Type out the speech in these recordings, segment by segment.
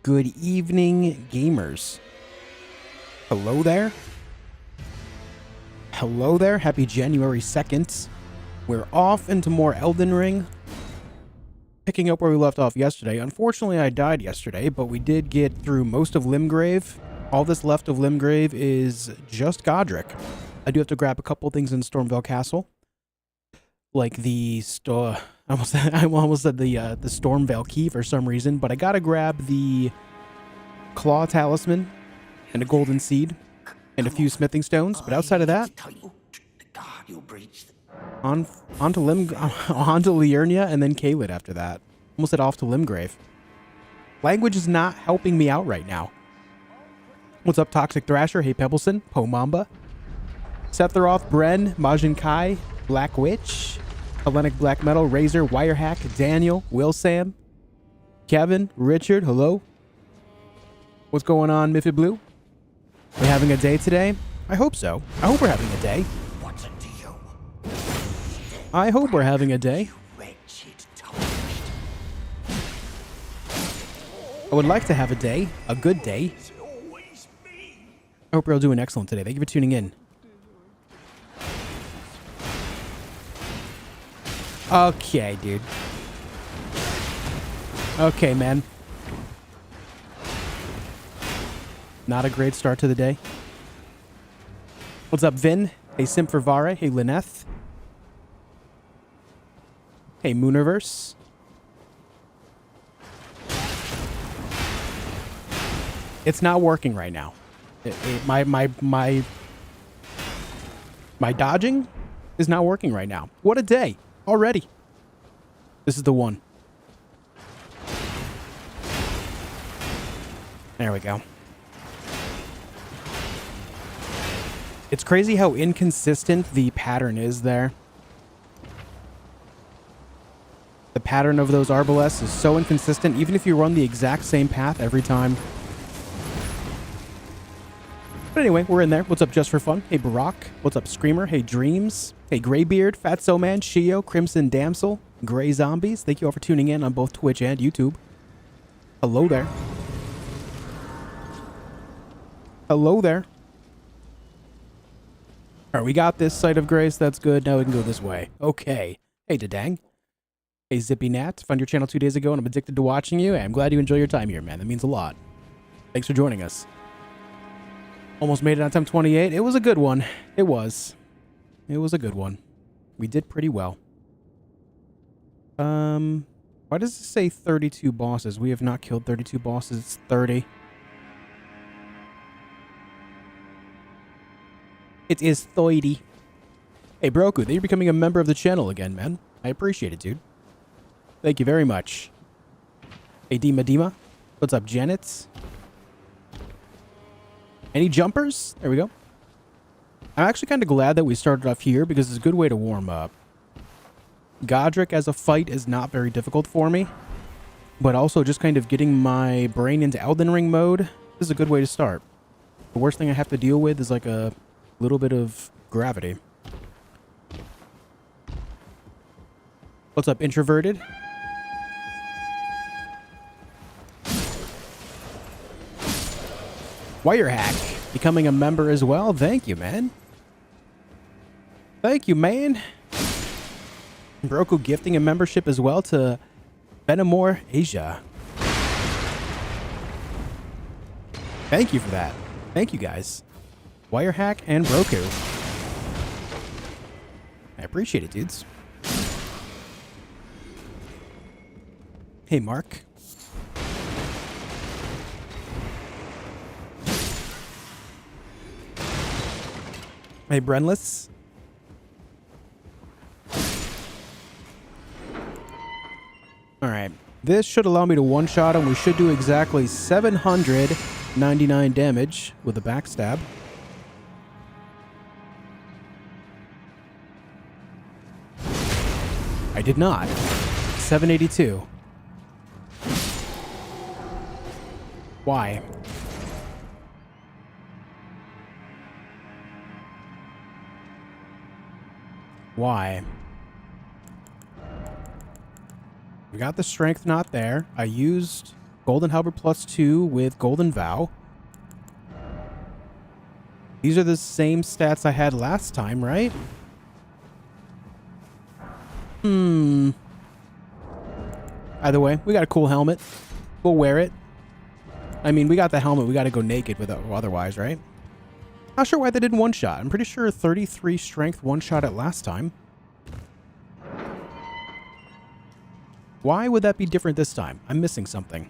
Good evening, gamers. Hello there. Hello there. Happy January 2nd. We're off into more Elden Ring. Picking up where we left off yesterday. Unfortunately, I died yesterday, but we did get through most of Limgrave. All that's left of Limgrave is just Godrick. I do have to grab a couple things in Stormveil Castle. Like the I almost said the Stormveil key for some reason, but I gotta grab the claw talisman and a golden seed and a few smithing stones. But outside of that, onto Liurnia and then Caelid after that. Almost head off to Limgrave. Language is not helping me out right now. What's up, Toxic Thrasher? Hey, Pebbleson, Pomamba, Sephiroth, Bren, Majin Kai, Black Witch, Hellenic Black Metal, Razor, Wirehack, Daniel, Will Sam, Kevin, Richard, hello. What's going on, Miffy Blue? We having a day today? I hope so. I hope we're having a day. I hope we're having a day. I would like to have a day, a good day. I hope you're all doing excellent today. Thank you for tuning in. Okay, dude. Okay, man. Not a great start to the day. What's up, Vin? Hey, Simp for Vare. Hey, Lineth. Hey, Mooniverse. It's not working right now. My dodging is not working right now. What a day already. This is the one. There we go. It's crazy how inconsistent the pattern is there. The pattern of those Arbalests is so inconsistent, even if you run the exact same path every time. But anyway, we're in there. What's up, Just for Fun? Hey, Barack. What's up, Screamer? Hey, Dreams. Hey, Greybeard, Fatso Man, Shio, Crimson Damsel, Grey Zombies. Thank you all for tuning in on both Twitch and YouTube. Hello there. Hello there. All right, we got this Site of Grace. That's good. Now we can go this way. Okay. Hey, Dadang. Hey, Zippy Nat. Found your channel 2 days ago, and I'm addicted to watching you. I'm glad you enjoy your time here, man. That means a lot. Thanks for joining us. Almost made it on time 28. It was a good one. It was. It was a good one. We did pretty well. Why does it say 32 bosses? We have not killed 32 bosses. It's 30. It is 30. Hey, Broku, thank you for becoming a member of the channel again, man. I appreciate it, dude. Thank you very much. Hey, Dima. What's up, Janet? Any jumpers? There we go. I'm actually kind of glad that we started off here because it's a good way to warm up. Godrick as a fight is not very difficult for me, but also just kind of getting my brain into Elden Ring mode this is a good way to start. The worst thing I have to deal with is like a little bit of gravity. What's up, Introverted? Wirehack. Becoming a member as well. Thank you, man. Thank you, man. Broku gifting a membership as well to Benamor Asia. Thank you for that. Thank you, guys. Wirehack and Broku. I appreciate it, dudes. Hey, Mark. Hey, Brenless. Alright. This should allow me to one-shot him. We should do exactly 799 damage with a backstab. I did not. 782. Why? Why? We got the strength not there. I used Golden Halberd +2 with Golden Vow. These are the same stats I had last time, right? Either way, we got a cool helmet. We'll wear it. I mean, we got the helmet. We got to go naked with it otherwise, right? Not sure why they didn't one-shot. I'm pretty sure 33 strength one-shot it last time. Why would that be different this time? I'm missing something.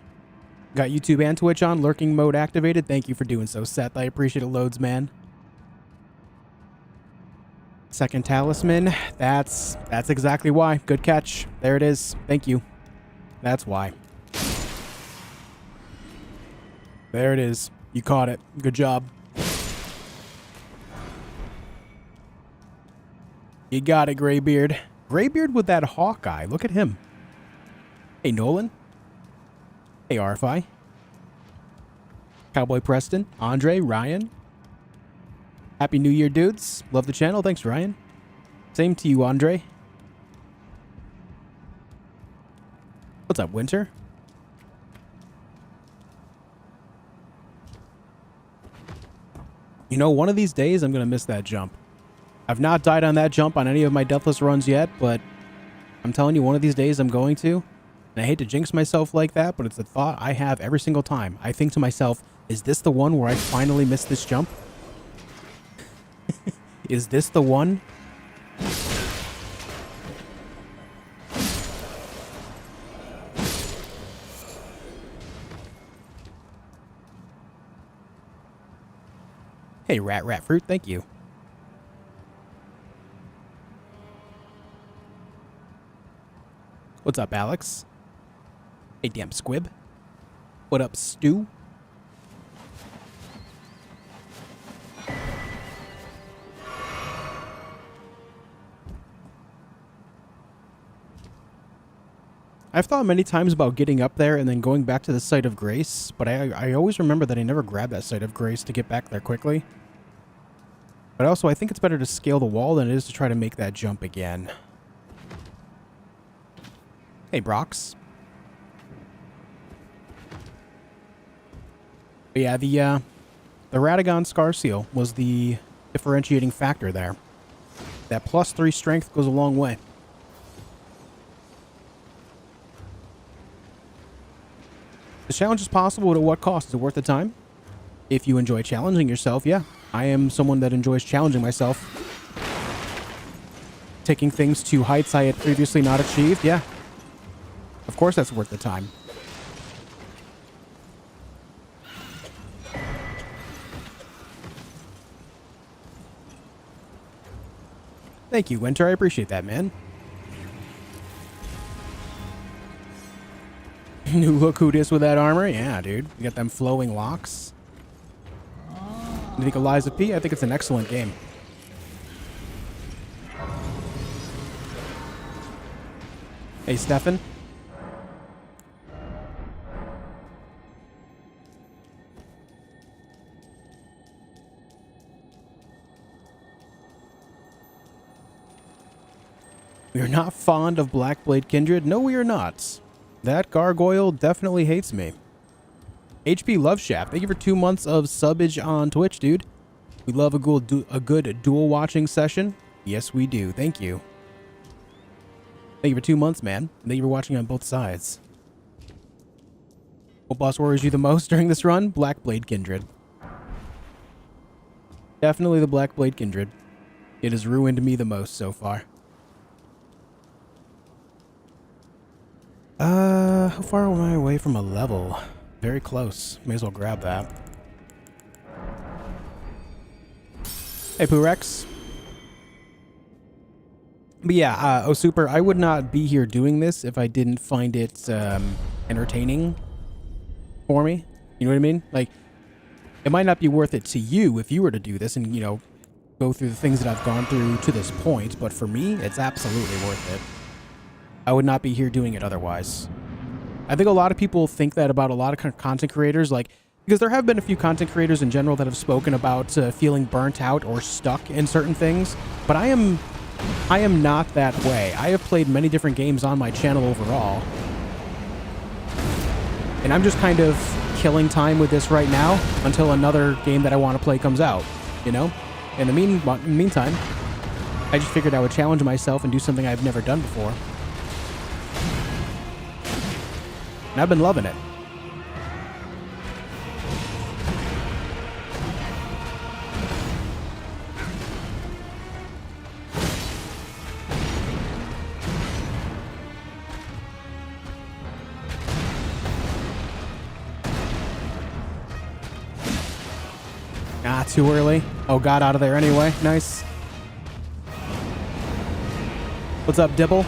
Got YouTube and Twitch on. Lurking mode activated. Thank you for doing so, Seth. I appreciate it loads, man. Second talisman. That's exactly why. Good catch. There it is. Thank you. That's why. There it is. You caught it. Good job. You got it, Graybeard. Graybeard with that Hawkeye. Look at him. Hey, Nolan. Hey, RFI. Cowboy Preston. Andre. Ryan. Happy New Year, dudes. Love the channel. Thanks, Ryan. Same to you, Andre. What's up, Winter? You know, one of these days, I'm going to miss that jump. I've not died on that jump on any of my Deathless runs yet, but I'm telling you, one of these days I'm going to. And I hate to jinx myself like that, but it's a thought I have every single time. I think to myself, is this the one where I finally missed this jump? Is this the one? Hey, Rat Fruit, thank you. What's up, Alex? Hey, damn squib. What up, Stu? I've thought many times about getting up there and then going back to the Site of Grace, but I always remember that I never grabbed that Site of Grace to get back there quickly. But also, I think it's better to scale the wall than it is to try to make that jump again. Hey, Brox. But yeah, the Radagon Scar Seal was the differentiating factor there. That +3 strength goes a long way. The challenge is possible, but at what cost? Is it worth the time? If you enjoy challenging yourself, yeah. I am someone that enjoys challenging myself. Taking things to heights I had previously not achieved, yeah. Of course that's worth the time. Thank you, Winter. I appreciate that, man. New look who dis with that armor? Yeah, dude. You got them flowing locks. You think Eliza P? I think it's an excellent game. Hey, Stefan. We are not fond of Blackblade Kindred. No, we are not. That gargoyle definitely hates me. HP Love Shaft, thank you for 2 months of subbage on Twitch, dude. We love a good dual watching session. Yes, we do. Thank you. Thank you for 2 months, man. Thank you for watching on both sides. What boss worries you the most during this run? Blackblade Kindred. Definitely the Blackblade Kindred. It has ruined me the most so far. How far am I away from a level? Very close. May as well grab that. Hey, Purex. But yeah, oh super, I would not be here doing this if I didn't find it entertaining for me. You know what I mean? Like, it might not be worth it to you if you were to do this and, you know, go through the things that I've gone through to this point, but for me, it's absolutely worth it. I would not be here doing it otherwise. I think a lot of people think that about a lot of content creators, like, because there have been a few content creators in general that have spoken about feeling burnt out or stuck in certain things, but I am not that way. I have played many different games on my channel overall. And I'm just kind of killing time with this right now until another game that I want to play comes out, you know? In the meantime, I just figured I would challenge myself and do something I've never done before. And I've been loving it. Ah, too early. Oh, got out of there anyway. Nice. What's up, Dibble?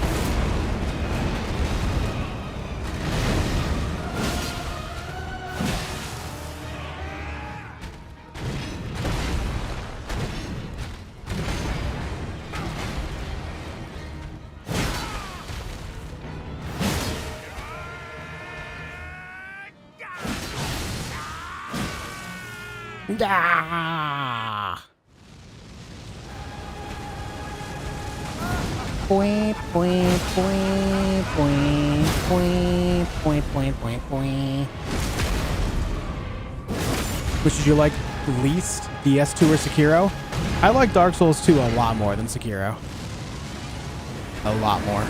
Ah! Point, point, point, point, point, point, point, point, point. Which did you like least, DS2 or Sekiro? I like Dark Souls 2 a lot more than Sekiro. A lot more.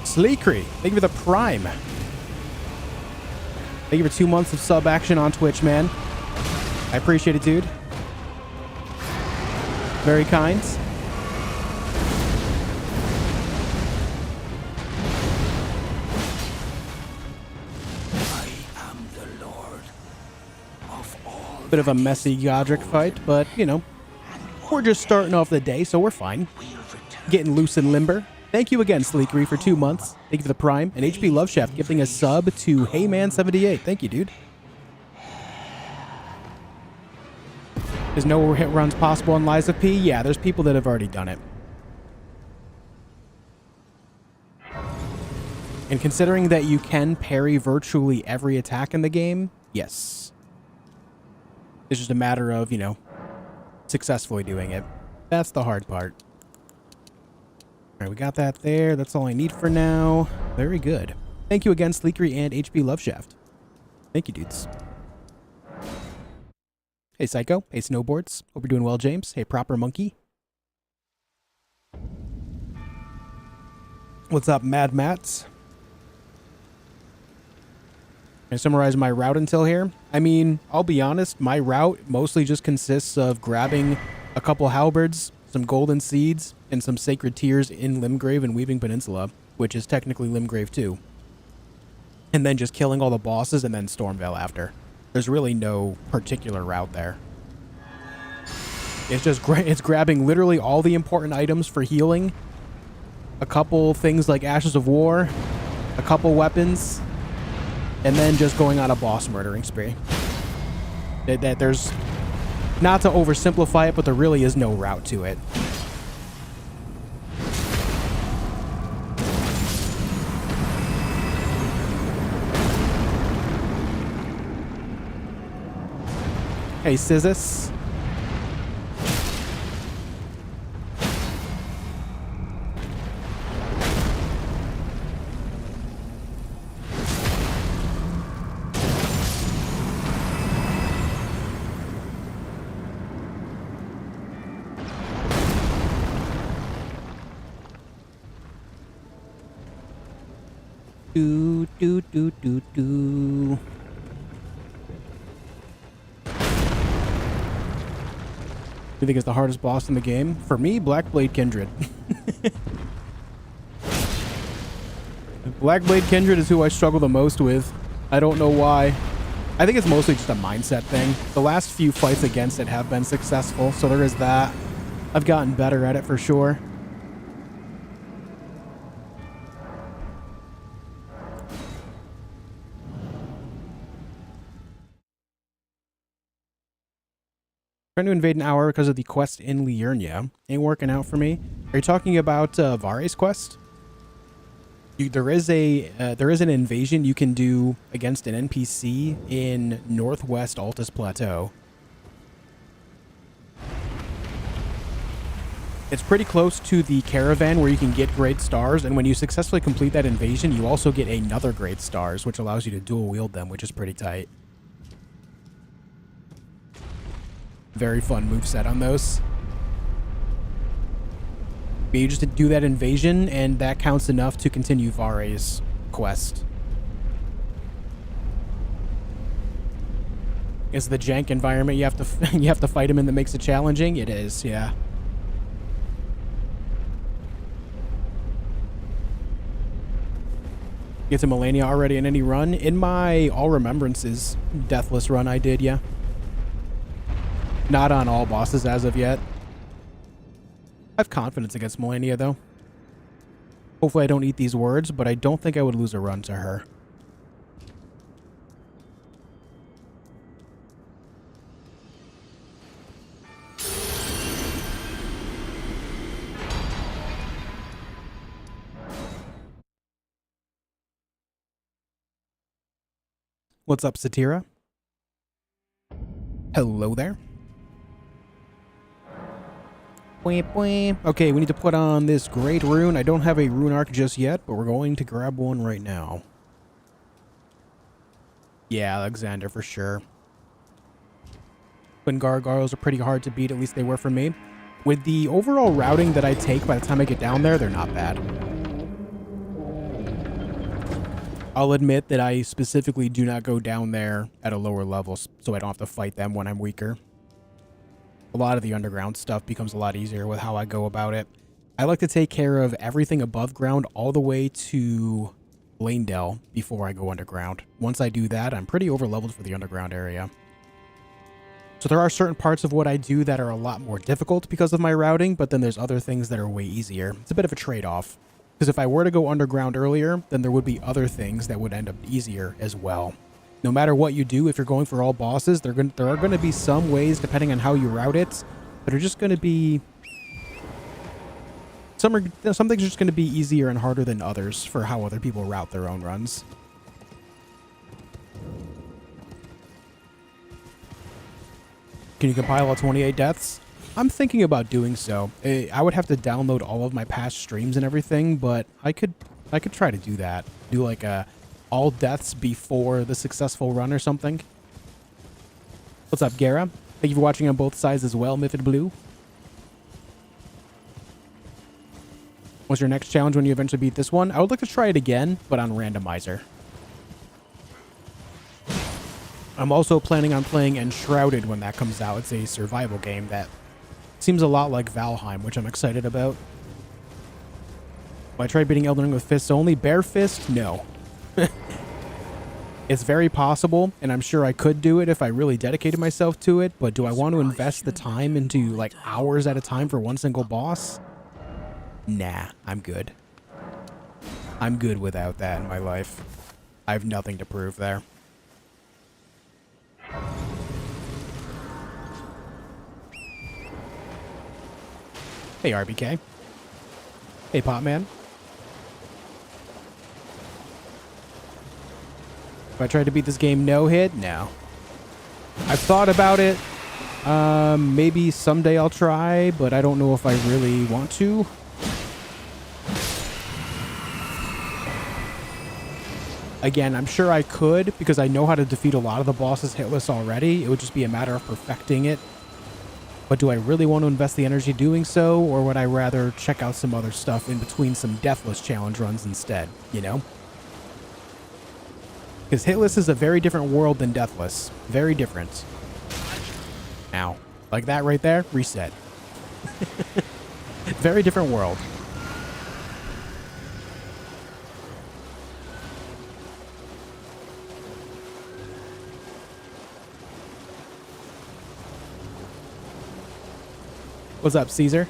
Sleekry, thank you for the Prime. Thank you for 2 months of sub action on Twitch, man. I appreciate it, dude. Very kind. I am the Lord of all. Bit of a messy Godrick fight, but, you know, we're just starting off the day, so we're fine. Getting loose and limber. Thank you again, Sleekery, for 2 months. Thank you for the Prime. And HP LoveChef gifting a sub to Heyman78. Thank you, dude. There's no hit runs possible on Liza P. Yeah, there's people that have already done it. And considering that you can parry virtually every attack in the game, yes. It's just a matter of, you know, successfully doing it. That's the hard part. All right, we got that there. That's all I need for now. Very good. Thank you again, Sleekery and HP LoveShaft. Thank you, dudes. Hey, Psycho. Hey, Snowboards. Hope you're doing well, James. Hey, Proper Monkey. What's up, Mad Mats? Can I summarize my route until here? I mean, I'll be honest, my route mostly just consists of grabbing a couple halberds, some golden seeds, and some sacred tears in Limgrave and Weaving Peninsula, which is technically Limgrave too. And then just killing all the bosses and then Stormvale after. There's really no particular route there. It's just it's grabbing literally all the important items for healing, a couple things like Ashes of War, a couple weapons, and then just going on a boss murdering spree. There's, not to oversimplify it, but there really is no route to it. Hey, Sizus. Do, do, do, do, do. You think it's the hardest boss in the game? For me, Blackblade Kindred. Blackblade Kindred is who I struggle the most with. I don't know why. I think it's mostly just a mindset thing. The last few fights against it have been successful, so there is that. I've gotten better at it for sure. Trying to invade an hour because of the quest in Liurnia. Ain't working out for me. Are you talking about Vare's quest? There is an invasion you can do against an NPC in northwest Altus Plateau. It's pretty close to the caravan where you can get great stars, and when you successfully complete that invasion, you also get another great stars, which allows you to dual wield them, which is pretty tight. Very fun moveset on those. But you just do that invasion, and that counts enough to continue Vare's quest. Is the jank environment you have to you have to fight him in that makes it challenging? It is, yeah. Get to Melania already in any run? In my All Remembrances Deathless run I did, yeah. Not on all bosses as of yet. I have confidence against Melania, though. Hopefully I don't eat these words, but I don't think I would lose a run to her. What's up, Satira? Hello there. Okay, we need to put on this great rune. I don't have a rune arc just yet, but we're going to grab one right now. Yeah, Alexander, for sure. Twin gargoyles are pretty hard to beat, at least they were for me. With the overall routing that I take by the time I get down there, they're not bad. I'll admit that I specifically do not go down there at a lower level, so I don't have to fight them when I'm weaker. A lot of the underground stuff becomes a lot easier with how I go about it. I like to take care of everything above ground all the way to Lanedell before I go underground. Once I do that, I'm pretty over-leveled for the underground area. So there are certain parts of what I do that are a lot more difficult because of my routing, but then there's other things that are way easier. It's a bit of a trade-off. Because if I were to go underground earlier, then there would be other things that would end up easier as well. No matter what you do, if you're going for all bosses, there are going to be some ways, depending on how you route it, that are just going to be... Some things are just going to be easier and harder than others for how other people route their own runs. Can you compile all 28 deaths? I'm thinking about doing so. I would have to download all of my past streams and everything, but I could try to do that. Do like a all deaths before the successful run or something. What's up, Gara? Thank you for watching on both sides as well, Mythid Blue. What's your next challenge when you eventually beat this one? I would like to try it again, but on randomizer. I'm also planning on playing Enshrouded when that comes out. It's a survival game that seems a lot like Valheim, which I'm excited about. I tried beating Elden Ring with fists only. Bare fist? No. It's very possible, and I'm sure I could do it if I really dedicated myself to it, but do I want to invest the time into, like, hours at a time for one single boss? Nah, I'm good. I'm good without that in my life. I have nothing to prove there. Hey, RBK. Hey, Popman. If I tried to beat this game no hit? No. I've thought about it. Maybe someday I'll try, but I don't know if I really want to. Again, I'm sure I could, because I know how to defeat a lot of the bosses hitless already. It would just be a matter of perfecting it. But do I really want to invest the energy doing so, or would I rather check out some other stuff in between some Deathless challenge runs instead, you know? Because hitless is a very different world than Deathless. Very different. Ow. Like that right there? Reset. Very different world. What's up, Caesar?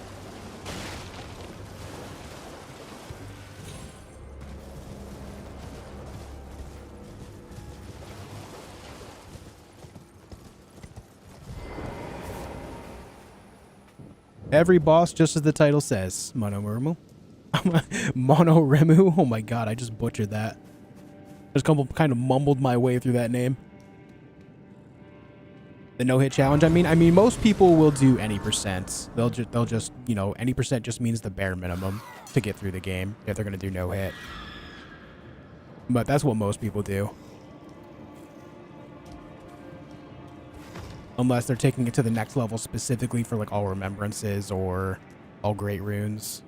Every boss, just as the title says. Monoremu. Monoremu? Oh my god, I just butchered that. I just kind of mumbled my way through that name. The no-hit challenge. I mean, most people will do any percent. They'll just, you know, any percent just means the bare minimum to get through the game if they're gonna do no-hit. But that's what most people do. Unless they're taking it to the next level specifically for like All Remembrances or All Great Runes.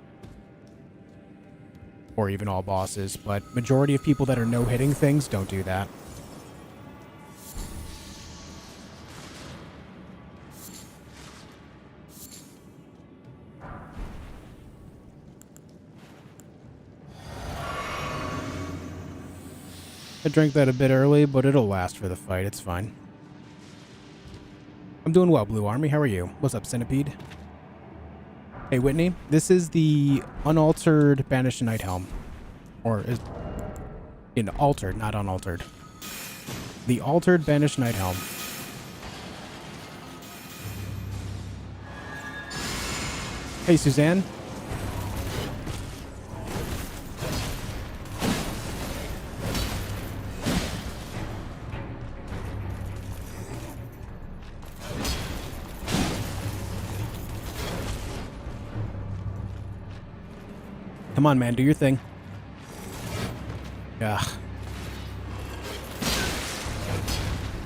Or even all bosses. But majority of people that are no-hitting things don't do that. I drank that a bit early, but it'll last for the fight. It's fine. I'm doing well, Blue Army. How are you? What's up, Centipede? Hey, Whitney. This is the unaltered Banished Night Helm. Or is in altered, not unaltered. The altered Banished Night Helm. Hey, Suzanne. Come on, man, do your thing. Yeah.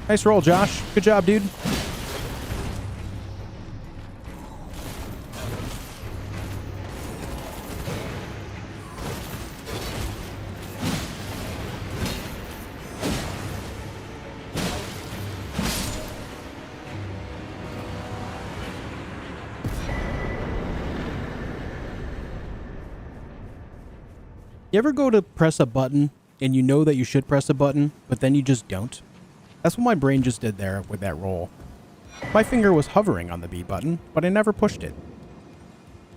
Nice roll, Josh. Good job, dude. You ever go to press a button and you know that you should press a button, but then you just don't? That's what my brain just did there with that roll. My finger was hovering on the B button, but I never pushed it.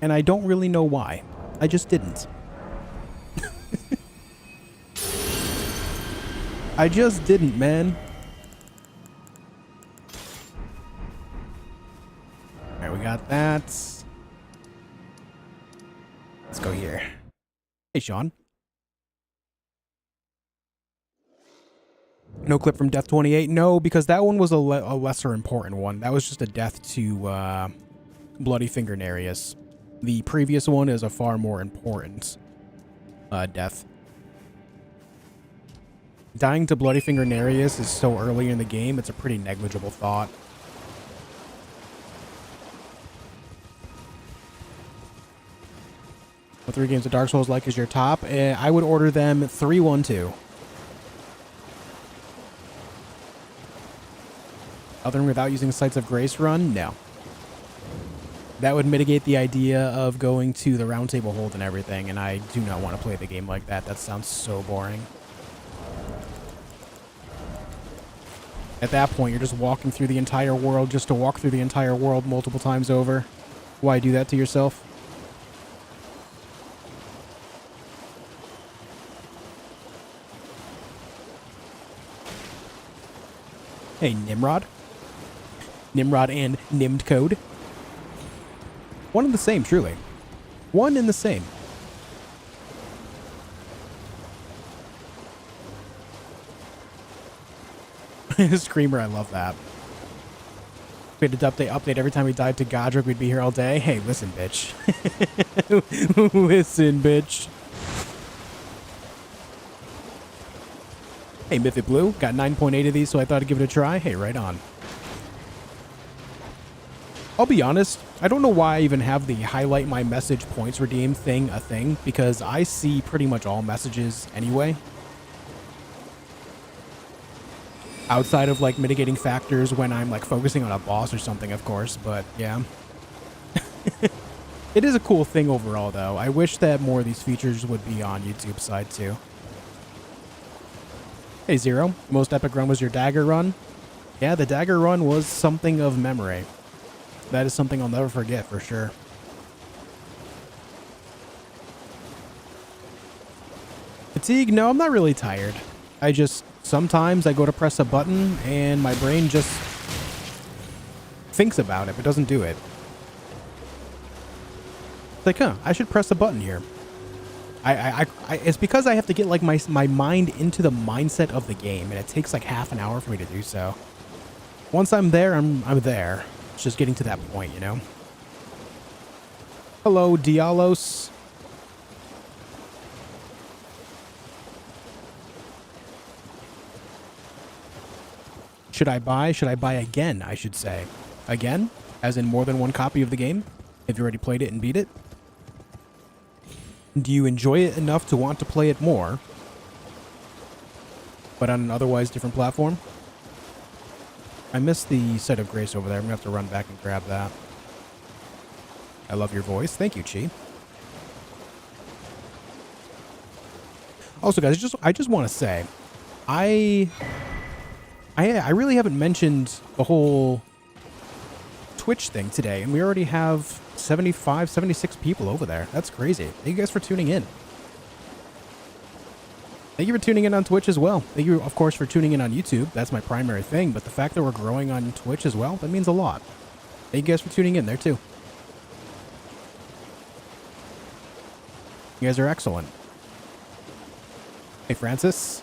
And I don't really know why. I just didn't. I just didn't, man. Alright, we got that. Let's go here. Hey, Sean. No clip from Death 28? No, because that one was a lesser important one. That was just a death to Bloody Finger Nereus. The previous one is a far more important death. Dying to Bloody Finger Nereus is so early in the game, it's a pretty negligible thought. What 3 games of Dark Souls like is your top? I would order them 3, 1, 2. Other than without using Sites of Grace run? No. That would mitigate the idea of going to the Round Table Hold and everything, and I do not want to play the game like that. That sounds so boring. At that point, you're just walking through the entire world just to walk through the entire world multiple times over. Why do that to yourself? Hey, Nimrod. Nimrod and Nimmed Code. One and the same, truly. One and the same. Screamer, I love that. We had to update every time we died to Godrick, we'd be here all day. Hey, listen, bitch. Listen, bitch. Hey, Mythic Blue. Got 9.8 of these, so I thought I'd give it a try. Hey, right on. I'll be honest, I don't know why I even have the highlight my message points redeem thing a thing, because I see pretty much all messages anyway. Outside of, like, mitigating factors when I'm, like, focusing on a boss or something, of course, but, yeah. It is a cool thing overall, though. I wish that more of these features would be on YouTube's side, too. Hey, Zero. Most epic run was your dagger run? Yeah, the dagger run was something of memory. That is something I'll never forget, for sure. Fatigue? No, I'm not really tired. I just... Sometimes I go to press a button, and my brain just... thinks about it, but doesn't do it. It's like, huh, I should press a button here. It's because I have to get, like, my mind into the mindset of the game, and it takes, like, half an hour for me to do so. Once I'm there, I'm there. It's just getting to that point, you know? Hello, Dialos. Should I buy? Should I buy again, I should say. Again? As in more than one copy of the game? If you already played it and beat it? Do you enjoy it enough to want to play it more? But on an otherwise different platform? I missed the Site of Grace over there. I'm going to have to run back and grab that. I love your voice. Thank you, Chi. Also, guys, I just want to say, I really haven't mentioned the whole Twitch thing today, and we already have 75, 76 people over there. That's crazy. Thank you guys for tuning in. Thank you for tuning in on Twitch as well. Thank you, of course, for tuning in on YouTube. That's my primary thing, but the fact that we're growing on Twitch as well, that means a lot. Thank you guys for tuning in there, too. You guys are excellent. Hey, Francis.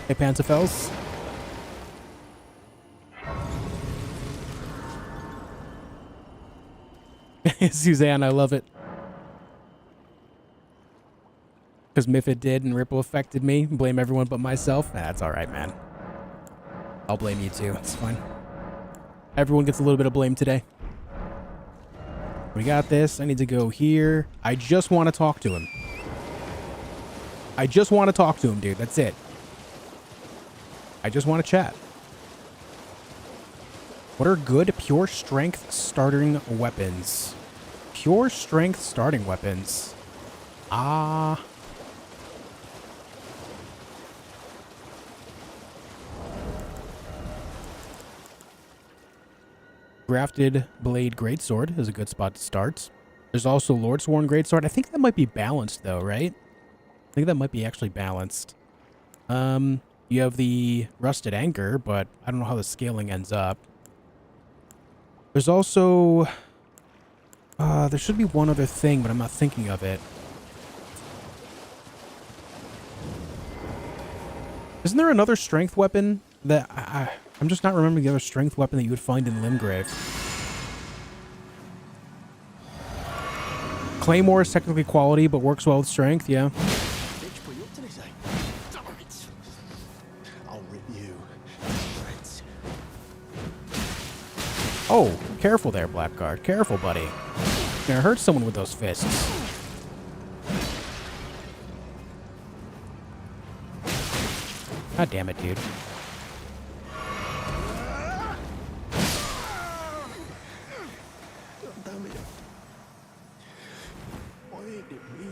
Hey, Pansifels. Suzanne, I love it. Because Miffid did and Ripple affected me. Blame everyone but myself. Nah, that's alright, man. I'll blame you too. It's fine. Everyone gets a little bit of blame today. We got this. I need to go here. I just want to talk to him. I just want to talk to him, dude. That's it. I just want to chat. What are good pure strength starting weapons? Pure strength starting weapons. Ah. Grafted Blade Greatsword is a good spot to start. There's also Lordsworn Greatsword. I think that might be balanced though, right? I think that might be actually balanced. You have the Rusted Anchor, but I don't know how the scaling ends up. There's also... there should be one other thing, but I'm not thinking of it. Isn't there another strength weapon that... I'm just not remembering the other strength weapon that you would find in Limgrave. Claymore is technically quality, but works well with strength, yeah. Oh, careful there, Blackguard. Careful, buddy. You're gonna hurt someone with those fists. God damn it, dude. Damn it. Why ain't it me?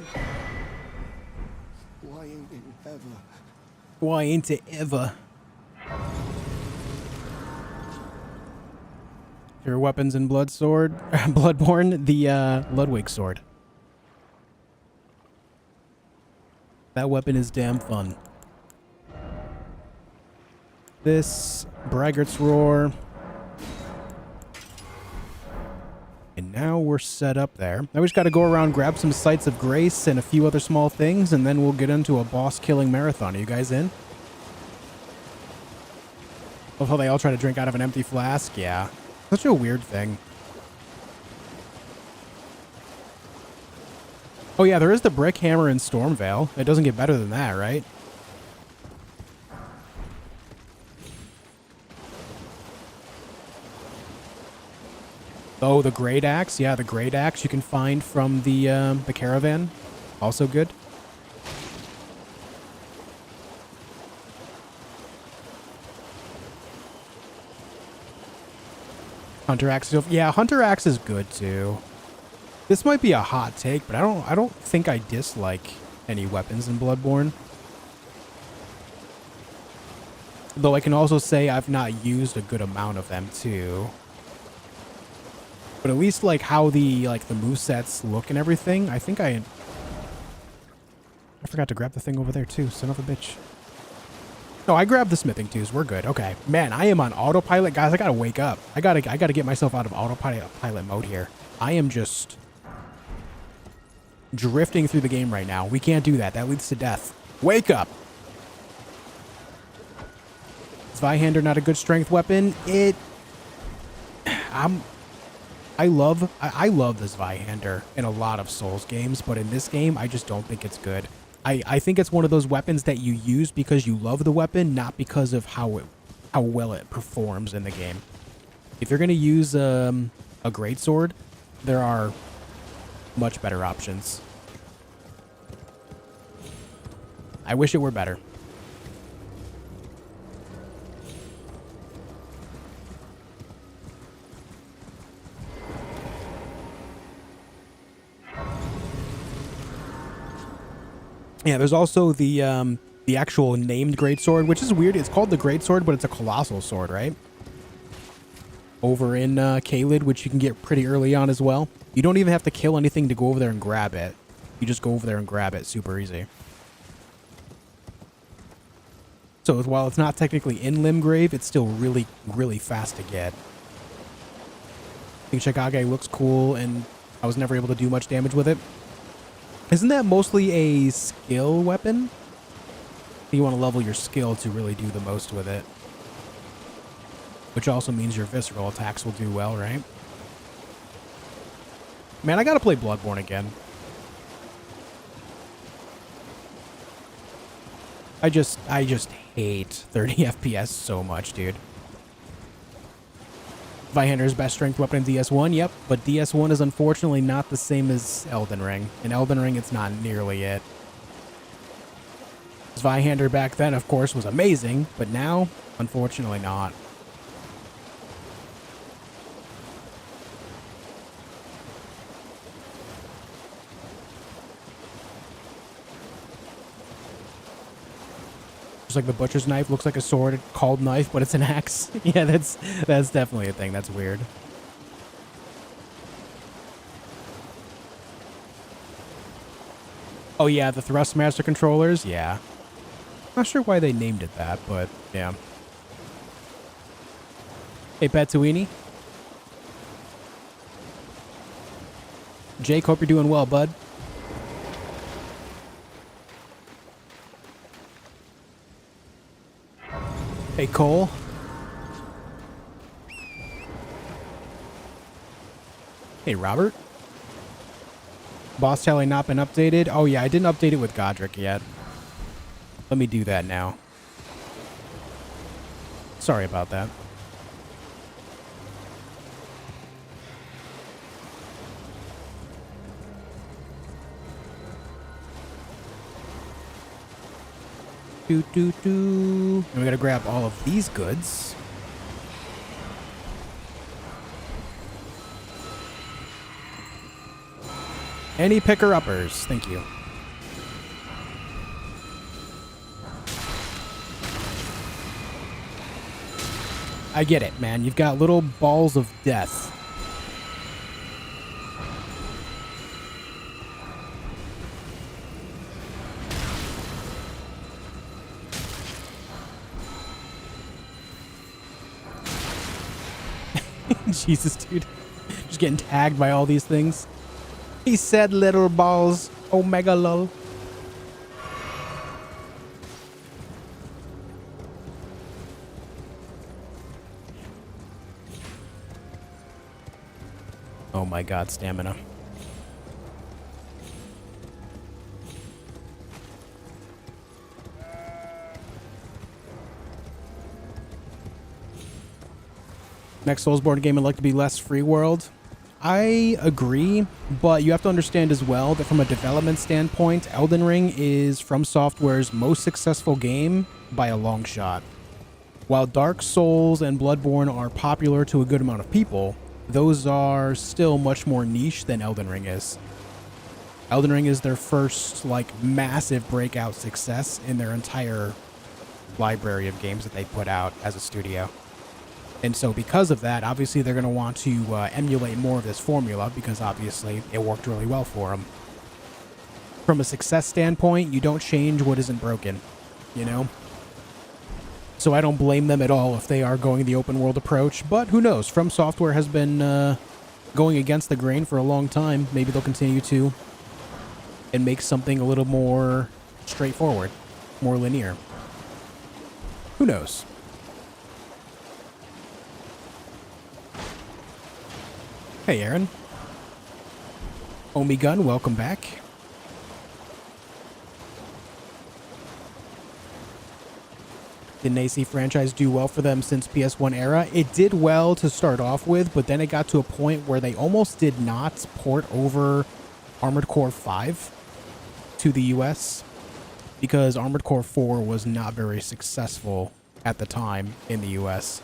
Why ain't it ever? Why ain't it ever? Your weapons in Bloodborne, the Ludwig sword. That weapon is damn fun. This Braggart's Roar. And now we're set up there. Now we just got to go around, grab some Sites of Grace and a few other small things, and then we'll get into a boss-killing marathon. Are you guys in? Love how they all try to drink out of an empty flask. Yeah. Such a weird thing. Oh yeah, there is the Brick Hammer in Stormvale. It doesn't get better than that, right? Oh, the Great Axe. Yeah, the Great Axe you can find from the caravan. Also good. Hunter Axe. Yeah, Hunter Axe is good too. This might be a hot take, but I don't think I dislike any weapons in Bloodborne. Though I can also say I've not used a good amount of them too. But at least like how the movesets look and everything, I think I forgot to grab the thing over there too, son of a bitch. No, I grabbed the smithing tools. We're good. Okay. Man, I am on autopilot. Guys, I gotta wake up. I gotta get myself out of autopilot mode here. I am just drifting through the game right now. We can't do that. That leads to death. Wake up. Zweihander not a good strength weapon? I love the Zweihander in a lot of Souls games, but in this game, I just don't think it's good. I think it's one of those weapons that you use because you love the weapon, not because of how well it performs in the game. If you're gonna use a greatsword, there are much better options. I wish it were better. Yeah, there's also the actual named greatsword, which is weird. It's called the greatsword, but it's a colossal sword, right? Over in Caelid, which you can get pretty early on as well. You don't even have to kill anything to go over there and grab it. You just go over there and grab it super easy. So while it's not technically in Limgrave, it's still really, really fast to get. I think Shikage looks cool, and I was never able to do much damage with it. Isn't that mostly a skill weapon? You want to level your skill to really do the most with it. Which also means your visceral attacks will do well, right? Man, I gotta play Bloodborne again. I just hate 30 FPS so much, dude. Zweihander's best strength weapon in DS1, yep, but DS1 is unfortunately not the same as Elden Ring. In Elden Ring, it's not nearly it. Zweihander back then, of course, was amazing, but now, unfortunately not. Just like the butcher's knife looks like a sword called knife, but it's an axe. Yeah, that's definitely a thing. That's weird. Oh yeah, the Thrustmaster controllers. Yeah, not sure why they named it that, but yeah. Hey, Patuini. Jake, hope you're doing well, bud. Hey, Cole. Hey, Robert. Boss tally not been updated. Oh, yeah, I didn't update it with Godrick yet. Let me do that now. Sorry about that. And we gotta grab all of these goods. Any picker-uppers? Thank you. I get it, man. You've got little balls of death. Jesus, dude. Just getting tagged by all these things. He said little balls. Omega lol. Oh my god, stamina. Next Soulsborne game would like to be less free world. I agree, but you have to understand as well that from a development standpoint, Elden Ring is From Software's most successful game by a long shot. While Dark Souls and Bloodborne are popular to a good amount of people, those are still much more niche than Elden Ring is. Elden Ring is their first, massive breakout success in their entire library of games that they put out as a studio. And so because of that, obviously they're going to want to emulate more of this formula because obviously it worked really well for them. From a success standpoint, you don't change what isn't broken, you know? So I don't blame them at all if they are going the open world approach, but who knows? From Software has been going against the grain for a long time. Maybe they'll continue to and make something a little more straightforward, more linear. Who knows? Hey, Aaron. Omigun, welcome back. Didn't AC franchise do well for them since PS1 era? It did well to start off with, but then it got to a point where they almost did not port over Armored Core 5 to the US because Armored Core 4 was not very successful at the time in the US.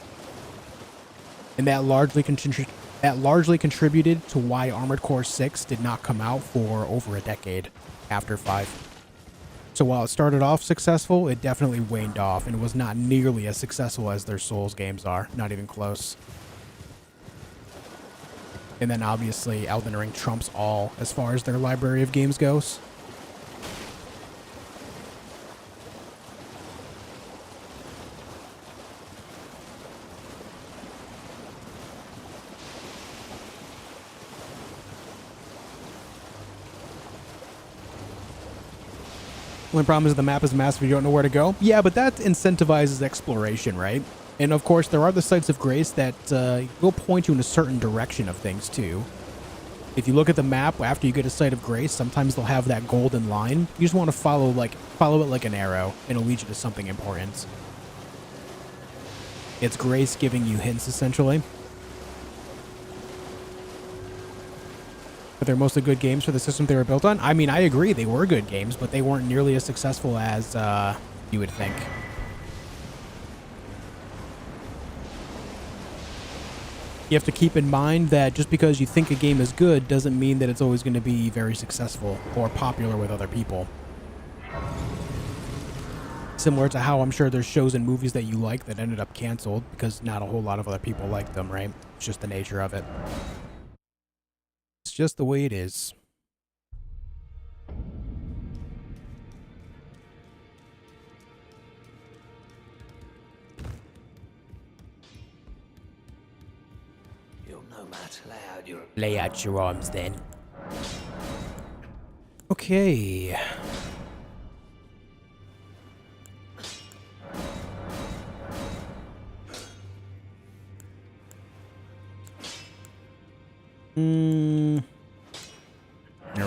And that largely contributed to why Armored Core 6 did not come out for over a decade after 5. So while it started off successful, it definitely waned off and was not nearly as successful as their Souls games are. Not even close. And then obviously Elden Ring trumps all as far as their library of games goes. Only problem is the map is massive, you don't know where to go. Yeah, but that incentivizes exploration, right? And of course, there are the sites of grace that will point you in a certain direction of things too. If you look at the map after you get a site of grace, sometimes they'll have that golden line. You just want to follow it like an arrow, and it'll lead you to something important. It's grace giving you hints, essentially. But they're mostly good games for the system they were built on. I mean, I agree, they were good games, but they weren't nearly as successful as you would think. You have to keep in mind that just because you think a game is good doesn't mean that it's always going to be very successful or popular with other people. Similar to how I'm sure there's shows and movies that you like that ended up canceled because not a whole lot of other people liked them, right? It's just the nature of it. It's just the way it is. You'll no matter loud your Lay out your arms then. Okay. We're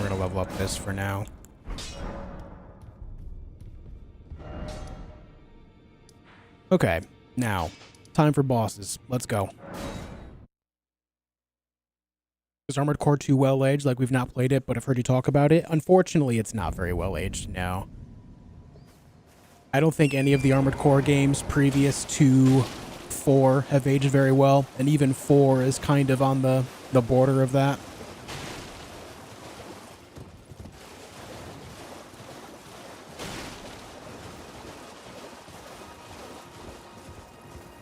gonna level up this for now. Okay, now, time for bosses. Let's go. Is Armored Core 2 well-aged? Like, we've not played it, but I've heard you talk about it. Unfortunately, it's not very well-aged, no. I don't think any of the Armored Core games previous to 4 have aged very well, and even 4 is kind of on the border of that.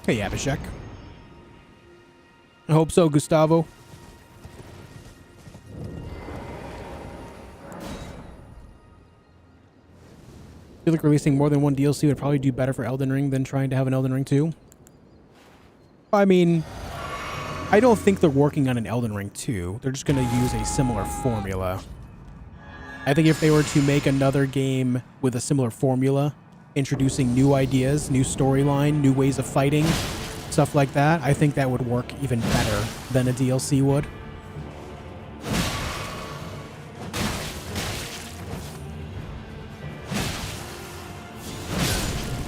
Hey, Abhishek. I hope so, Gustavo. I feel like releasing more than one DLC would probably do better for Elden Ring than trying to have an Elden Ring 2. I mean, I don't think they're working on an Elden Ring 2. They're just going to use a similar formula. I think if they were to make another game with a similar formula, introducing new ideas, new storyline, new ways of fighting, stuff like that, I think that would work even better than a DLC would.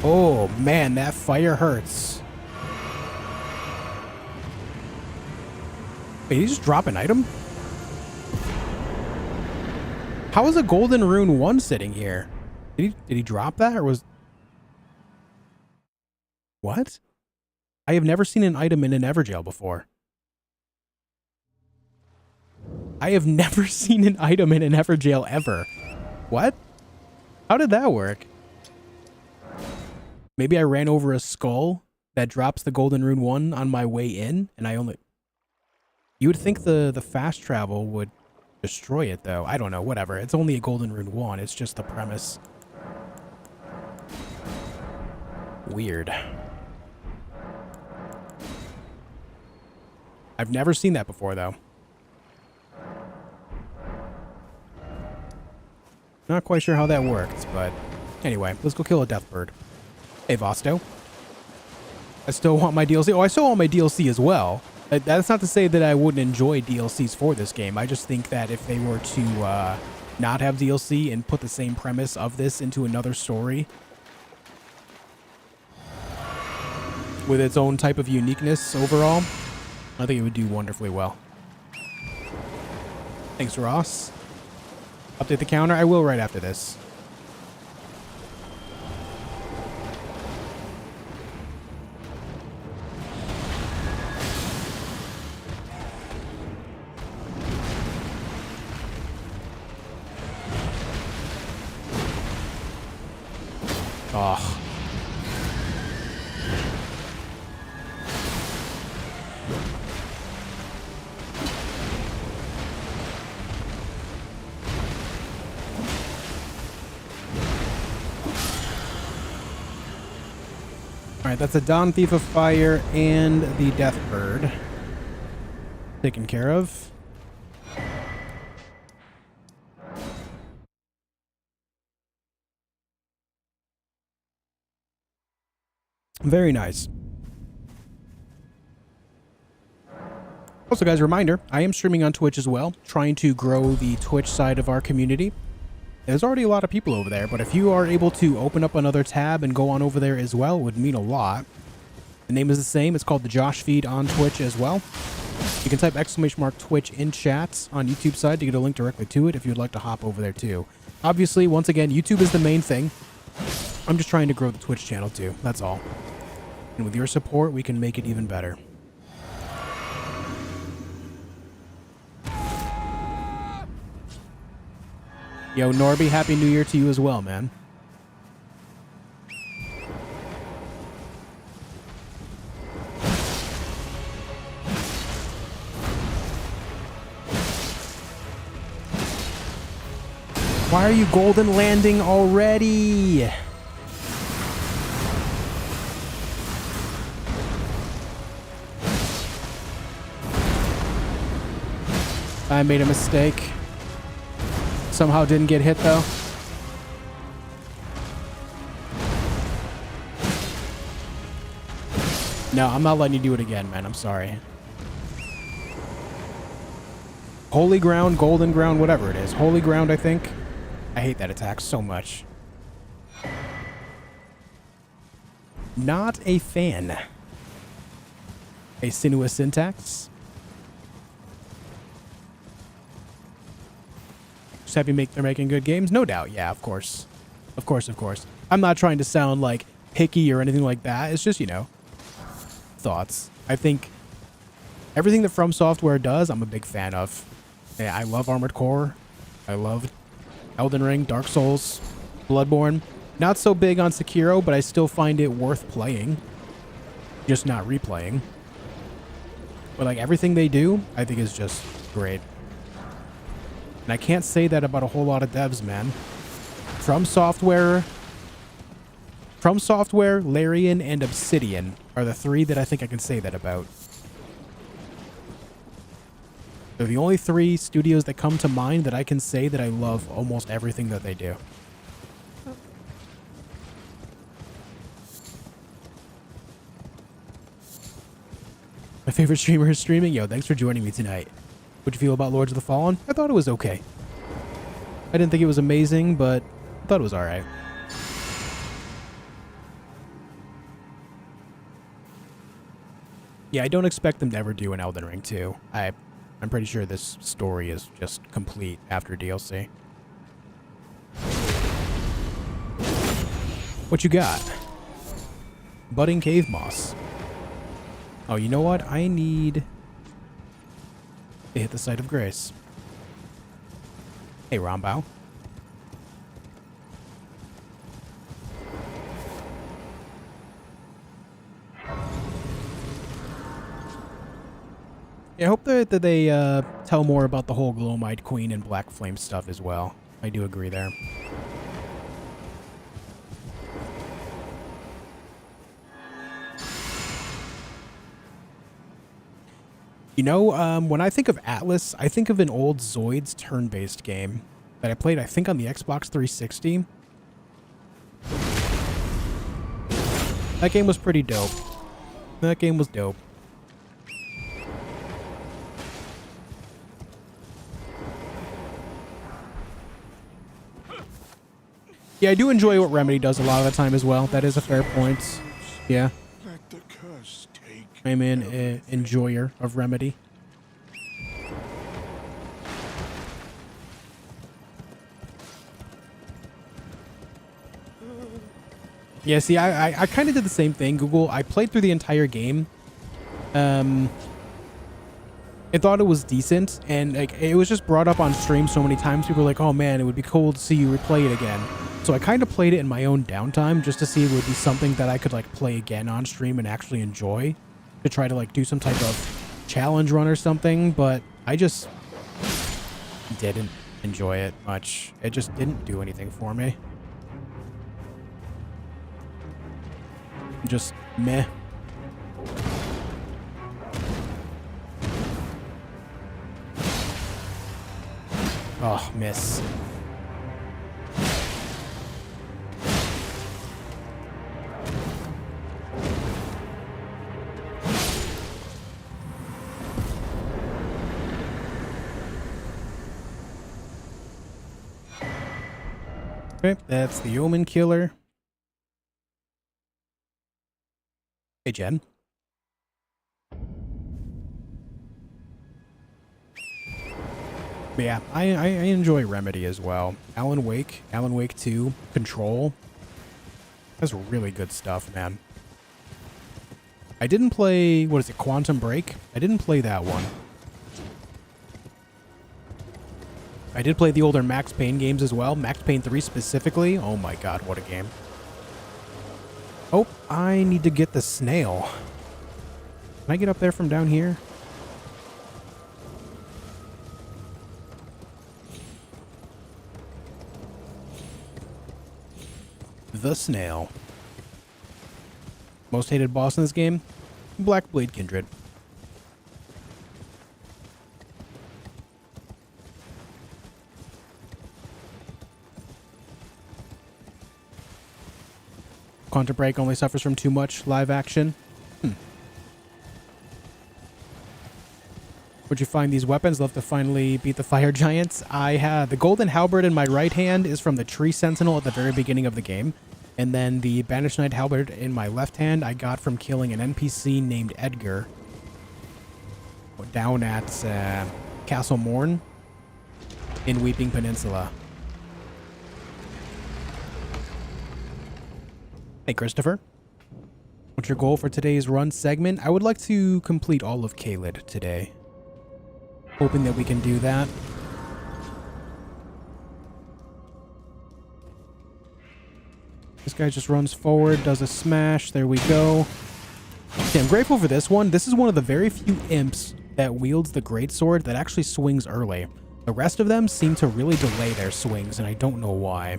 Oh man, that fire hurts. Wait, did he just drop an item? How is a golden rune 1 sitting here? Did he drop that, or was... What? I have never seen an item in an Everjail before. I have never seen an item in an Everjail ever. What? How did that work? Maybe I ran over a skull that drops the golden rune 1 on my way in, and I only... You would think the fast travel would destroy it, though. I don't know, whatever. It's only a golden rune 1. It's just the premise. Weird. I've never seen that before, though. Not quite sure how that worked, but... Anyway, let's go kill a death bird. Hey, Vosto. I still want my DLC. Oh, I still want my DLC as well. That's not to say that I wouldn't enjoy DLCs for this game. I just think that if they were to not have DLC and put the same premise of this into another story with its own type of uniqueness overall, I think it would do wonderfully well. Thanks, Ross. Update the counter. I will right after this. Oh. Alright, that's a Dawn Thief of Fire and the Death Bird taken care of. Very nice. Also, guys, reminder, I am streaming on Twitch as well, trying to grow the Twitch side of our community. There's already a lot of people over there, but if you are able to open up another tab and go on over there as well, it would mean a lot. The name is the same. It's called theJOSHfeed on Twitch as well. You can type !Twitch in chat on YouTube side to get a link directly to it if you'd like to hop over there too. Obviously, once again, YouTube is the main thing. I'm just trying to grow the Twitch channel too. That's all. And with your support, we can make it even better. Yo, Norby, Happy New Year to you as well, man. Why are you golden landing already? I made a mistake. Somehow didn't get hit though. No, I'm not letting you do it again, man. I'm sorry. Holy ground, golden ground, whatever it is. Holy ground, I think. I hate that attack so much. Not a fan. A sinuous syntax. Just happy they're making good games? No doubt. Yeah, of course. Of course, of course. I'm not trying to sound like picky or anything like that. It's just, you know, thoughts. I think everything that From Software does, I'm a big fan of. Yeah, I love Armored Core. I love Elden Ring, Dark Souls, Bloodborne. Not so big on Sekiro, but I still find it worth playing. Just not replaying. But like everything they do, I think is just great. And I can't say that about a whole lot of devs, man. From Software, Larian, and Obsidian are the three that I think I can say that about. They're the only three studios that come to mind that I can say that I love almost everything that they do. My favorite streamer is streaming. Yo, thanks for joining me tonight. What'd you feel about Lords of the Fallen? I thought it was okay. I didn't think it was amazing, but I thought it was alright. Yeah, I don't expect them to ever do an Elden Ring 2. I'm pretty sure this story is just complete after DLC. What you got? Budding Cave Moss. Oh, you know what? I need to hit the Site of Grace. Hey, Rombao. Yeah, I hope that they tell more about the whole Glowmite Queen and Black Flame stuff as well. I do agree there. You know, when I think of Atlas, I think of an old Zoids turn-based game that I played, I think, on the Xbox 360. That game was pretty dope. That game was dope. Yeah, I do enjoy what Remedy does a lot of the time as well. That is a fair point. Yeah. Let the curse take I'm an enjoyer of Remedy. Yeah, see, I kind of did the same thing, Google. I played through the entire game. I thought it was decent, and like it was just brought up on stream so many times. People were like, "Oh man, it would be cool to see you replay it again." So I kind of played it in my own downtime just to see if it would be something that I could like play again on stream and actually enjoy, to try to like do some type of challenge run or something. But I just didn't enjoy it much. It just didn't do anything for me. Just meh. Oh, miss. Okay, that's the Omen Killer. Hey, Jen. But yeah, I enjoy Remedy as well. Alan Wake 2, Control. That's really good stuff, man. I didn't play, what is it, Quantum Break? I didn't play that one. I did play the older Max Payne games as well. Max Payne 3 specifically. Oh my god, what a game. Oh, I need to get the snail. Can I get up there from down here? The snail. Most hated boss in this game? Blackblade Kindred. Quantum Break only suffers from too much live action. Would you find these weapons? Love to finally beat the fire giants. I have the golden halberd in my right hand is from the tree sentinel at the very beginning of the game. And then the banished knight halberd in my left hand I got from killing an NPC named Edgar down at Castle Morn in Weeping Peninsula. Hey, Christopher. What's your goal for today's run segment? I would like to complete all of Caelid today. Hoping that we can do that. This guy just runs forward, does a smash. There we go. Okay, I'm grateful for this one. This is one of the very few imps that wields the greatsword that actually swings early. The rest of them seem to really delay their swings, and I don't know why.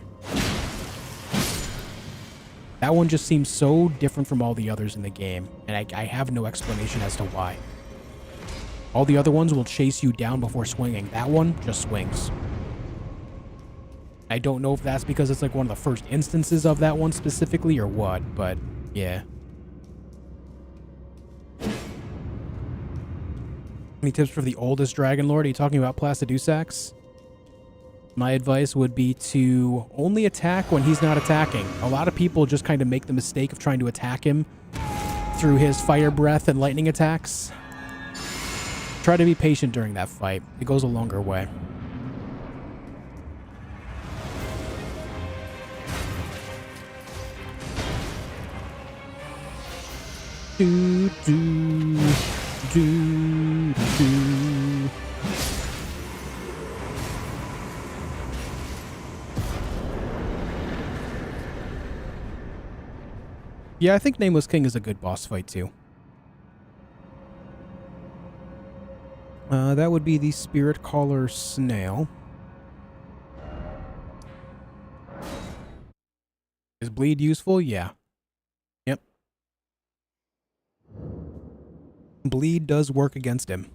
That one just seems so different from all the others in the game, and I have no explanation as to why. All the other ones will chase you down before swinging. That one just swings. I don't know if that's because it's like one of the first instances of that one specifically or what, but yeah. Any tips for the oldest Dragon Lord? Are you talking about Placidusax? My advice would be to only attack when he's not attacking. A lot of people just kind of make the mistake of trying to attack him through his fire breath and lightning attacks. Try to be patient during that fight. It goes a longer way. Do, do, do, do. Yeah, I think Nameless King is a good boss fight too. That would be the Spirit Caller Snail. Is bleed useful? Yeah. Yep. Bleed does work against him.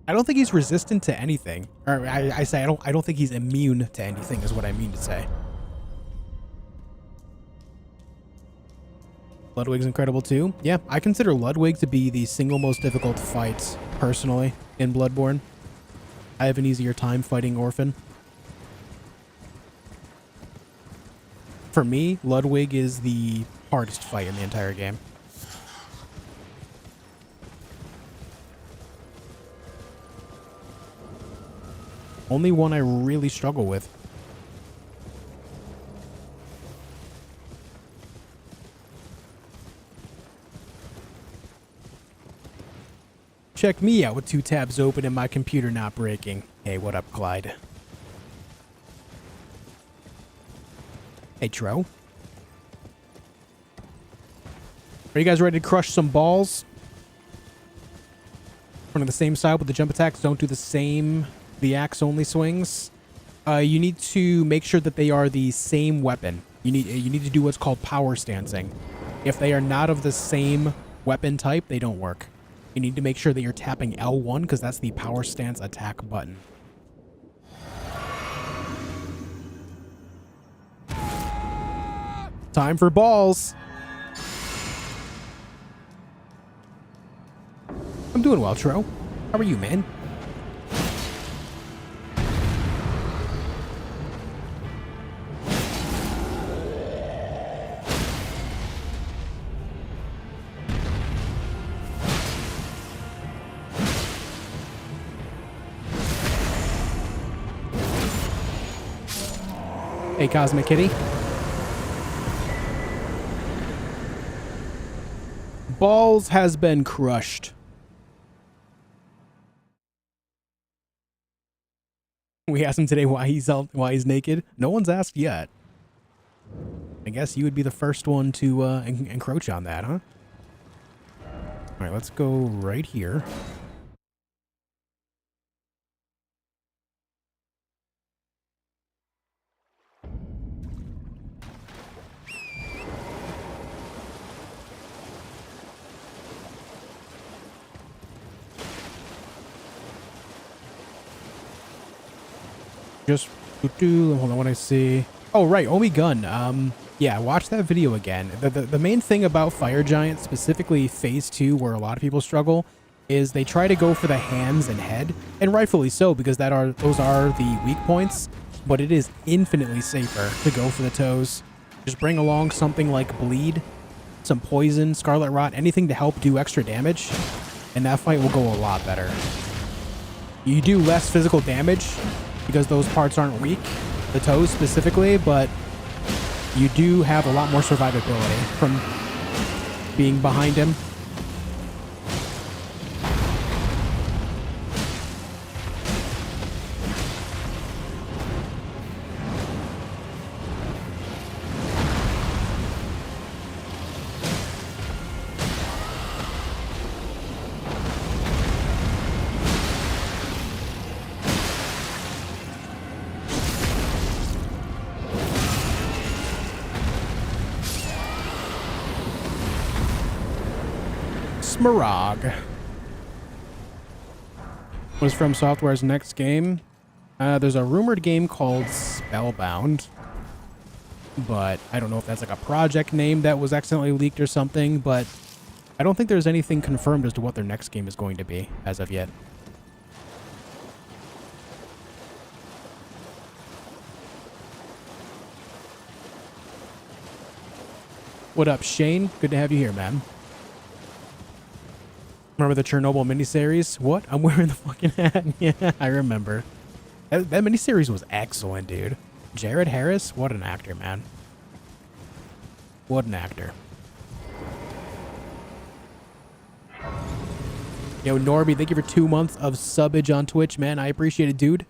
I don't think he's resistant to anything. Or I don't think he's immune to anything is what I mean to say. Ludwig's incredible too. Yeah, I consider Ludwig to be the single most difficult fight, personally, in Bloodborne. I have an easier time fighting Orphan. For me, Ludwig is the hardest fight in the entire game. Only one I really struggle with. Check me out with 2 tabs open and my computer not breaking. Hey, what up, Clyde? Hey, Tro. Are you guys ready to crush some balls? One on the same side with the jump attacks. Don't do the axe only swings. You need to make sure that they are the same weapon. You need to do what's called power stancing. If they are not of the same weapon type, they don't work. You need to make sure that you're tapping L1 because that's the power stance attack button. Time for balls. I'm doing well, Tro. How are you, man? Hey, Cosmic Kitty. Balls has been crushed. We asked him today why he's naked. No one's asked yet. I guess you would be the first one to encroach on that, huh? All right, let's go right here. Just hold on, what I see. Oh right, Omi Gun. Yeah, watch that video again. The main thing about Fire Giant, specifically phase 2, where a lot of people struggle, is they try to go for the hands and head, and rightfully so, because those are the weak points. But it is infinitely safer to go for the toes. Just bring along something like Bleed, some Poison, Scarlet Rot, anything to help do extra damage, and that fight will go a lot better. You do less physical damage because those parts aren't weak, the toes specifically, but you do have a lot more survivability from being behind him. Smaragd was From Software's next game. There's a rumored game called Spellbound, but I don't know if that's like a project name that was accidentally leaked or something, but I don't think there's anything confirmed as to what their next game is going to be as of yet. What up, Shane? Good to have you here, man. Remember the Chernobyl miniseries? What? I'm wearing the fucking hat. Yeah, I remember. That miniseries was excellent, dude. Jared Harris? What an actor, man. What an actor. Yo, Norby, thank you for 2 months of subbage on Twitch, man. I appreciate it, dude.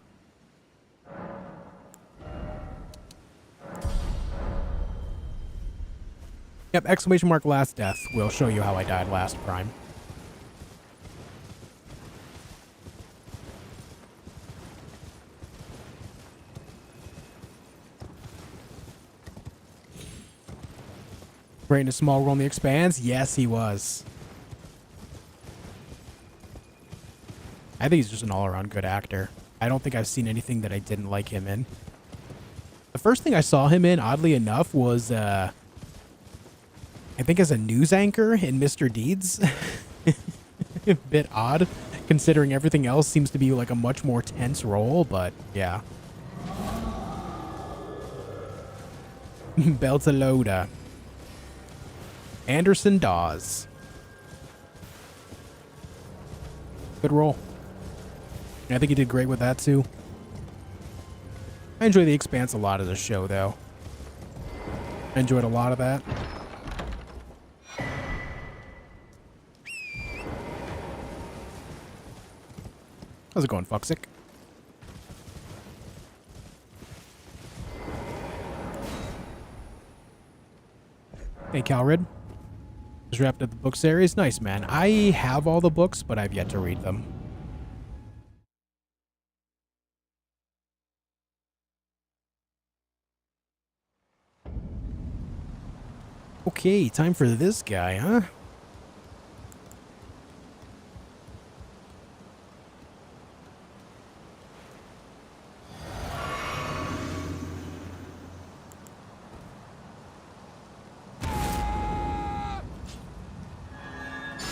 Yep, exclamation mark last death will show you how I died last Prime. Right in a small role in The Expanse? Yes, he was. I think he's just an all-around good actor. I don't think I've seen anything that I didn't like him in. The first thing I saw him in, oddly enough, was, I think as a news anchor in Mr. Deeds. A bit odd, considering everything else seems to be like a much more tense role, but yeah. Beltaloda. Anderson Dawes. Good roll. I think he did great with that too. I enjoy The Expanse a lot as a show, though. I enjoyed a lot of that. How's it going, Fuxic? Hey, Calrid. Just wrapped up the book series. Nice, man. I have all the books, but I've yet to read them. Okay, time for this guy, huh?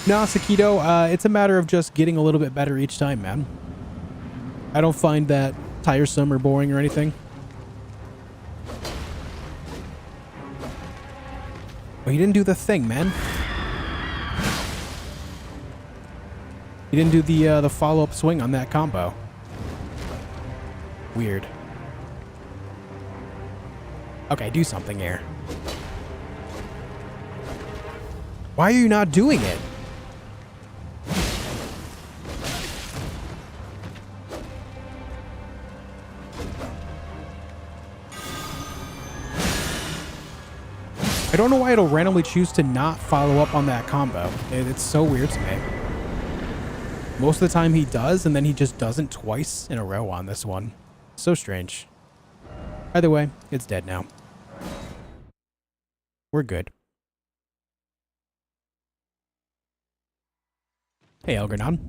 No, Sakito, it's a matter of just getting a little bit better each time, man. I don't find that tiresome or boring or anything. Well, he didn't do the thing, man. He didn't do the follow-up swing on that combo. Weird. Okay, do something here. Why are you not doing it? I don't know why it'll randomly choose to not follow up on that combo. It's so weird to me. Most of the time he does, and then he just doesn't twice in a row on this one. So strange. Either way, it's dead now. We're good. Hey, Elgernon.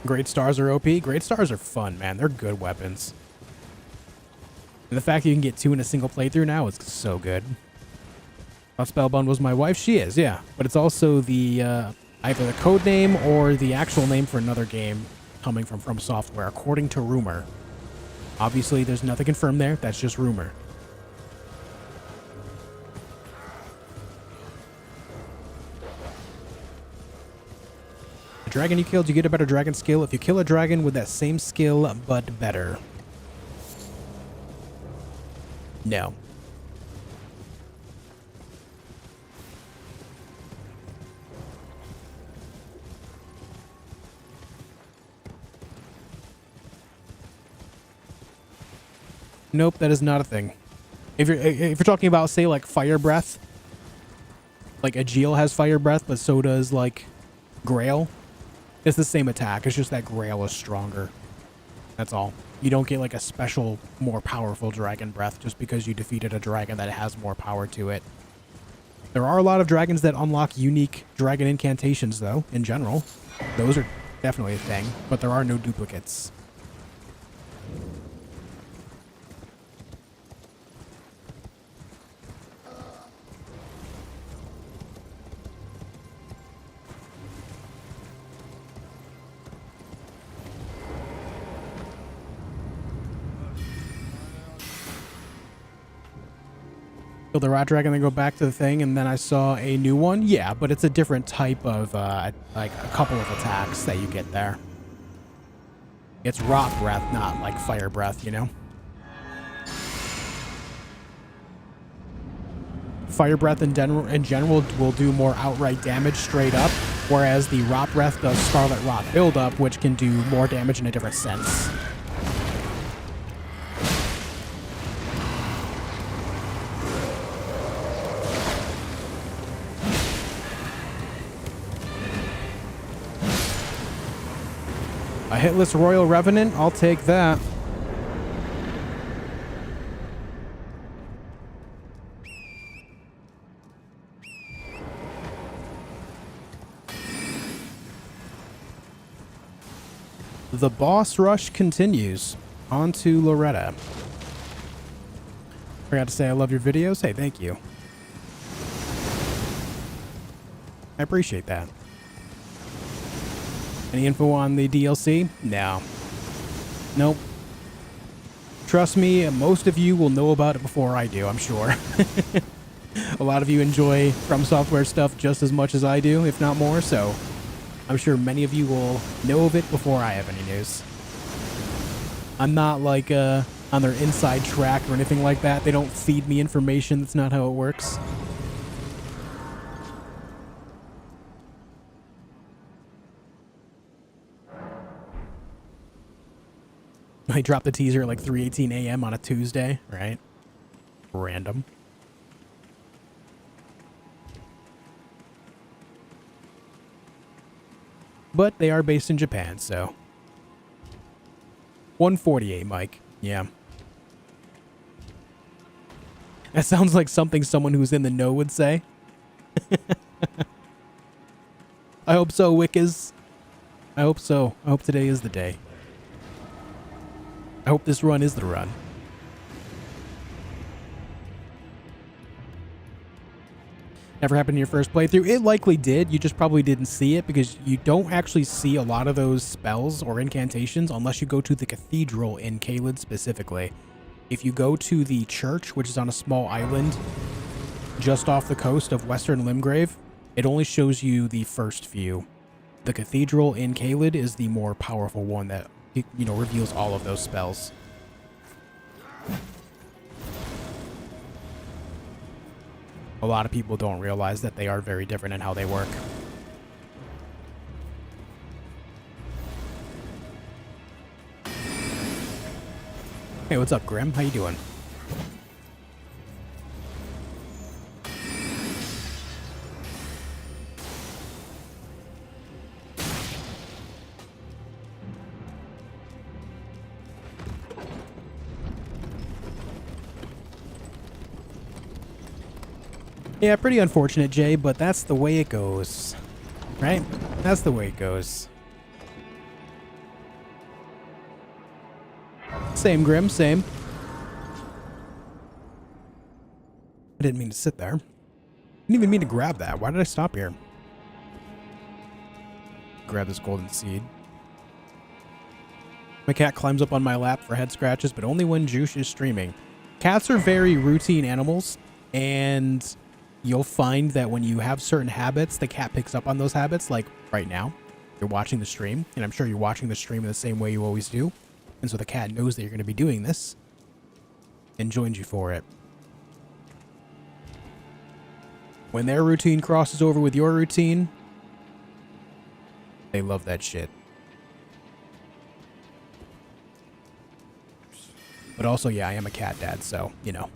Great Stars are OP. Great Stars are fun, man. They're good weapons. And the fact that you can get 2 in a single playthrough now is so good. Spellbound was my wife. She is, yeah. But it's also the either the code name or the actual name for another game coming from Software, according to rumor. Obviously, there's nothing confirmed there. That's just rumor. The dragon you killed, you get a better dragon skill if you kill a dragon with that same skill, but better. No. Nope, that is not a thing. If you're talking about, say, like fire breath, like Aegil has fire breath, but so does like Grail. It's the same attack. It's just that Grail is stronger. That's all. You don't get like a special, more powerful dragon breath just because you defeated a dragon that has more power to it. There are a lot of dragons that unlock unique dragon incantations, though, in general. Those are definitely a thing, but there are no duplicates. Kill the rat dragon, then go back to the thing, and then I saw a new one. Yeah, but it's a different type of, like, a couple of attacks that you get there. It's rot breath, not like fire breath, you know? Fire breath in general will do more outright damage straight up, whereas the rot breath does scarlet rot buildup, which can do more damage in a different sense. A hitless Royal Revenant, I'll take that. The boss rush continues. On to Loretta. Forgot to say I love your videos. Hey, thank you. I appreciate that. Any info on the DLC? No. Nope. Trust me, most of you will know about it before I do, I'm sure. A lot of you enjoy From Software stuff just as much as I do, if not more, so I'm sure many of you will know of it before I have any news. I'm not like on their inside track or anything like that. They don't feed me information. That's not how it works. I dropped the teaser at like 3:18 a.m. on a Tuesday, right? Random. But they are based in Japan, so 148, Mike. Yeah. That sounds like something someone who's in the know would say. I hope so, Wickers. I hope so. I hope today is the day. I hope this run is the run. Never happened in your first playthrough? It likely did. You just probably didn't see it because you don't actually see a lot of those spells or incantations unless you go to the cathedral in Caelid specifically. If you go to the church, which is on a small island just off the coast of Western Limgrave, it only shows you the first few. The cathedral in Caelid is the more powerful one that, you know, reveals all of those spells. A lot of people don't realize that they are very different in how they work. Hey, what's up, Grim? How you doing? Yeah, pretty unfortunate, Jay, but that's the way it goes. Right? That's the way it goes. Same, Grim, same. I didn't mean to sit there. Didn't even mean to grab that. Why did I stop here? Grab this golden seed. My cat climbs up on my lap for head scratches, but only when Juice is streaming. Cats are very routine animals, and you'll find that when you have certain habits, the cat picks up on those habits, like right now. You're watching the stream, and I'm sure you're watching the stream in the same way you always do. And so the cat knows that you're going to be doing this and joins you for it. When their routine crosses over with your routine, they love that shit. But also, yeah, I am a cat dad, so, you know.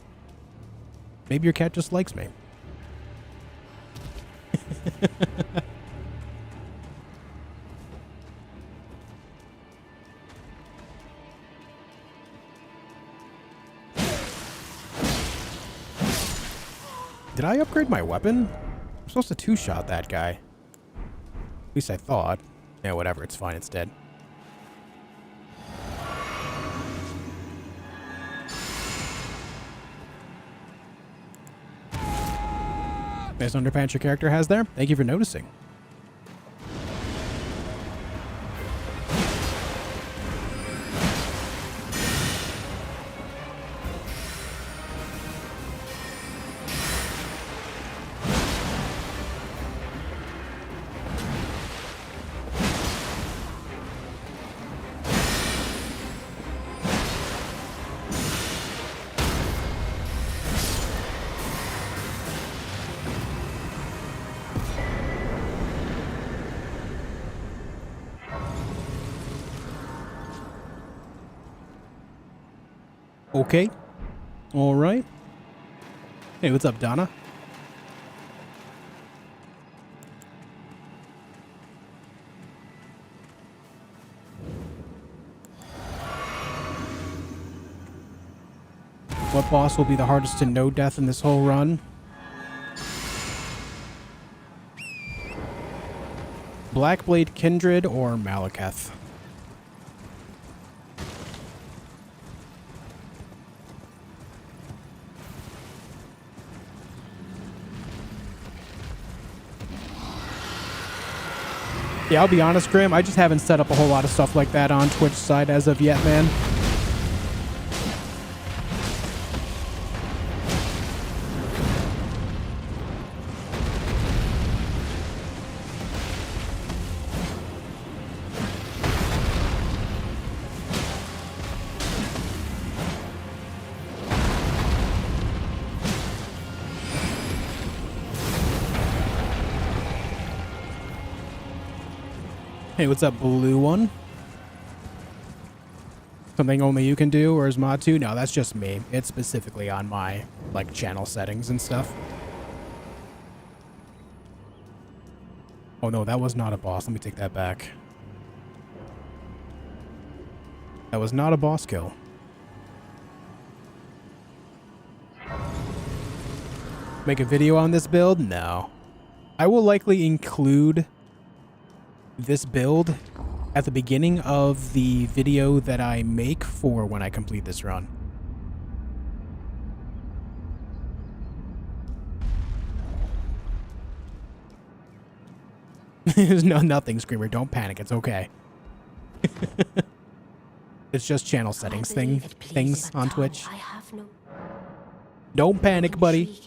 Maybe your cat just likes me. Did I upgrade my weapon? I'm supposed to two-shot that guy. At least I thought. Yeah, whatever. It's fine. It's dead. Nice underpants your character has there. Thank you for noticing. Okay. All right. Hey, what's up, Donna? What boss will be the hardest to no death in this whole run? Blackblade Kindred or Malekith? Yeah, I'll be honest, Grim. I just haven't set up a whole lot of stuff like that on Twitch side as of yet, man. Hey, what's up, blue one? Something only you can do, or is mod 2? No, that's just me. It's specifically on my, like, channel settings and stuff. Oh no, that was not a boss. Let me take that back. That was not a boss kill. Make a video on this build? No. I will likely include this build at the beginning of the video that I make for when I complete this run. There's nothing, Screamer. Don't panic. It's okay. It's just channel settings things on Twitch. Don't panic, buddy.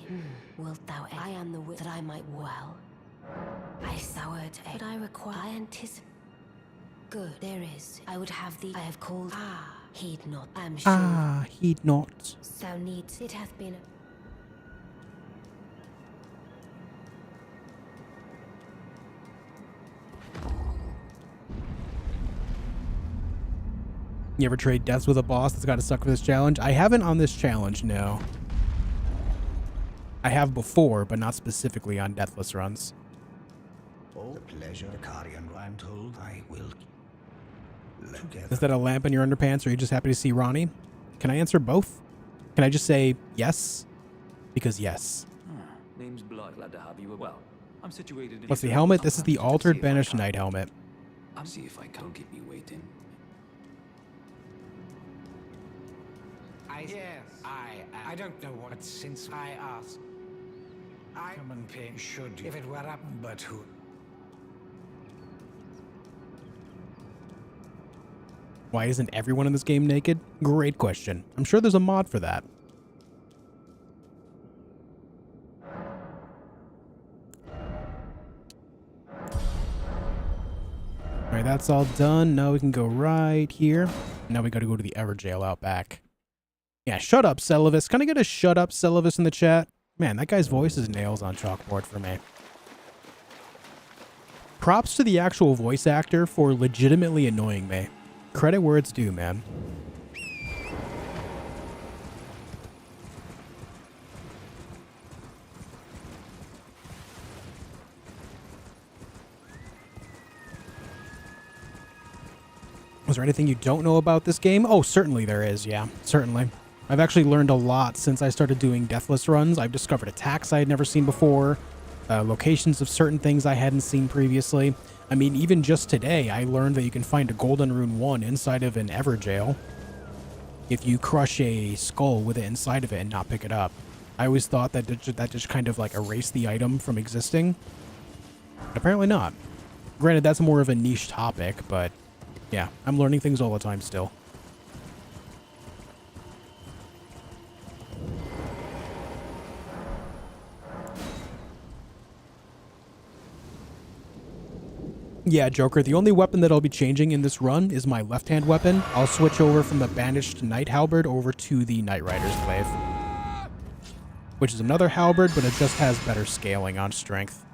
Wilt thou I am the wit that I might well. I soured but I require I anticipate. Good, there is. I would have thee. I have called. Ah, heed not. I'm sure. Ah, heed not. Thou needs. It hath been. You ever trade deaths with a boss that's got to suck for this challenge? I haven't on this challenge, no. I have before, but not specifically on deathless runs. Oh, the pleasure, Carian, I'm told I will. Together. Is that a lamp in your underpants, or are you just happy to see Ronnie? Can I answer both? Can I just say yes? Because yes. Name's Blood, glad to have you. Well, I'm situated in. What's the helmet? This is the Altered Banished Knight helmet. I'll see if I can't keep you waiting. I don't know what since I asked. I come and pay should if it were up, but who? Why isn't everyone in this game naked? Great question. I'm sure there's a mod for that. Alright, that's all done. Now we can go right here. Now we gotta go to the Everjail out back. Yeah, shut up, Celivis. Can I get a shut up, Celivis in the chat? Man, that guy's voice is nails on chalkboard for me. Props to the actual voice actor for legitimately annoying me. Credit where it's due, man. Was there anything you don't know about this game? Oh, certainly there is, yeah. Certainly. I've actually learned a lot since I started doing deathless runs. I've discovered attacks I had never seen before, locations of certain things I hadn't seen previously. I mean, even just today, I learned that you can find a Golden Rune 1 inside of an Everjail if you crush a skull with it inside of it and not pick it up. I always thought that that just kind of like erased the item from existing. But apparently not. Granted, that's more of a niche topic, but yeah, I'm learning things all the time still. Yeah, Joker, the only weapon that I'll be changing in this run is my left-hand weapon. I'll switch over from the Banished Knight Halberd over to the Knight Rider's Glaive, which is another halberd, but it just has better scaling on strength.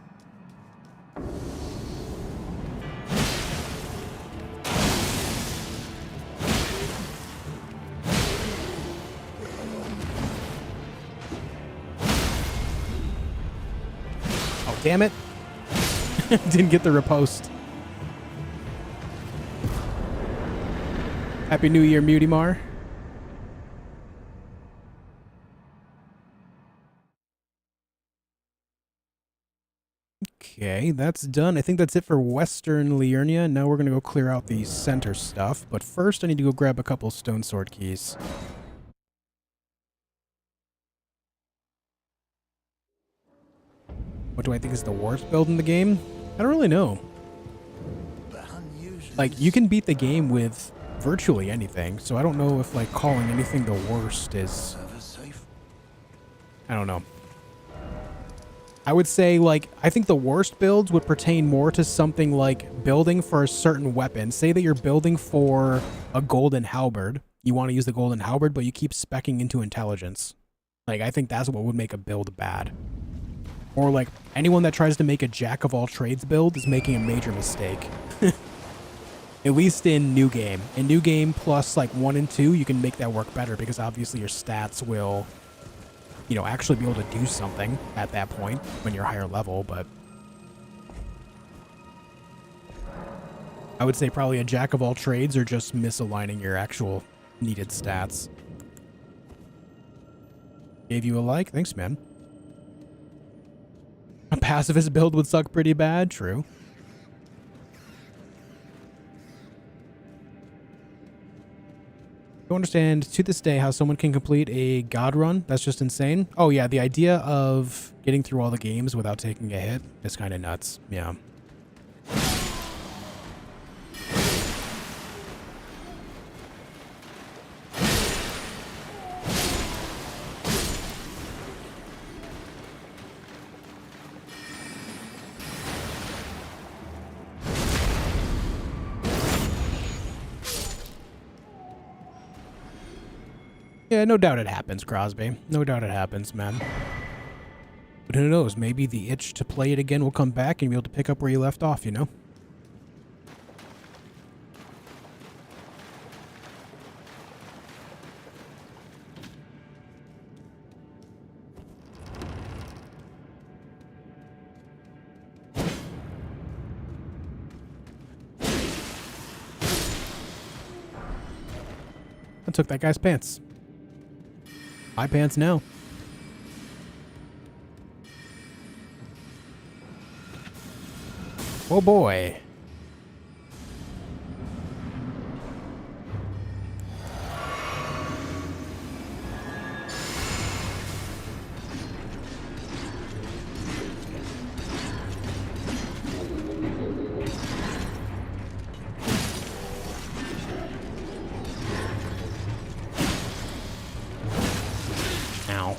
Oh, damn it. Didn't get the riposte. Happy New Year, Mutimar. Okay, that's done. I think that's it for Western Liurnia. Now we're going to go clear out the center stuff. But first, I need to go grab a couple stone sword keys. What do I think is the worst build in the game? I don't really know. Like, you can beat the game with virtually anything, so I don't know if, like, calling anything the worst is... I don't know. I would say, like, I think the worst builds would pertain more to something like building for a certain weapon. Say that you're building for a golden halberd. You want to use the golden halberd, but you keep speccing into intelligence. Like, I think that's what would make a build bad. Or, like, anyone that tries to make a jack-of-all-trades build is making a major mistake. At least in New Game. In New Game plus like 1 and 2, you can make that work better because obviously your stats will, you know, actually be able to do something at that point when you're higher level, but I would say probably a jack of all trades or just misaligning your actual needed stats. Gave you a like? Thanks, man. A pacifist build would suck pretty bad. True. I don't understand to this day how someone can complete a god run. That's just insane. Oh yeah, the idea of getting through all the games without taking a hit is kind of nuts. Yeah. Yeah, no doubt it happens, Crosby. No doubt it happens, man. But who knows? Maybe the itch to play it again will come back and you'll be able to pick up where you left off, you know? I took that guy's pants. My pants now. Oh boy. Ow.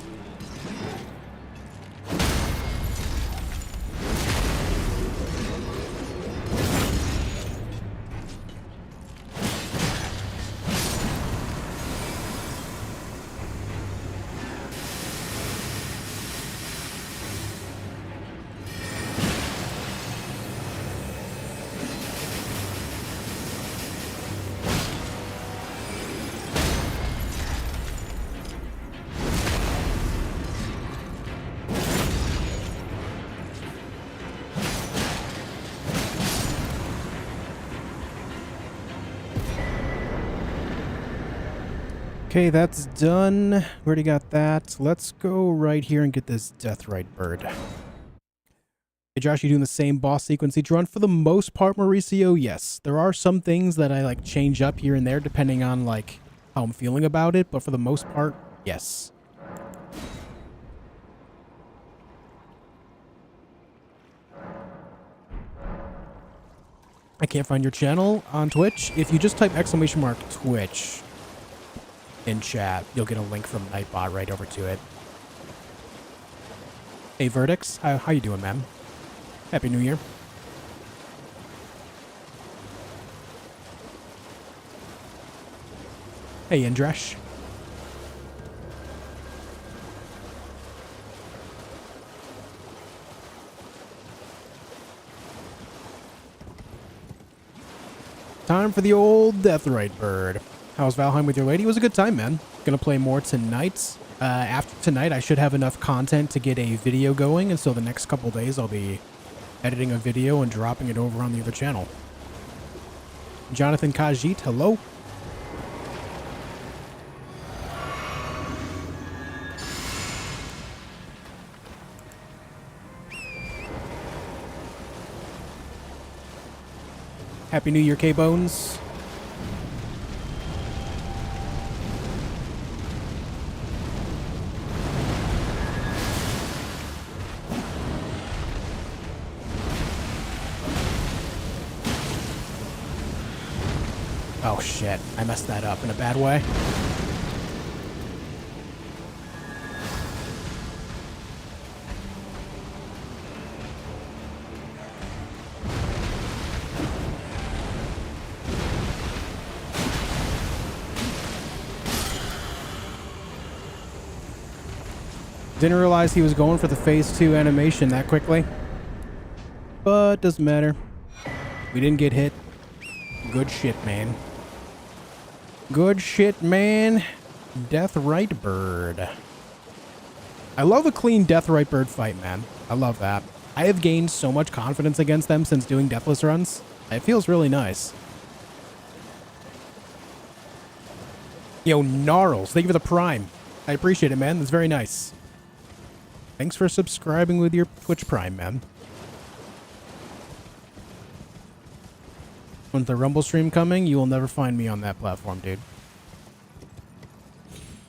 Okay, that's done. We already got that. Let's go right here and get this Deathrite bird. Hey Josh, you doing the same boss sequence each run? For the most part, Mauricio, yes. There are some things that I like change up here and there depending on like how I'm feeling about it, but for the most part, yes. I can't find your channel on Twitch. If you just type !Twitch in chat, you'll get a link from Nightbot right over to it. Hey Verdix, how you doing, man? Happy New Year. Hey Indresh. Time for the old Deathrite bird. How's Valheim with your lady? It was a good time, man. Gonna play more tonight. After tonight, I should have enough content to get a video going, and so the next couple days I'll be editing a video and dropping it over on the other channel. Jonathan Kajit, hello. Happy New Year, K-Bones. Oh shit, I messed that up in a bad way. Didn't realize he was going for the phase 2 animation that quickly. But doesn't matter. We didn't get hit. Good shit, man. Good shit, man. Deathrite Bird. I love a clean Deathrite Bird fight, man. I love that. I have gained so much confidence against them since doing Deathless runs. It feels really nice. Yo, Gnarls, thank you for the Prime. I appreciate it, man. That's very nice. Thanks for subscribing with your Twitch Prime, man. When's the Rumble stream coming? You will never find me on that platform, dude.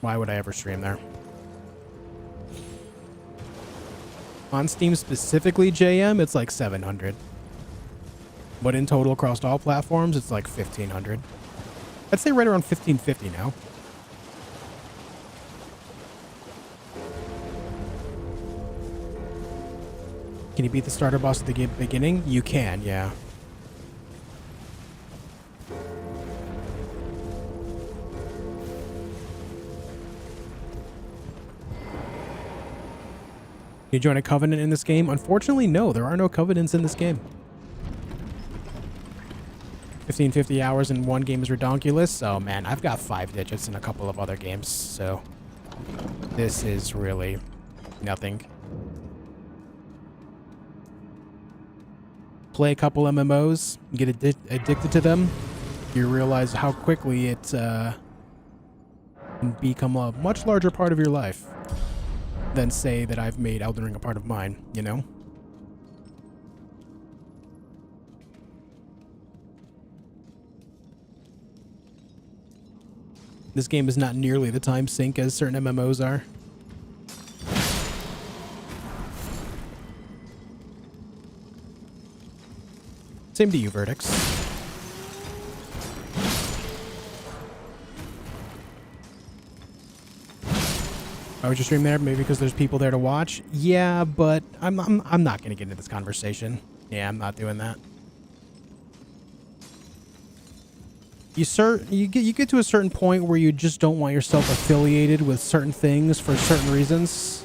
Why would I ever stream there? On Steam specifically, JM, it's like 700. But in total across all platforms, it's like 1,500. I'd say right around 1,550 now. Can you beat the starter boss at the beginning? You can, yeah. You join a covenant in this game? Unfortunately, no. There are no covenants in this game. 1,550 hours in one game is redonkulous. Oh, man. I've got 5 digits in a couple of other games, so this is really nothing. Play a couple MMOs, get addicted to them, you realize how quickly it can become a much larger part of your life than say that I've made Elden Ring a part of mine, you know? This game is not nearly the time sink as certain MMOs are. Same to you, Verdicts. Why would you stream there? Maybe because there's people there to watch? Yeah, but I'm not gonna get into this conversation. Yeah, I'm not doing that. You get to a certain point where you just don't want yourself affiliated with certain things for certain reasons.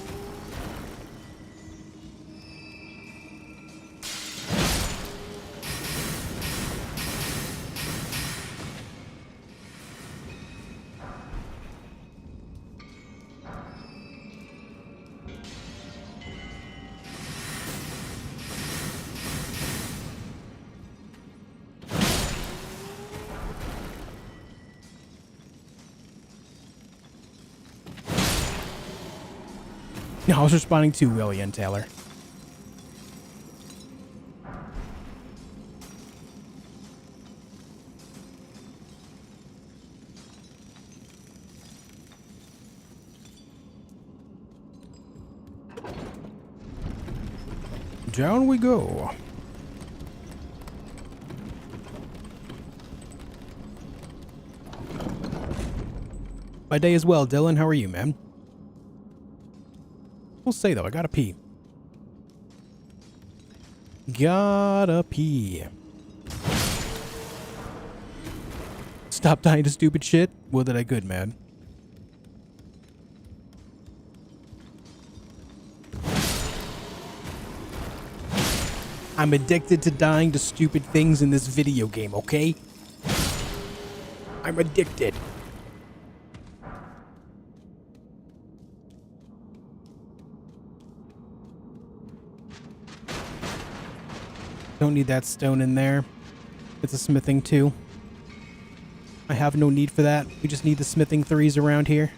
No, I was responding to Willie and Taylor. Down we go. My day is well, Dylan. How are you, man? We'll say though, I gotta pee. Gotta pee. Stop dying to stupid shit? Well, that I good, man. I'm addicted to dying to stupid things in this video game, okay? I'm addicted. Don't need that stone in there. It's a smithing 2. I have no need for that. We just need the smithing 3s around here.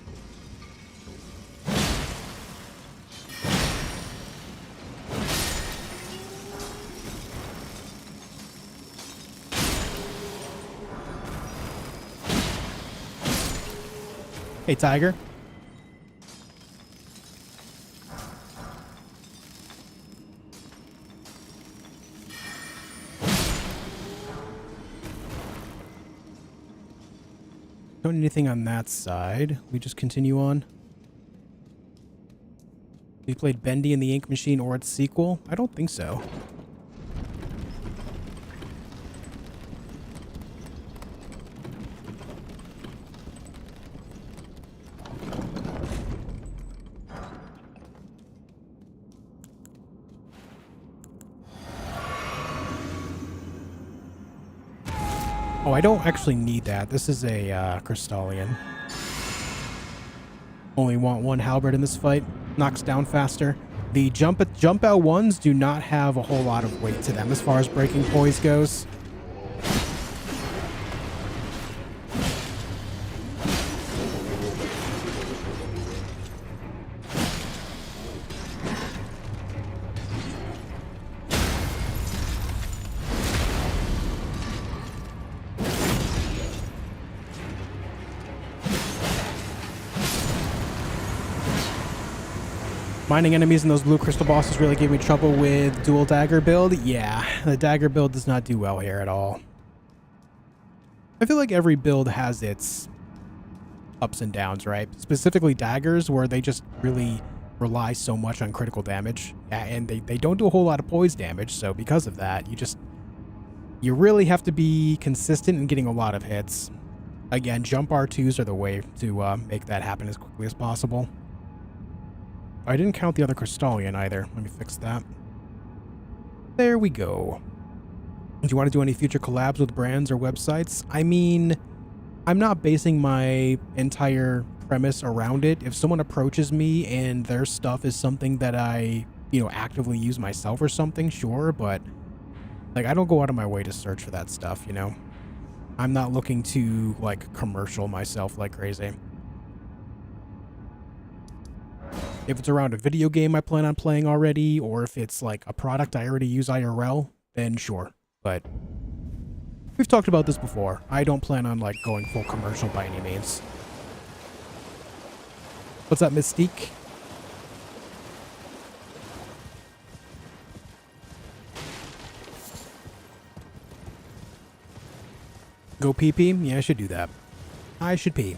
Hey, Tiger. Don't need anything on that side. We just continue on. We played Bendy in the Ink Machine or its sequel? I don't think so. Oh, I don't actually need that. This is a Crystallian. Only want one halberd in this fight. Knocks down faster. The jump out ones do not have a whole lot of weight to them as far as breaking poise goes. Mining enemies and those blue crystal bosses really gave me trouble with dual dagger build. Yeah, the dagger build does not do well here at all. I feel like every build has its ups and downs, right? Specifically daggers, where they just really rely so much on critical damage. Yeah, and they don't do a whole lot of poise damage, so because of that, you really have to be consistent in getting a lot of hits. Again, jump R2s are the way to make that happen as quickly as possible. I didn't count the other Crystallian either. Let me fix that. There we go. Do you want to do any future collabs with brands or websites? I mean, I'm not basing my entire premise around it. If someone approaches me and their stuff is something that I, actively use myself or something, sure, but like I don't go out of my way to search for that stuff, I'm not looking to like commercial myself like crazy. If it's around a video game I plan on playing already, or if it's like a product I already use IRL, then sure. But we've talked about this before. I don't plan on like going full commercial by any means. What's up, Mystique? Go pee pee? Yeah, I should do that. I should pee.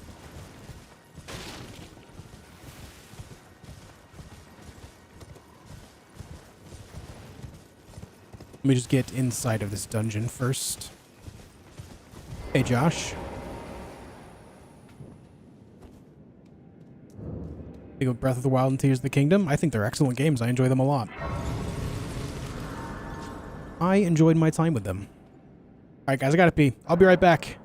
Let me just get inside of this dungeon first. Hey, Josh. Think of Breath of the Wild and Tears of the Kingdom? I think they're excellent games. I enjoy them a lot. I enjoyed my time with them. Alright, guys, I gotta pee. I'll be right back.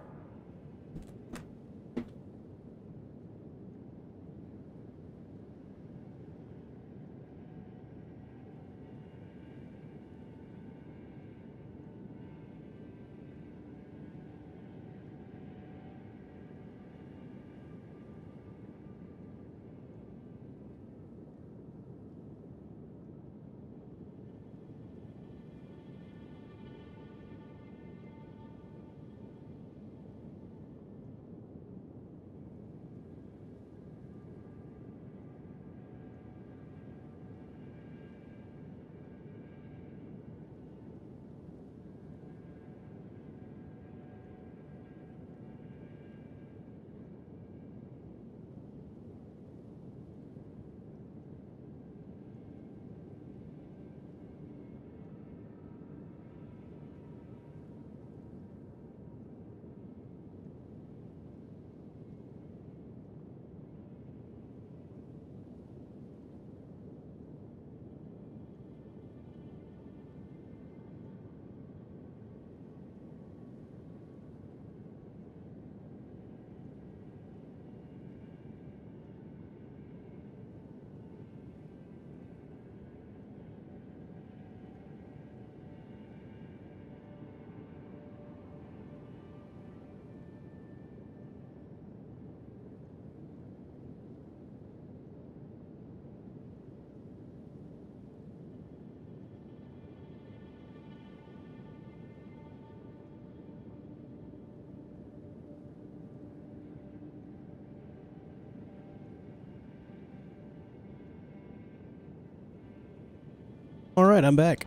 Alright, I'm back.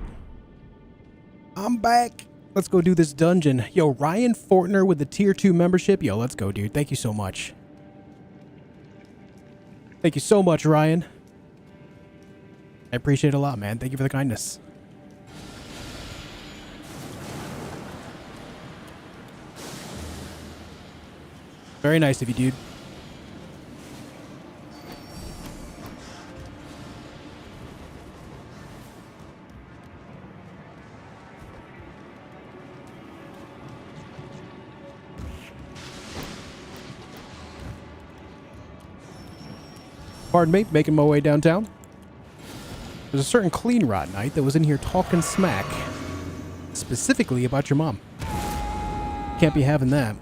I'm back. Let's go do this dungeon. Yo, Ryan Fortner with the tier 2 membership. Yo, let's go, dude. Thank you so much. Thank you so much, Ryan. I appreciate it a lot, man. Thank you for the kindness. Very nice of you, dude. Pardon me, making my way downtown. There's a certain clean rot knight that was in here talking smack. Specifically about your mom. Can't be having that.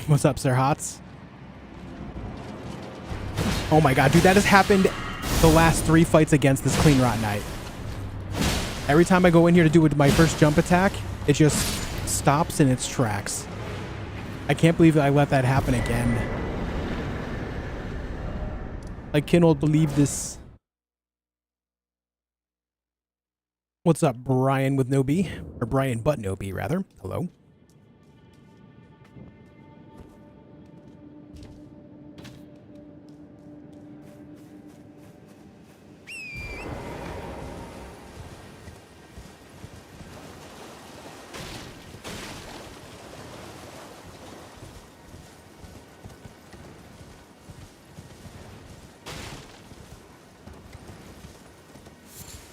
What's up, Sir Hots? Oh my god, dude, that has happened the last 3 fights against this clean rot knight. Every time I go in here to do my first jump attack, it just stops in its tracks. I can't believe I let that happen again. I cannot believe this. What's up, Brian with no B? Or Brian but no B, rather. Hello.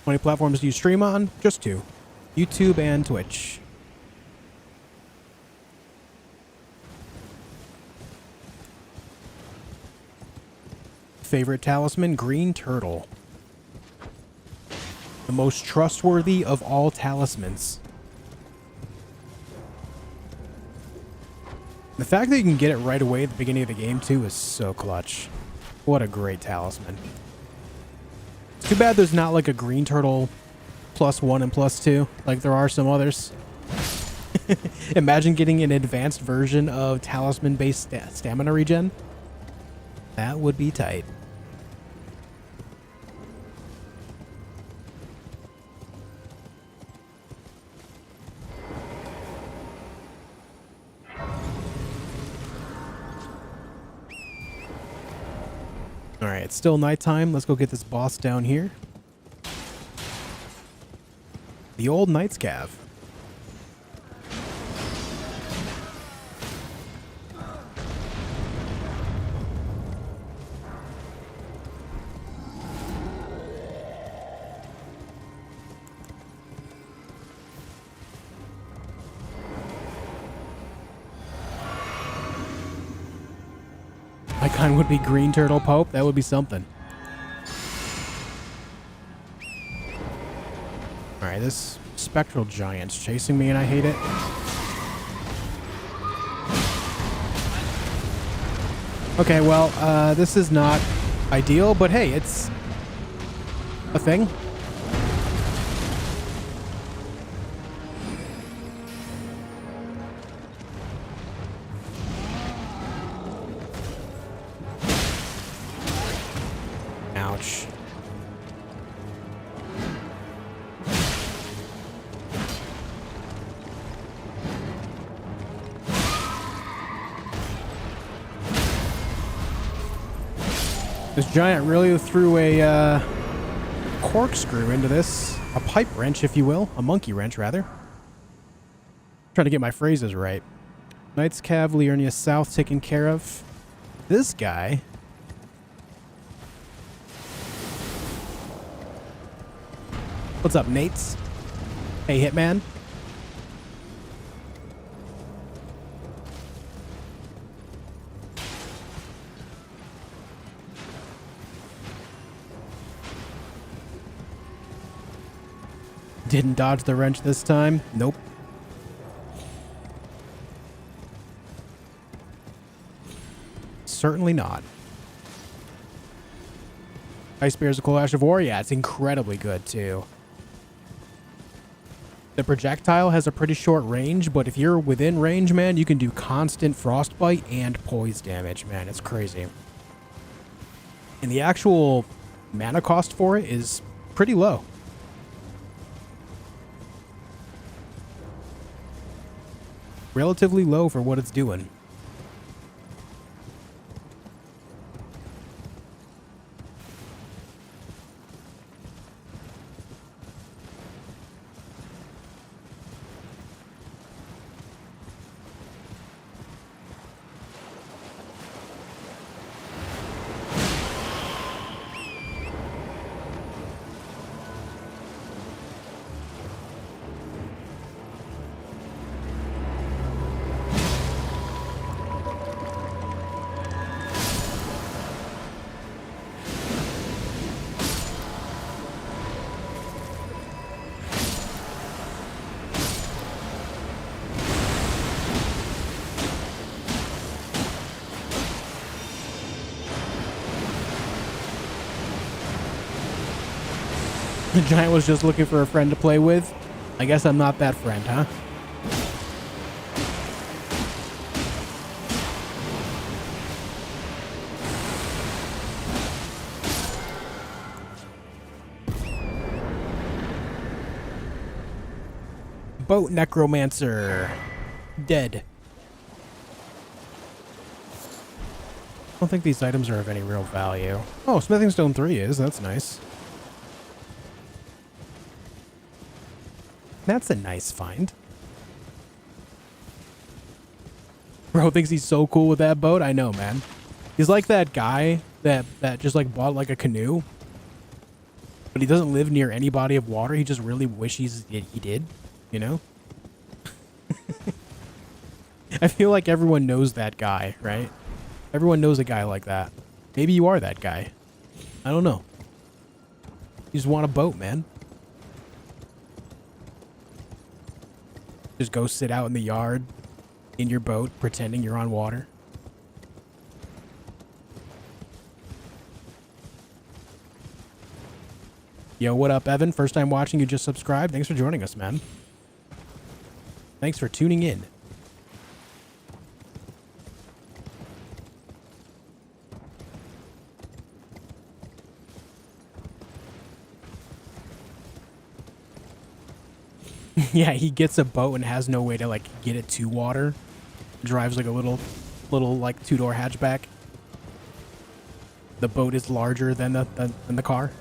How many platforms do you stream on? Just 2. YouTube and Twitch. Favorite talisman? Green turtle. The most trustworthy of all talismans. The fact that you can get it right away at the beginning of the game, too, is so clutch. What a great talisman. It's too bad there's not like a green turtle +1 and +2 like there are some others. Imagine getting an advanced version of talisman-based stamina regen. That would be tight. Alright, it's still nighttime. Let's go get this boss down here. The old Knight's Cav. My kind would be Green Turtle Pope. That would be something. Alright, this spectral giant's chasing me and I hate it. Okay, well, this is not ideal, but hey, it's a thing. Ouch. This giant really threw a corkscrew into this. A pipe wrench, if you will. A monkey wrench, rather. Trying to get my phrases right. Knight's Cav, Liurnia South taken care of. This guy... What's up, Nates? Hey, Hitman. Didn't dodge the wrench this time. Nope. Certainly not. Ice Bear's a cool Ash of War. Yeah, it's incredibly good, too. The projectile has a pretty short range, but if you're within range, man, you can do constant frostbite and poise damage, man. It's crazy. And the actual mana cost for it is pretty low. Relatively low for what it's doing. The giant was just looking for a friend to play with. I guess I'm not that friend, huh? Boat necromancer. Dead. I don't think these items are of any real value. Oh, smithing stone 3 is. That's nice. That's a nice find. Bro thinks he's so cool with that boat. I know, man. He's like that guy that just like bought like a canoe, but he doesn't live near any body of water. He just really wishes he did, you know? I feel like everyone knows that guy, right? Everyone knows a guy like that. Maybe you are that guy. I don't know. You just want a boat, man. Just go sit out in the yard in your boat pretending you're on water. Yo, what up, Evan? First time watching, you just subscribed. Thanks for joining us, man. Thanks for tuning in. Yeah, he gets a boat and has no way to like get it to water. Drives like a little like two-door hatchback. The boat is larger than the car.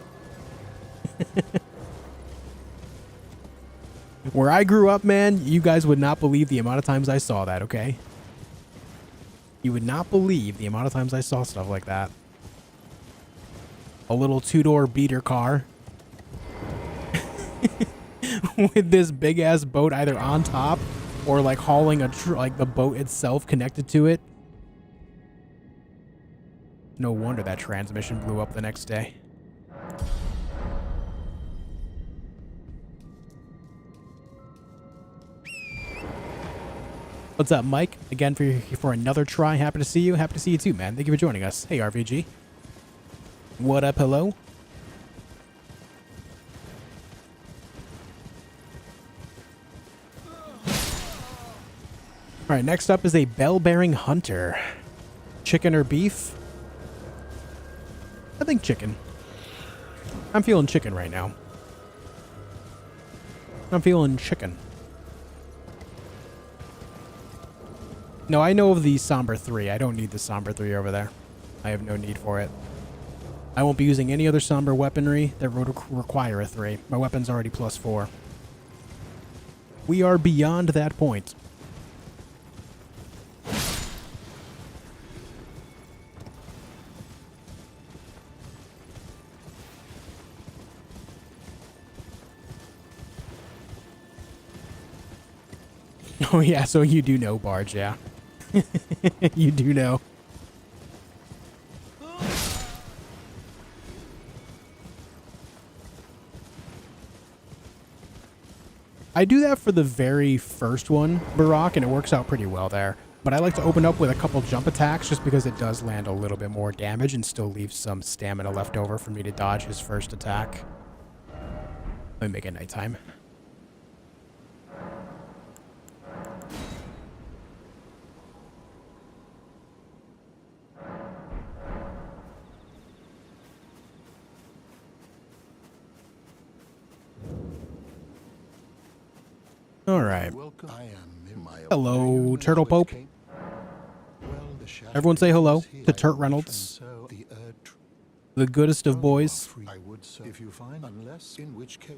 Where I grew up, man, you guys would not believe the amount of times I saw that, okay? You would not believe the amount of times I saw stuff like that. A little two-door beater car. With this big-ass boat either on top or like hauling like the boat itself connected to it. No wonder that transmission blew up the next day. What's up, Mike? Again, for another try. Happy to see you. Happy to see you too, man. Thank you for joining us. Hey, RVG. What up, hello? All right, next up is a bell-bearing hunter. Chicken or beef? I think chicken. I'm feeling chicken right now. I'm feeling chicken. No, I know of the Somber 3. I don't need the Somber 3 over there. I have no need for it. I won't be using any other Somber weaponry that would require a 3. My weapon's already +4. We are beyond that point. Oh yeah, so you do know Barge, yeah. You do know. I do that for the very first one, Barack, and it works out pretty well there. But I like to open up with a couple jump attacks just because it does land a little bit more damage and still leaves some stamina left over for me to dodge his first attack. Let me make it nighttime. All right. Hello, Turtle Pope. Everyone say hello to Turt Reynolds, the goodest of boys. I would say if you find, unless in which case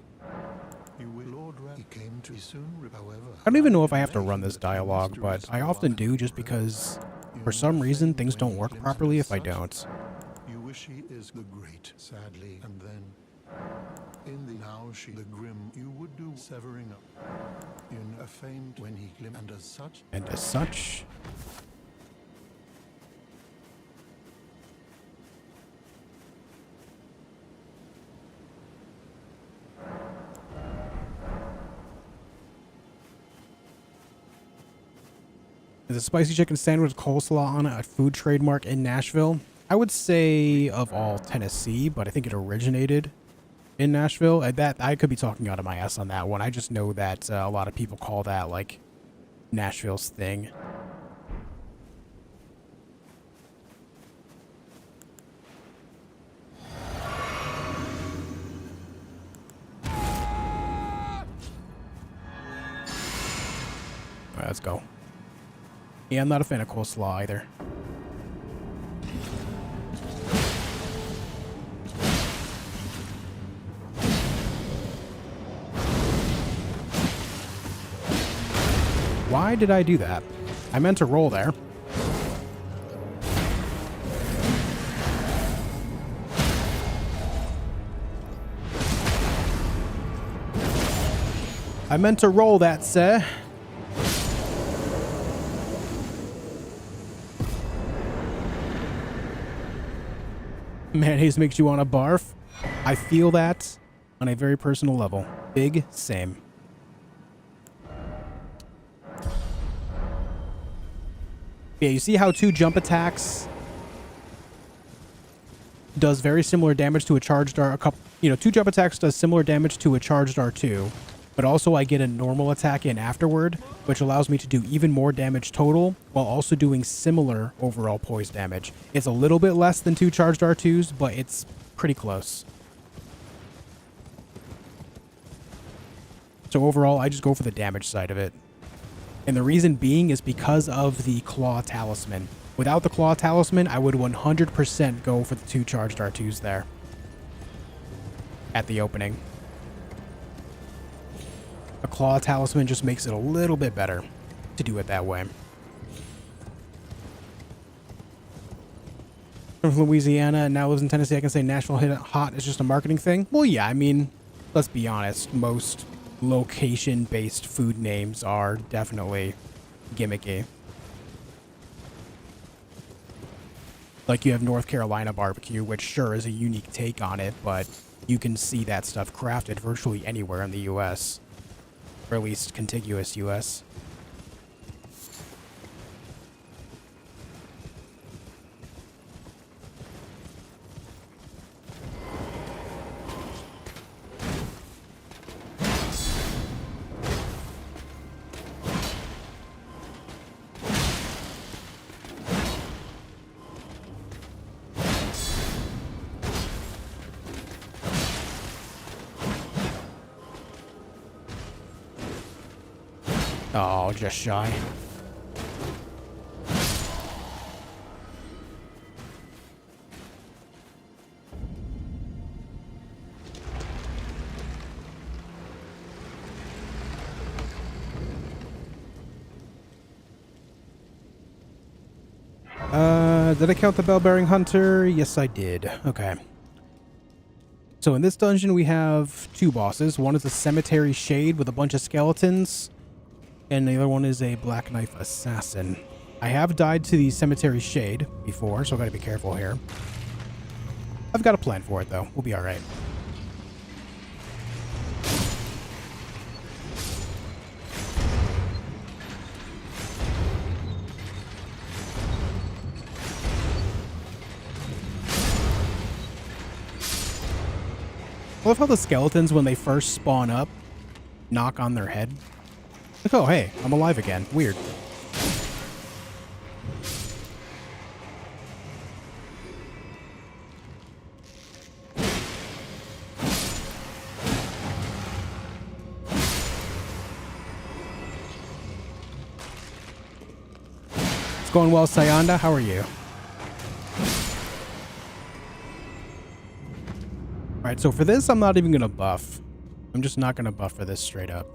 you will Lord he came to soon. However, I don't even know if I have to run this dialogue, but I often do just because for some reason things don't work properly if I don't. you wish he is the great, sadly, and then in the now she the grim you would do severing up in a famed when he glim and as such And as such, is a spicy chicken sandwich with coleslaw on it a food trademark in Nashville? I would say of all Tennessee, but I think it originated in Nashville. That I could be talking out of my ass on that one. I just know that a lot of people call that like Nashville's thing. All right, let's go. Yeah, I'm not a fan of coleslaw either. Why did I do that? I meant to roll there. I meant to roll that, sir. Mayonnaise makes you want to barf. I feel that on a very personal level. Big same. Yeah, you see how 2 jump attacks does very similar damage to a charged R. 2 jump attacks does similar damage to a charged R2, but also I get a normal attack in afterward, which allows me to do even more damage total while also doing similar overall poise damage. It's a little bit less than 2 charged R2s, but it's pretty close. So overall, I just go for the damage side of it. And the reason being is because of the Claw Talisman. Without the Claw Talisman, I would 100% go for the 2 charged R2s there. At the opening. A Claw Talisman just makes it a little bit better to do it that way. I'm from Louisiana and now lives in Tennessee. I can say Nashville hot is just a marketing thing. Well, yeah, I mean, let's be honest. Most location-based food names are definitely gimmicky. Like you have North Carolina barbecue, which sure is a unique take on it, but you can see that stuff crafted virtually anywhere in the U.S. Or at least contiguous U.S. Oh, just shy. Did I count the bell-bearing hunter? Yes, I did. Okay. So in this dungeon, we have 2 bosses. One is a cemetery shade with a bunch of skeletons. And the other one is a black knife assassin. I have died to the cemetery shade before, so I gotta be careful here. I've got a plan for it, though. We'll be alright. I love how the skeletons, when they first spawn up, knock on their head. Like, oh, hey, I'm alive again. Weird. It's going well, Sayanda. How are you? Alright, so for this, I'm not even going to buff. I'm just not going to buff for this straight up.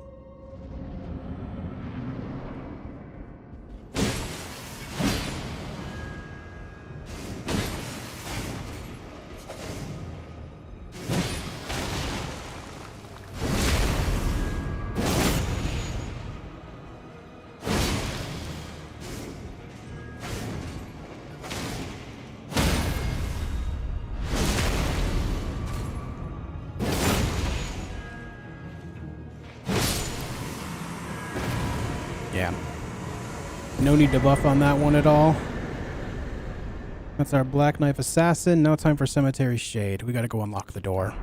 Yeah. No need to buff on that one at all. That's our Black Knife Assassin. Now time for Cemetery Shade. We gotta go unlock the door.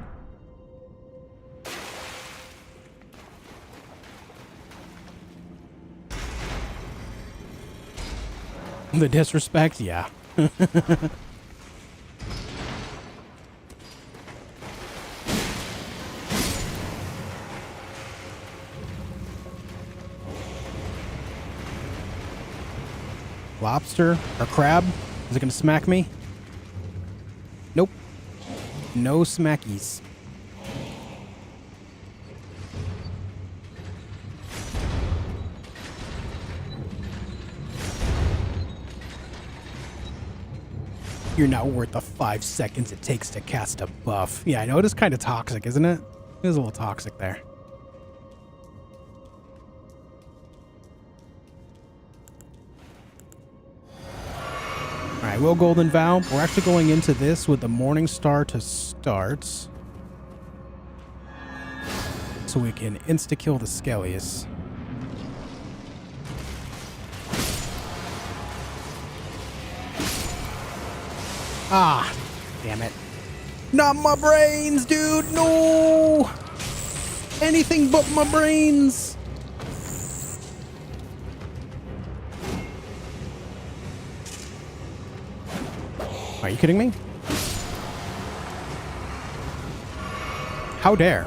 The disrespect, yeah. Lobster or crab? Is it gonna smack me? Nope. No smackies. You're not worth the 5 seconds it takes to cast a buff. Yeah, I know it is kind of toxic, isn't it? It is a little toxic there. Alright, Will Golden Vow. We're actually going into this with the Morning Star to start. So we can insta-kill the Skellius. Ah, damn it. Not my brains, dude, no! Anything but my brains! Are you kidding me? How dare?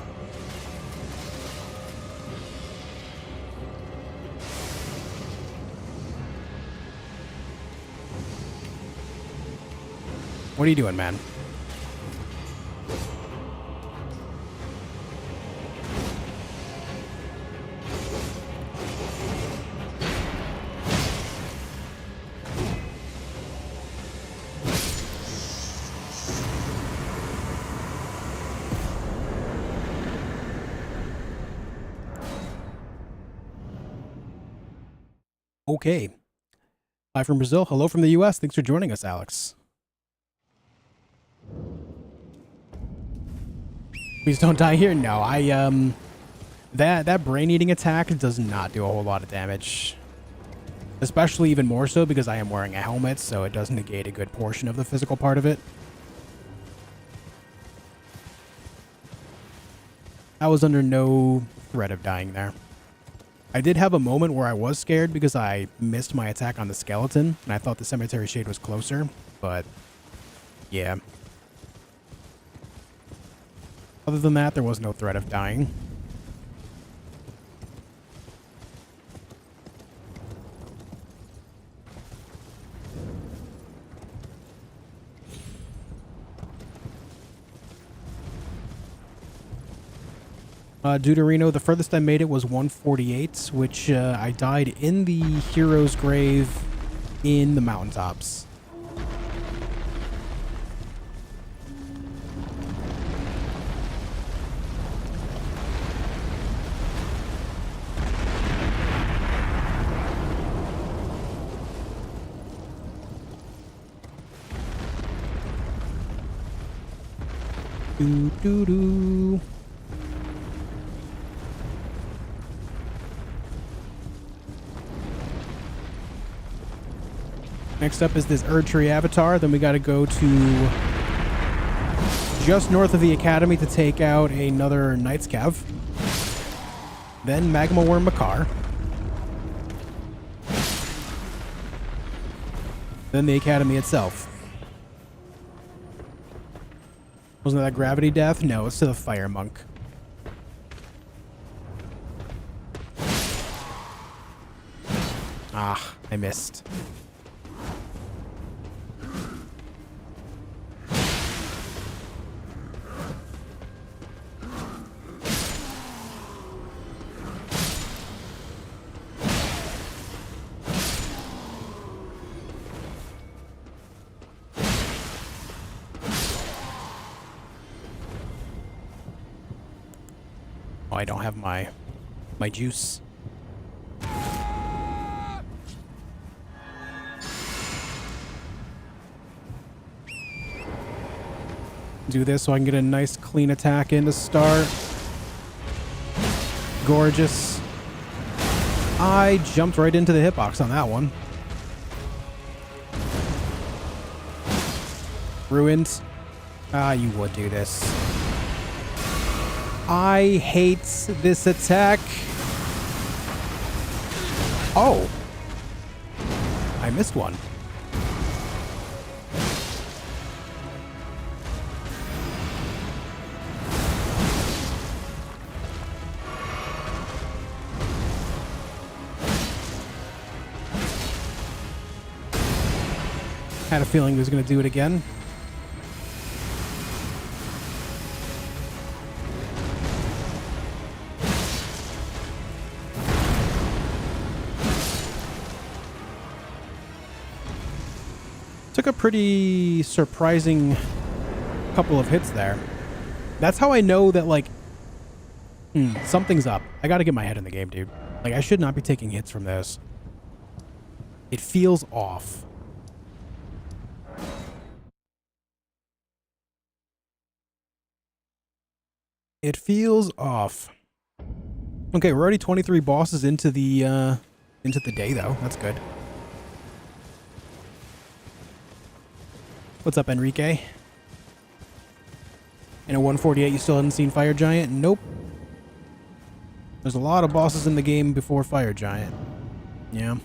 What are you doing, man? Okay. Hi from Brazil. Hello from the US. Thanks for joining us, Alex. Please don't die here. No, that brain eating attack does not do a whole lot of damage. Especially even more so because I am wearing a helmet, so it does negate a good portion of the physical part of it. I was under no threat of dying there. I did have a moment where I was scared because I missed my attack on the skeleton, and I thought the Cemetery Shade was closer, but yeah. Other than that, there was no threat of dying. Deuterino, the furthest I made it was 148, which I died in the hero's grave in the mountaintops. Doo doo doo. Next up is this Erdtree Avatar. Then we got to go to just north of the Academy to take out another Knight's Cav. Then Magma Worm Makar. Then the Academy itself. Wasn't that Gravity Death? No, it's to the Fire Monk. Ah, I missed. I don't have my juice. Do this so I can get a nice clean attack in to start. Gorgeous. I jumped right into the hitbox on that one. Ruined. Ah, you would do this. I hate this attack. Oh. I missed one. Had a feeling he was going to do it again. Took a pretty surprising couple of hits there. That's how I know that, like, something's up. I gotta get my head in the game, dude. Like, I should not be taking hits from this. It feels off. It feels off. Okay, we're already 23 bosses into the day, though. That's good. What's up, Enrique? In a 148, you still hadn't seen Fire Giant? Nope. There's a lot of bosses in the game before Fire Giant. Yeah.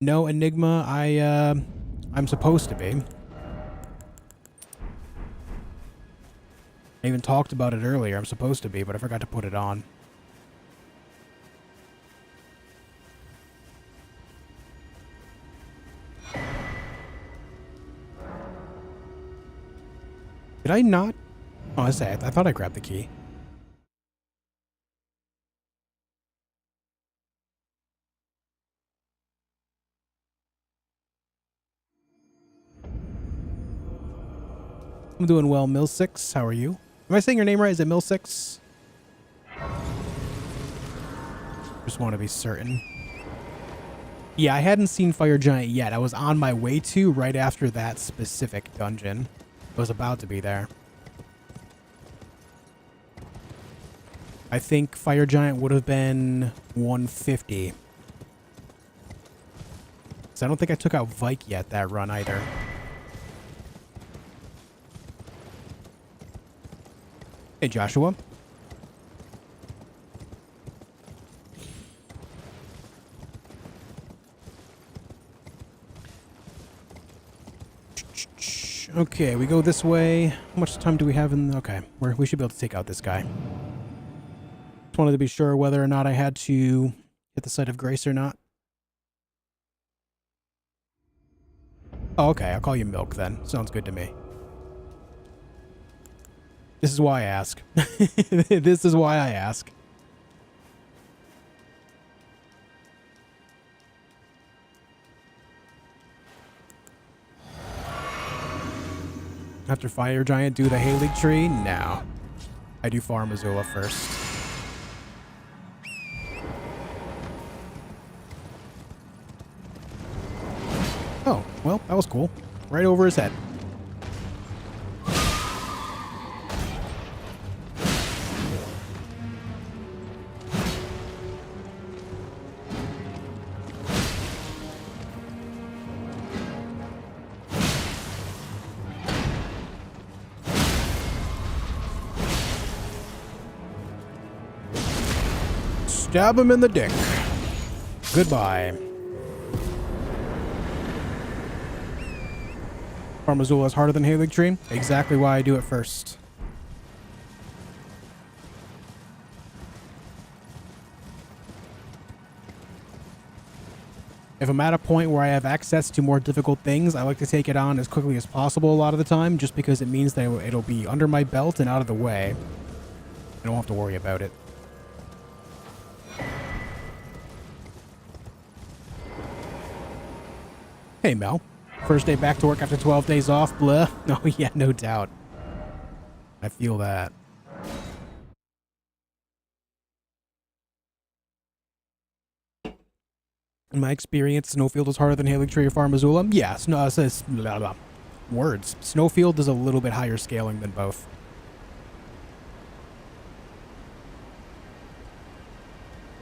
No, Enigma, I'm supposed to be. I even talked about it earlier. I'm supposed to be, but I forgot to put it on. Did I not? Oh, I thought I grabbed the key. I'm doing well, Mill6. How are you? Am I saying your name right? Is it Mill6? Just want to be certain. Yeah, I hadn't seen Fire Giant yet. I was on my way to right after that specific dungeon. I was about to be there. I think Fire Giant would have been 150. So I don't think I took out Vike yet that run either. Hey, Joshua. Okay, we go this way. How much time do we have in... Okay, we should be able to take out this guy. Just wanted to be sure whether or not I had to hit the site of grace or not. Oh, okay, I'll call you Milk then. Sounds good to me. This is why I ask. This is why I ask. After Fire Giant, do the Caelid tree? No. I do farm Azula first. Oh, well, that was cool. Right over his head. Stab him in the dick. Goodbye. Farm Azula is harder than Caelid Tree. Exactly why I do it first. If I'm at a point where I have access to more difficult things, I like to take it on as quickly as possible a lot of the time, just because it means that it'll be under my belt and out of the way. I don't have to worry about it. Hey, Mel. First day back to work after 12 days off, blah. Oh, yeah, no doubt. I feel that. In my experience, Snowfield is harder than Caelid Tree or Farm Azula. Yeah, blah, blah. Words. Snowfield is a little bit higher scaling than both.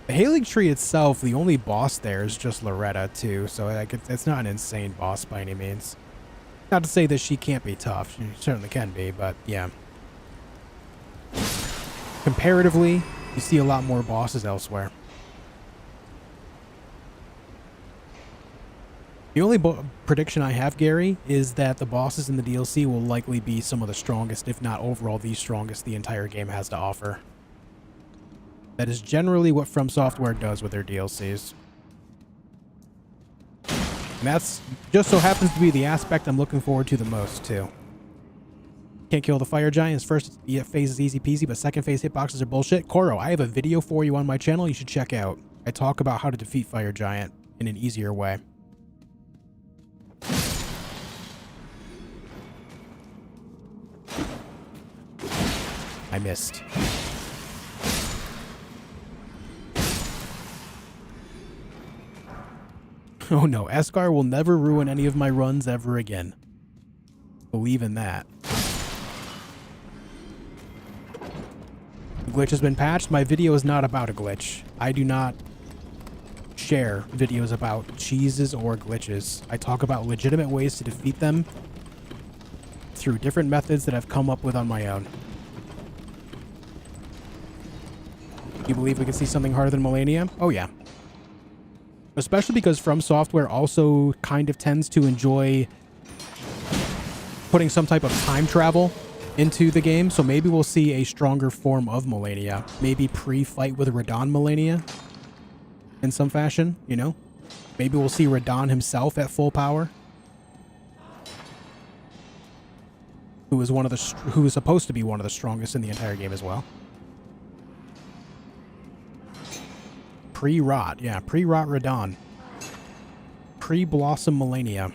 The Caelid Tree itself, the only boss there is just Loretta, too, so it's not an insane boss by any means. Not to say that she can't be tough. She certainly can be, but yeah. Comparatively, you see a lot more bosses elsewhere. The only prediction I have, Gary, is that the bosses in the DLC will likely be some of the strongest, if not overall the strongest the entire game has to offer. That is generally what From Software does with their DLCs. And that's just so happens to be the aspect I'm looking forward to the most, too. Can't kill the fire giants. First phase is easy peasy, but second phase hitboxes are bullshit. Koro, I have a video for you on my channel you should check out. I talk about how to defeat fire giant in an easier way. I missed. Oh no, Eskar will never ruin any of my runs ever again. Believe in that. The glitch has been patched. My video is not about a glitch. I do not share videos about cheeses or glitches. I talk about legitimate ways to defeat them through different methods that I've come up with on my own. You believe we can see something harder than Millennia? Oh yeah. Especially because From Software also kind of tends to enjoy putting some type of time travel into the game, so maybe we'll see a stronger form of Millennia. Maybe pre-fight with Radahn Millennia in some fashion, you know? Maybe we'll see Radahn himself at full power. Who is supposed to be one of the strongest in the entire game as well. Pre-rot, yeah, pre-rot Radahn. Pre-blossom Millennia.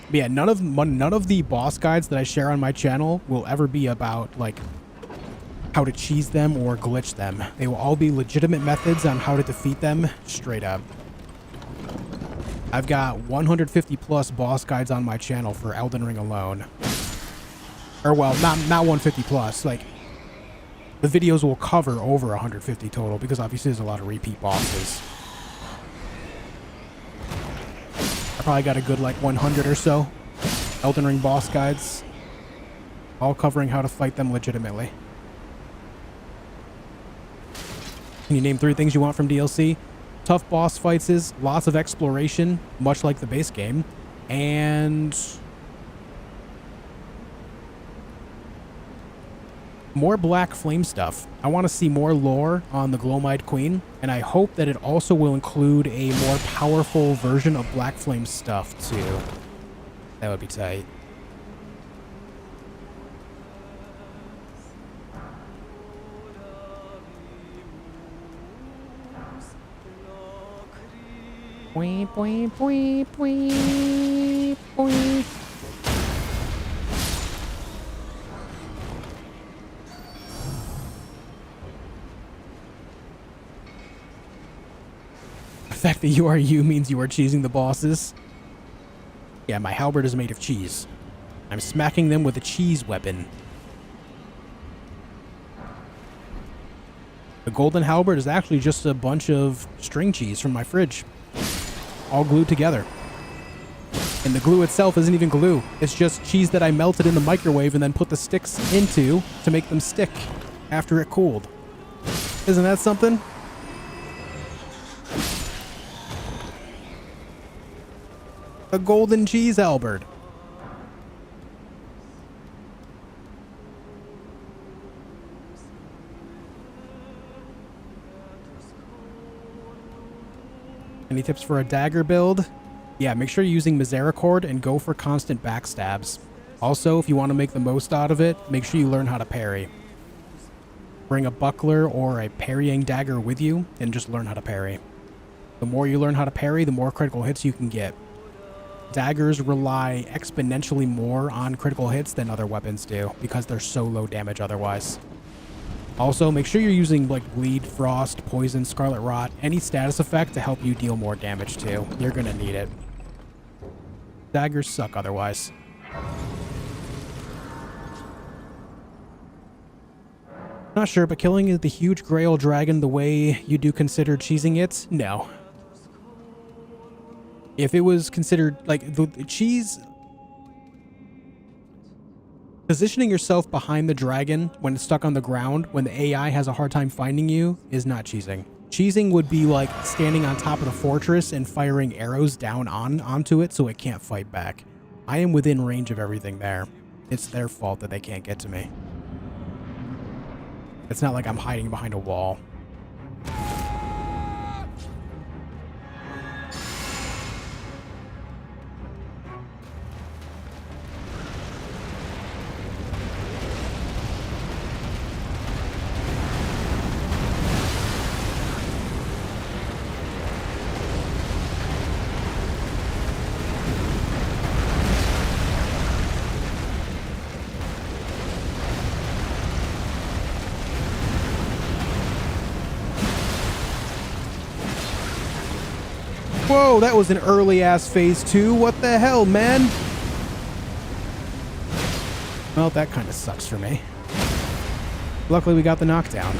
But yeah, none of the boss guides that I share on my channel will ever be about like how to cheese them or glitch them. They will all be legitimate methods on how to defeat them straight up. I've got 150 plus boss guides on my channel for Elden Ring alone. Or well, not 150 plus, like the videos will cover over 150 total because obviously there's a lot of repeat bosses. I probably got a good like 100 or so Elden Ring boss guides, all covering how to fight them legitimately. Can you name 3 things you want from DLC? Tough boss fights is lots of exploration, much like the base game, and more black flame stuff. I want to see more lore on the Glowmide Queen, and I hope that it also will include a more powerful version of black flame stuff too. That would be tight. Boing, boing, boing, boing, boing. The fact that you are you means you are cheesing the bosses. Yeah, my halberd is made of cheese. I'm smacking them with a cheese weapon. The golden halberd is actually just a bunch of string cheese from my fridge, all glued together. And the glue itself isn't even glue. It's just cheese that I melted in the microwave and then put the sticks into to make them stick after it cooled. Isn't that something? A golden cheese halberd. Any tips for a dagger build? Yeah, make sure you're using Misericord and go for constant backstabs. Also, if you want to make the most out of it, make sure you learn how to parry. Bring a buckler or a parrying dagger with you and just learn how to parry. The more you learn how to parry, the more critical hits you can get. Daggers rely exponentially more on critical hits than other weapons do because they're so low damage otherwise. Also, make sure you're using like bleed, frost, poison, scarlet rot, any status effect to help you deal more damage too. You're gonna need it. Daggers suck otherwise. Not sure, but killing the huge Grail dragon the way you do consider cheesing it? No. If it was considered like the cheese, positioning yourself behind the dragon when it's stuck on the ground, when the AI has a hard time finding you, is not cheesing. Cheesing would be like standing on top of the fortress and firing arrows down onto it so it can't fight back. I am within range of everything there. It's their fault that they can't get to me. It's not like I'm hiding behind a wall. Whoa, that was an early-ass phase 2. What the hell, man? Well, that kind of sucks for me. Luckily, we got the knockdown.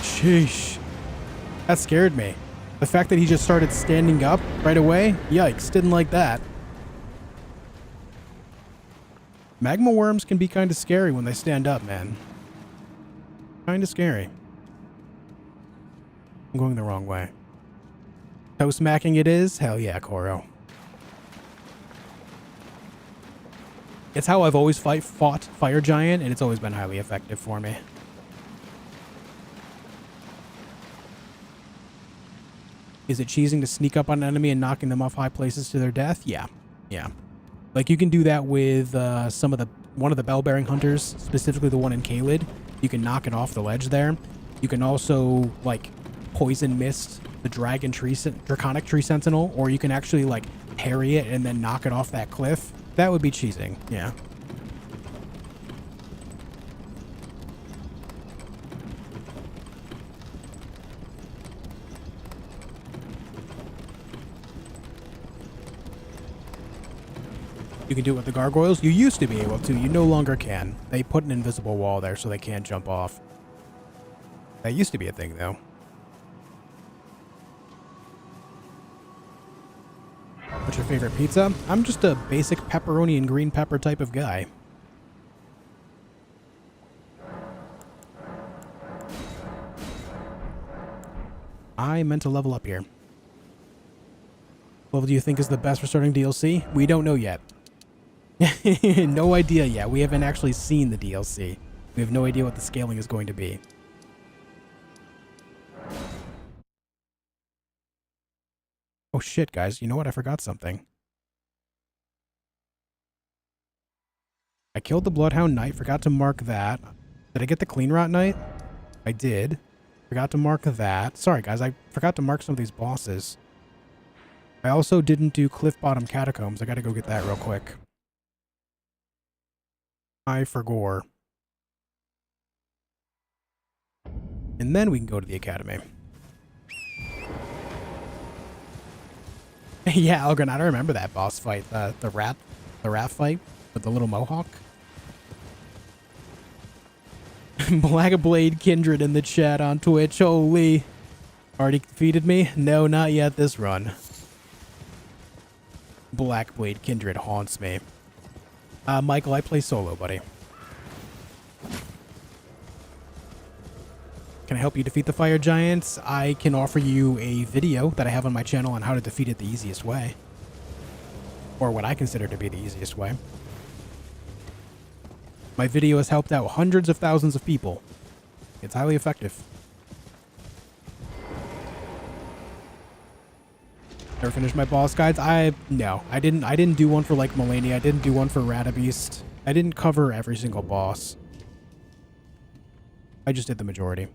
Sheesh. That scared me. The fact that he just started standing up right away? Yikes, didn't like that. Magma worms can be kind of scary when they stand up, man. Kind of scary. I'm going the wrong way. Toe smacking it is? Hell yeah, Koro. It's how I've always fought Fire Giant, and it's always been highly effective for me. Is it cheesing to sneak up on an enemy and knocking them off high places to their death? Yeah. Yeah. Like, you can do that with one of the bell-bearing hunters, specifically the one in Caelid. You can knock it off the ledge there. You can also, like, poison mist the draconic tree sentinel, or you can actually like parry it and then knock it off that cliff. That would be cheesing. Yeah. You can do it with the gargoyles. You used to be able to. You no longer can. They put an invisible wall there so they can't jump off. That used to be a thing, though. What's your favorite pizza? I'm just a basic pepperoni and green pepper type of guy. I meant to level up here. What level do you think is the best for starting DLC? We don't know yet. No idea yet. We haven't actually seen the DLC. We have no idea what the scaling is going to be. Oh shit, guys. You know what? I forgot something. I killed the Bloodhound Knight. Forgot to mark that. Did I get the Clean Rot Knight? I did. Forgot to mark that. Sorry, guys. I forgot to mark some of these bosses. I also didn't do Cliff Bottom Catacombs. I gotta go get that real quick. I forgot. And then we can go to the Academy. Yeah, Elgin, I don't remember that boss fight. The rat fight with the little mohawk. Blackblade Kindred in the chat on Twitch. Holy. Already defeated me? No, not yet this run. Blackblade Kindred haunts me. Michael, I play solo, buddy. Can I help you defeat the fire giants? I can offer you a video that I have on my channel on how to defeat it the easiest way. Or what I consider to be the easiest way. My video has helped out hundreds of thousands of people. It's highly effective. Never finished my boss guides? No. I didn't do one for like Melania. I didn't do one for Radabeast. I didn't cover every single boss. I just did the majority.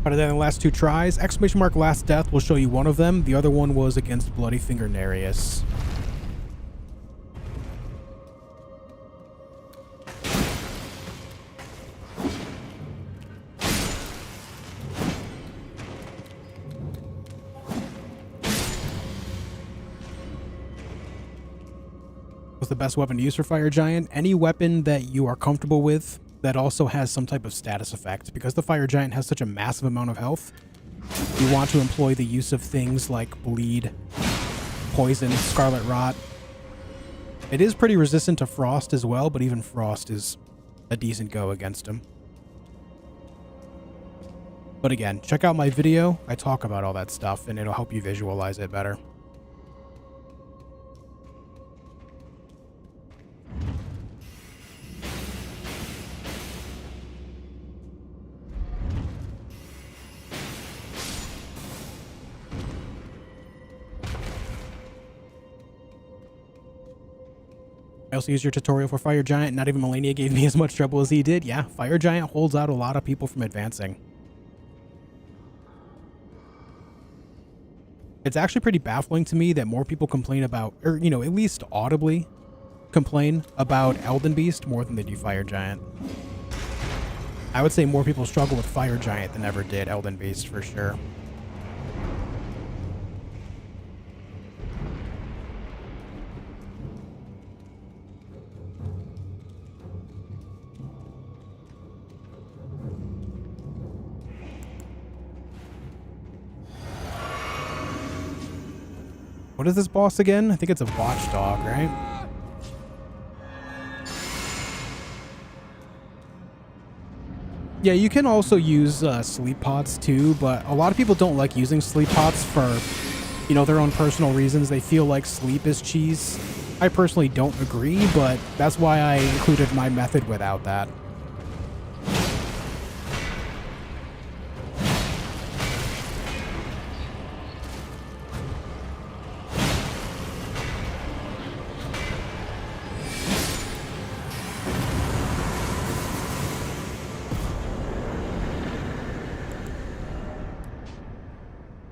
Better than the last two tries. Exclamation mark last death will show you one of them. The other one was against Bloody Finger Nereus. What's the best weapon to use for Fire Giant? Any weapon that you are comfortable with. that also has some type of status effect. Because the Fire Giant has such a massive amount of health, you want to employ the use of things like Bleed, Poison, Scarlet Rot. It is pretty resistant to Frost as well, but even Frost is a decent go against him. But again, check out my video. I talk about all that stuff, and it'll help you visualize it better. I also used your tutorial for Fire Giant. Not even Liurnia gave me as much trouble as he did. Yeah, Fire Giant holds out a lot of people from advancing. It's actually pretty baffling to me that more people complain about, or, you know, at least audibly complain about Elden Beast more than they do Fire Giant. I would say more people struggle with Fire Giant than ever did Elden Beast, for sure. What is this boss again? I think it's a watchdog, right? Yeah, you can also use sleep pots too, but a lot of people don't like using sleep pots for, you know, their own personal reasons. They feel like sleep is cheese. I personally don't agree, but that's why I included my method without that.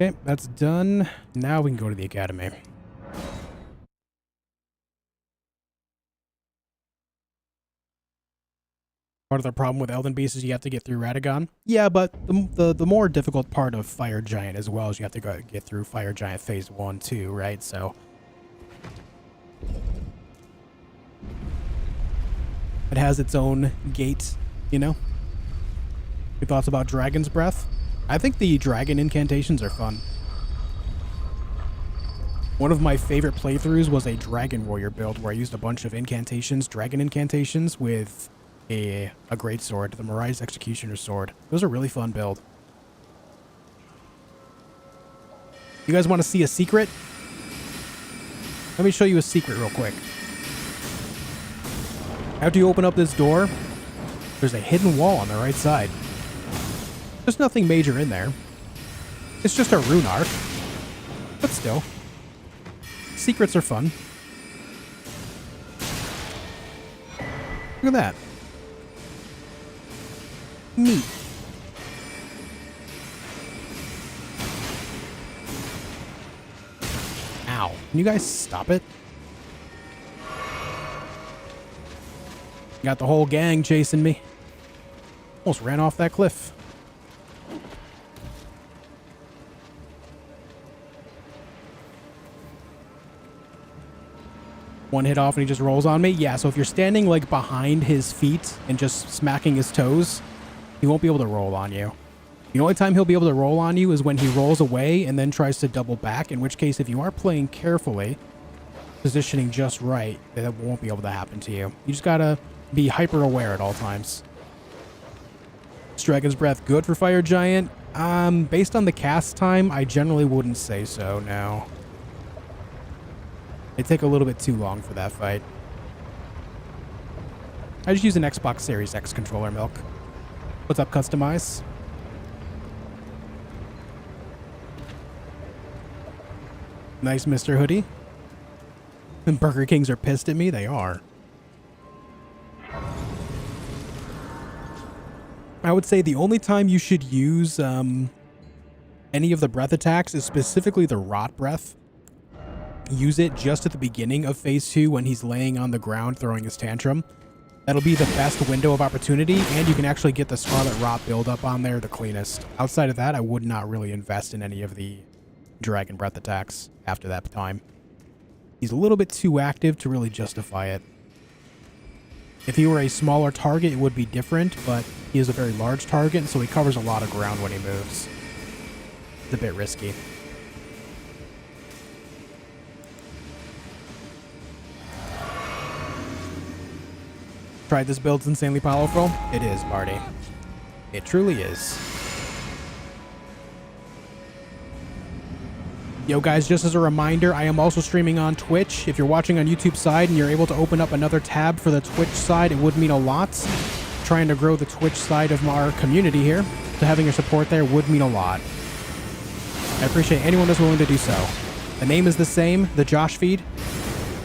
Okay, that's done. Now we can go to the academy. Part of the problem with Elden Beast is you have to get through Radagon. Yeah, but the more difficult part of Fire Giant as well is you have to get through Fire Giant Phase 1 too, right? So it has its own gate, you know? Your thoughts about Dragon's Breath? I think the dragon incantations are fun. One of my favorite playthroughs was a Dragon Warrior build where I used a bunch of incantations, dragon incantations, with a great sword, the Mirai's Executioner's Sword. It was a really fun build. You guys want to see a secret? Let me show you a secret real quick. After you open up this door, there's a hidden wall on the right side. There's nothing major in there. It's just a rune arc. But still. Secrets are fun. Look at that. Neat. Ow. Can you guys stop it? Got the whole gang chasing me. Almost ran off that cliff. One hit off and he just rolls on me. Yeah, so if you're standing like behind his feet and just smacking his toes, he won't be able to roll on you. The only time he'll be able to roll on you is when he rolls away and then tries to double back, in which case if you are playing carefully, positioning just right, that won't be able to happen to you. You just gotta be hyper aware at all times. Is Dragon's Breath good for Fire Giant? Based on the cast time, I generally wouldn't say so, no. It'd take a little bit too long for that fight. I just use an Xbox Series X controller, Milk. What's up, Customize? Nice, Mr. Hoodie. And Burger Kings are pissed at me? They are. I would say the only time you should use any of the breath attacks is specifically the Rot Breath. Use it just at the beginning of Phase 2 when he's laying on the ground throwing his tantrum. That'll be the best window of opportunity, and you can actually get the Scarlet Rot build up on there the cleanest. Outside of that, I would not really invest in any of the Dragon Breath attacks after that time. He's a little bit too active to really justify it. If he were a smaller target, it would be different, but he is a very large target, so he covers a lot of ground when he moves. It's a bit risky. Tried this build, it's insanely powerful. It is, Barty. It truly is. Yo guys, just as a reminder, I am also streaming on Twitch. If you're watching on YouTube side and you're able to open up another tab for the Twitch side, it would mean a lot. Trying to grow the Twitch side of our community here, so having your support there would mean a lot. I appreciate anyone that's willing to do so. The name is the same, theJOSHfeed.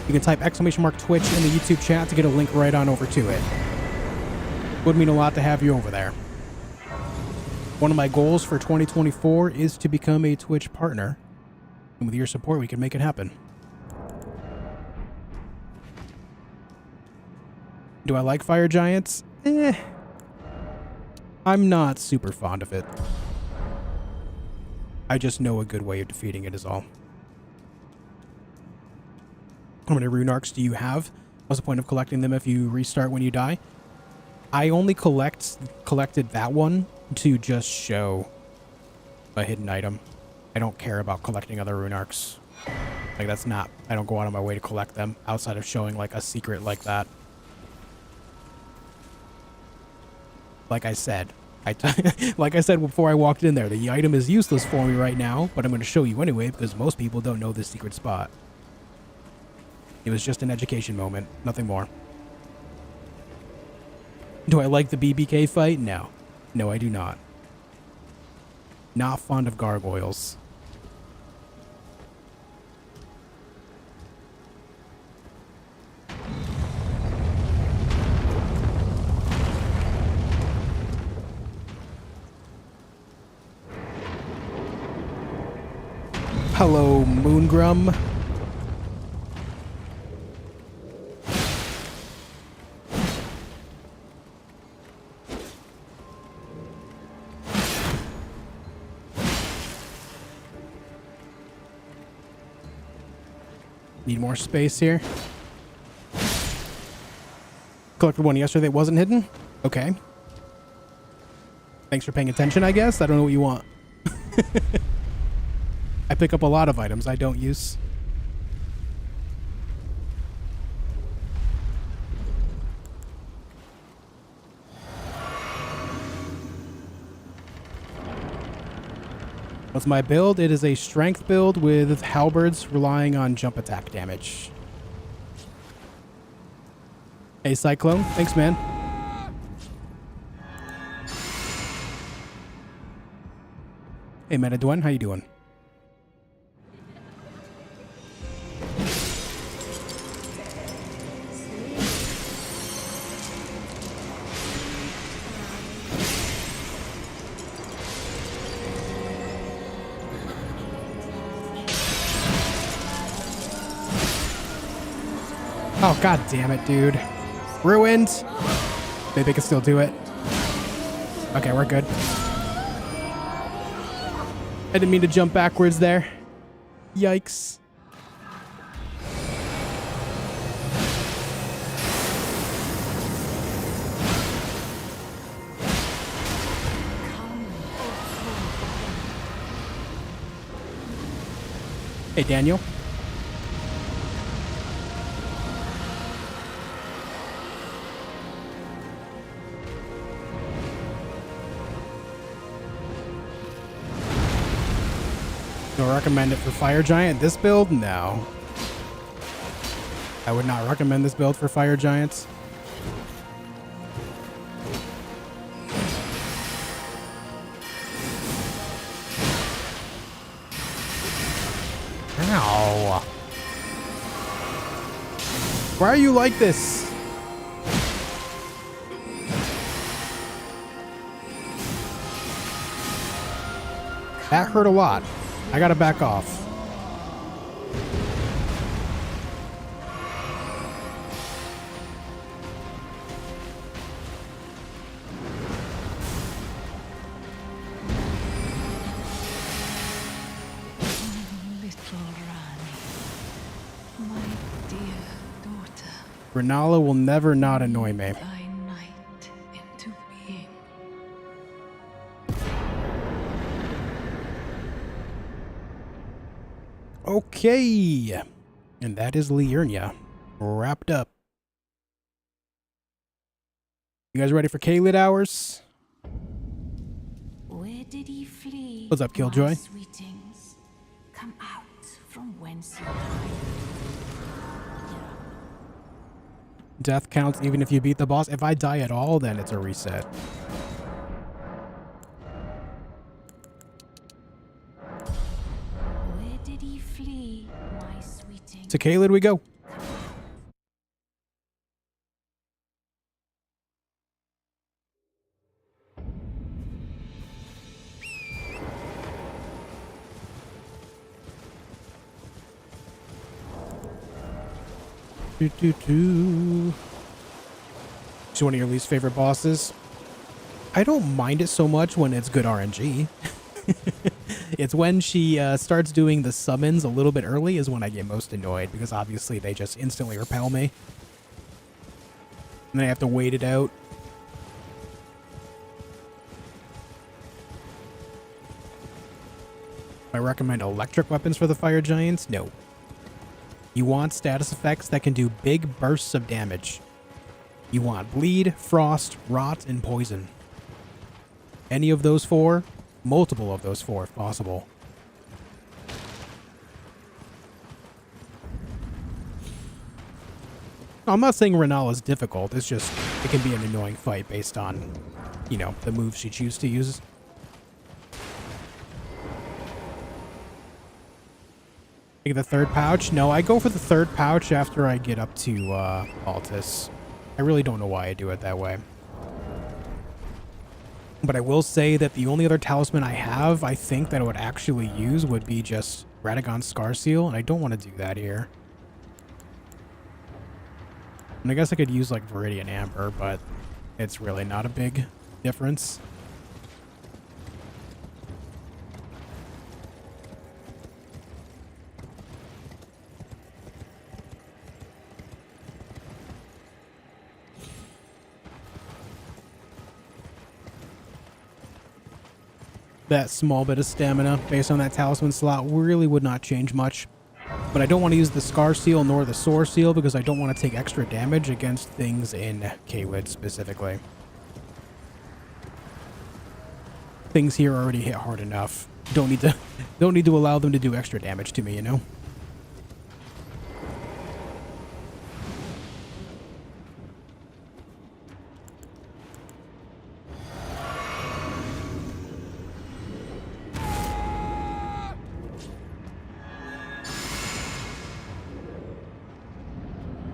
You can type !Twitch in the YouTube chat to get a link right on over to it. Would mean a lot to have you over there. One of my goals for 2024 is to become a Twitch partner. And with your support, we can make it happen. Do I like fire giants? I'm not super fond of it. I just know a good way of defeating it is all. How many rune arcs do you have? What's the point of collecting them if you restart when you die? I only collected that one to just show a hidden item. I don't care about collecting other rune arcs. Like, that's not... I don't go out of my way to collect them outside of showing, like, a secret like that. Like I said. Like I said before I walked in there, the item is useless for me right now, but I'm going to show you anyway because most people don't know this secret spot. It was just an education moment. Nothing more. Do I like the BBK fight? No. No, I do not. Not fond of gargoyles. Hello, Moongrum. Need more space here. Collected one yesterday that wasn't hidden? Okay. Thanks for paying attention, I guess. I don't know what you want. I pick up a lot of items I don't use. What's my build? It is a strength build with halberds relying on jump attack damage. Hey, Cyclone. Thanks, man. Hey, Metadwen. How you doing? Oh, god damn it, dude. Ruined. Maybe I can still do it. Okay, we're good. I didn't mean to jump backwards there. Yikes. Hey, Daniel. Do I recommend it for Fire Giant? This build? No. I would not recommend this build for Fire Giants. Ow. Why are you like this? That hurt a lot. I gotta back off. Little Rani, my dear daughter. Renala will never not annoy me. Thy night into being. Okay. And that is Liurnia. Wrapped up. You guys ready for Caelid hours? Where did he flee? What's up, Killjoy? My sweetings, come out from whence you hide. Death counts even if you beat the boss. If I die at all, then it's a reset. Where did he flee, my sweetings? To Caelid we go. She's one of your least favorite bosses. I don't mind it so much when it's good RNG. It's when she starts doing the summons a little bit early is when I get most annoyed, because obviously they just instantly repel me. And then I have to wait it out. I recommend electric weapons for the fire giants? No. You want status effects that can do big bursts of damage. You want bleed, frost, rot, and poison. Any of those four, multiple of those four if possible. I'm not saying Renala is difficult, it's just, it can be an annoying fight based on, you know, the moves she chooses to use. Take the third pouch? No, I go for the third pouch after I get up to Altus. I really don't know why I do it that way. But I will say that the only other talisman I have, I think, that I would actually use would be just Radagon's Scar Seal, and I don't want to do that here. And I guess I could use, like, Viridian Amber, but it's really not a big difference. That small bit of stamina based on that talisman slot really would not change much. But I don't want to use the Scar Seal nor the Sore Seal because I don't want to take extra damage against things in Caelid specifically. Things here already hit hard enough. Don't need to allow them to do extra damage to me, you know?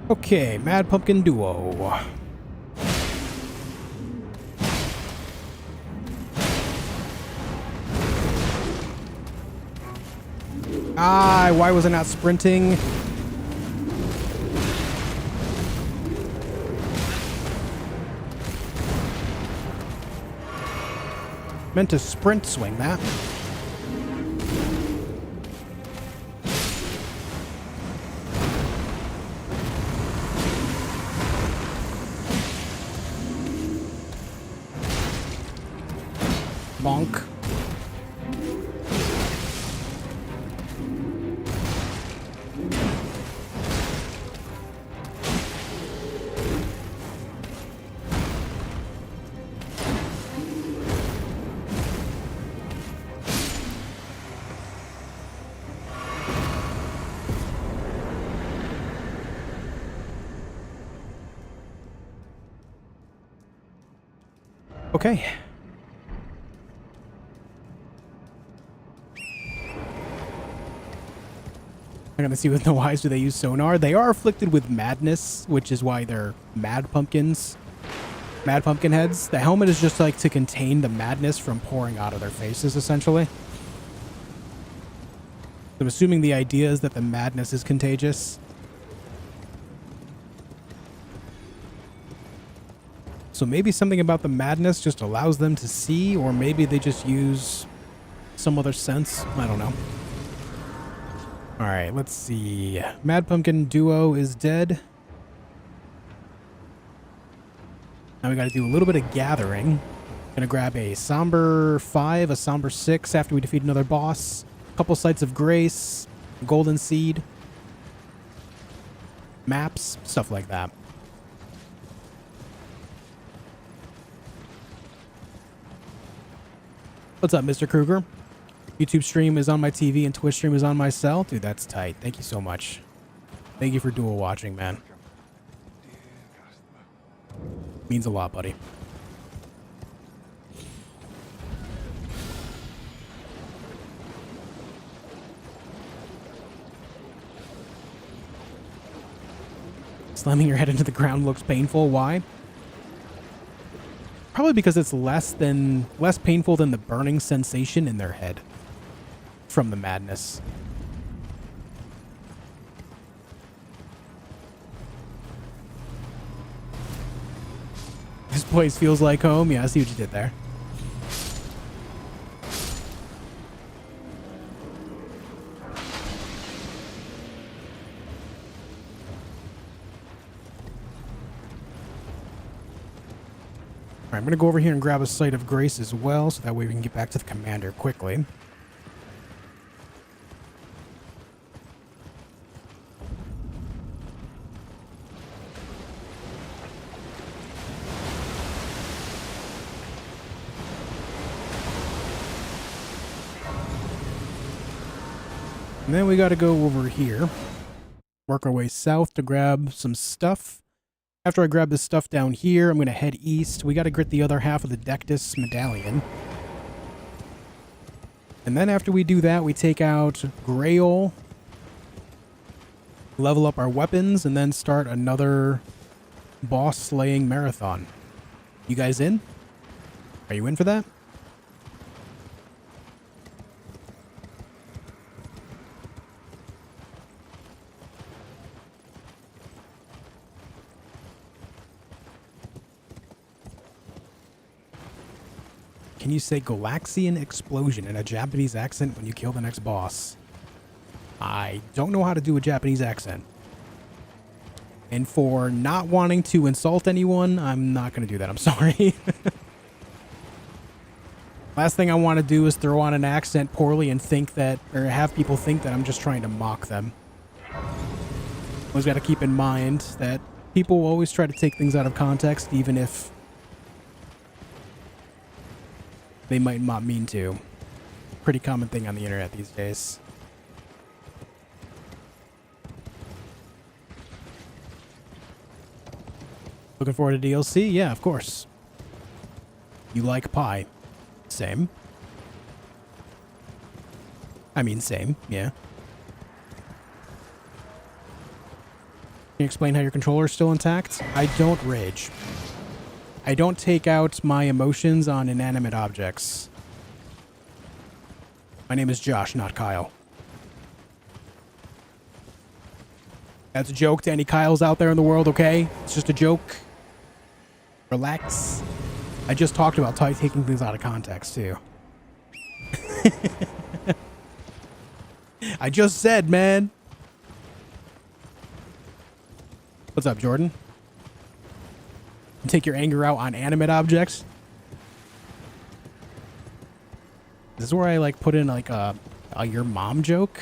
Okay, Mad Pumpkin Duo. Ah, why was I not sprinting? Meant to sprint swing that. Bonk. Okay. I'm gonna see with no eyes, do they use sonar? They are afflicted with madness, which is why they're mad pumpkins. Mad pumpkin heads. The helmet is just like to contain the madness from pouring out of their faces, essentially. I'm assuming the idea is that the madness is contagious. So maybe something about the madness just allows them to see, or maybe they just use some other sense. I don't know. Alright, let's see. Mad Pumpkin Duo is dead. Now we got to do a little bit of gathering. Gonna grab a Somber 5, a Somber 6 after we defeat another boss. A couple Sites of Grace, Golden Seed, maps, stuff like that. What's up, Mr. Kruger? YouTube stream is on my TV and Twitch stream is on my cell. Dude, that's tight. Thank you so much. Thank you for dual watching, man. Means a lot, buddy. Slamming your head into the ground looks painful. Why? Probably because it's less painful than the burning sensation in their head from the madness. This place feels like home. Yeah, I see what you did there. I'm going to go over here and grab a Site of Grace as well, so that way we can get back to the commander quickly. And then we got to go over here, work our way south to grab some stuff. After I grab this stuff down here, I'm going to head east. We got to grit the other half of the Dectus medallion. And then after we do that, we take out Grail, level up our weapons, and then start another boss slaying marathon. You guys in? Are you in for that? Can you say Galaxian explosion in a Japanese accent when you kill the next boss? I don't know how to do a Japanese accent. And for not wanting to insult anyone, I'm not going to do that. I'm sorry. Last thing I want to do is throw on an accent poorly and think that, or have people think that I'm just trying to mock them. Always got to keep in mind that people will always try to take things out of context, even if they might not mean to. Pretty common thing on the internet these days. Looking forward to DLC? Yeah, of course. You like pie? Same. I mean, same, yeah. Can you explain how your controller is still intact? I don't rage. I don't take out my emotions on inanimate objects. My name is Josh, not Kyle. That's a joke to any Kyles out there in the world, okay? It's just a joke. Relax. I just talked about taking things out of context, too. I just said, man. What's up, Jordan? Take your anger out on animate objects. This is where I like put in like a your mom joke.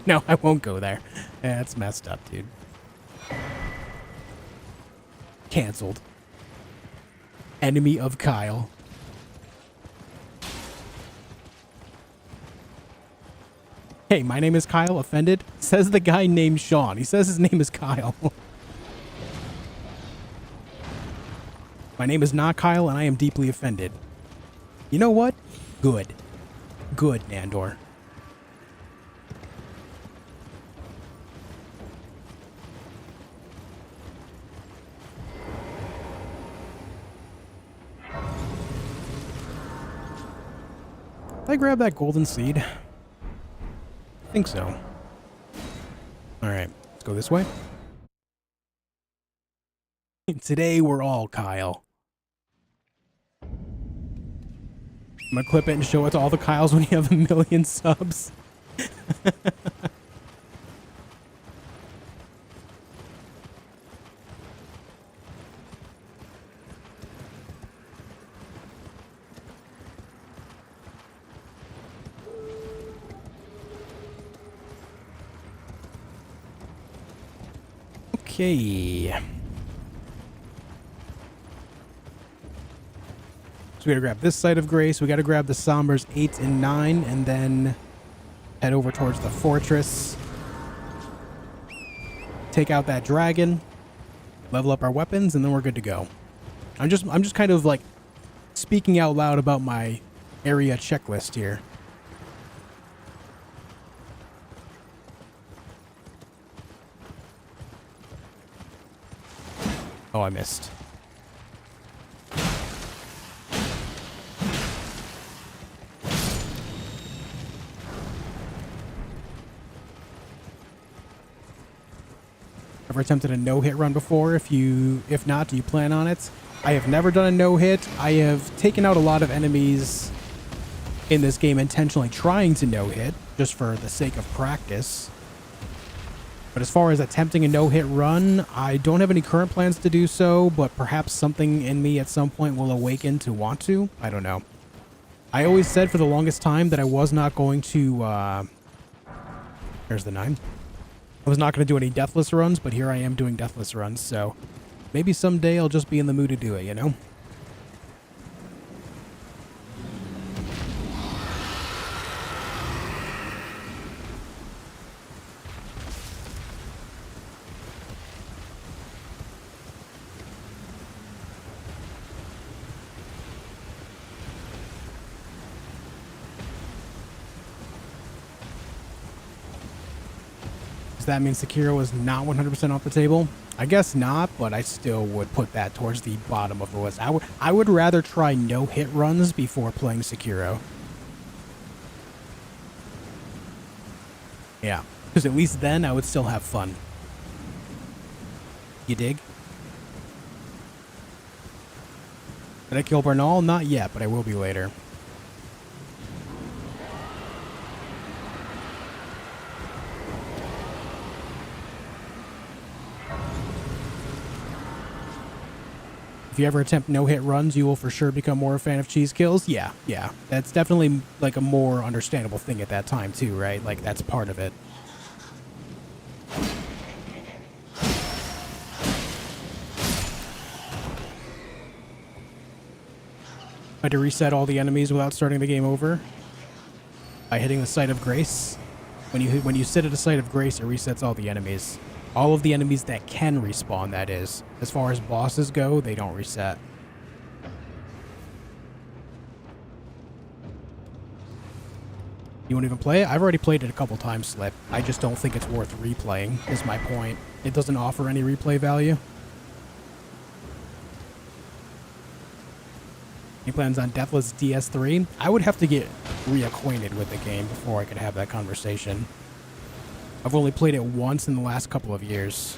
No, I won't go there. That's messed up, dude. Cancelled. Enemy of Kyle. Hey, my name is Kyle. Offended? Says the guy named Sean. He says his name is Kyle. My name is not Kyle, and I am deeply offended. You know what? Good. Good, Nandor. Did I grab that golden seed? I think so. Alright, let's go this way. Today we're all Kyle. I'm gonna clip it and show it to all the Kyles when you have 1 million subs. Okay. So we gotta grab this site of grace. We gotta grab the Sombers 8 and 9, and then head over towards the fortress. Take out that dragon, level up our weapons, and then we're good to go. I'm just kind of like speaking out loud about my area checklist here. Oh, I missed. Ever attempted a no-hit run before? If not, do you plan on it? I have never done a no-hit. I have taken out a lot of enemies in this game intentionally trying to no-hit, just for the sake of practice. But as far as attempting a no-hit run, I don't have any current plans to do so, but perhaps something in me at some point will awaken to want to. I don't know. I always said for the longest time that I was not going to, there's the 9. I was not going to do any deathless runs, but here I am doing deathless runs, so maybe someday I'll just be in the mood to do it, you know? That means Sekiro is not 100% off the table? I guess not, but I still would put that towards the bottom of the list. I would rather try no-hit runs before playing Sekiro. Yeah, because at least then I would still have fun. You dig? Did I kill Bernal? Not yet, but I will be later. If you ever attempt no-hit runs, you will for sure become more a fan of cheese kills. Yeah. That's definitely like a more understandable thing at that time too, right? Like that's part of it. I had to reset all the enemies without starting the game over by hitting the site of grace. When you sit at a site of grace, it resets all the enemies. All of the enemies that can respawn, that is. As far as bosses go, they don't reset. You won't even play it? I've already played it a couple times, Slip. I just don't think it's worth replaying, is my point. It doesn't offer any replay value. He plans on Deathless DS3. I would have to get reacquainted with the game before I could have that conversation. I've only played it once in the last couple of years.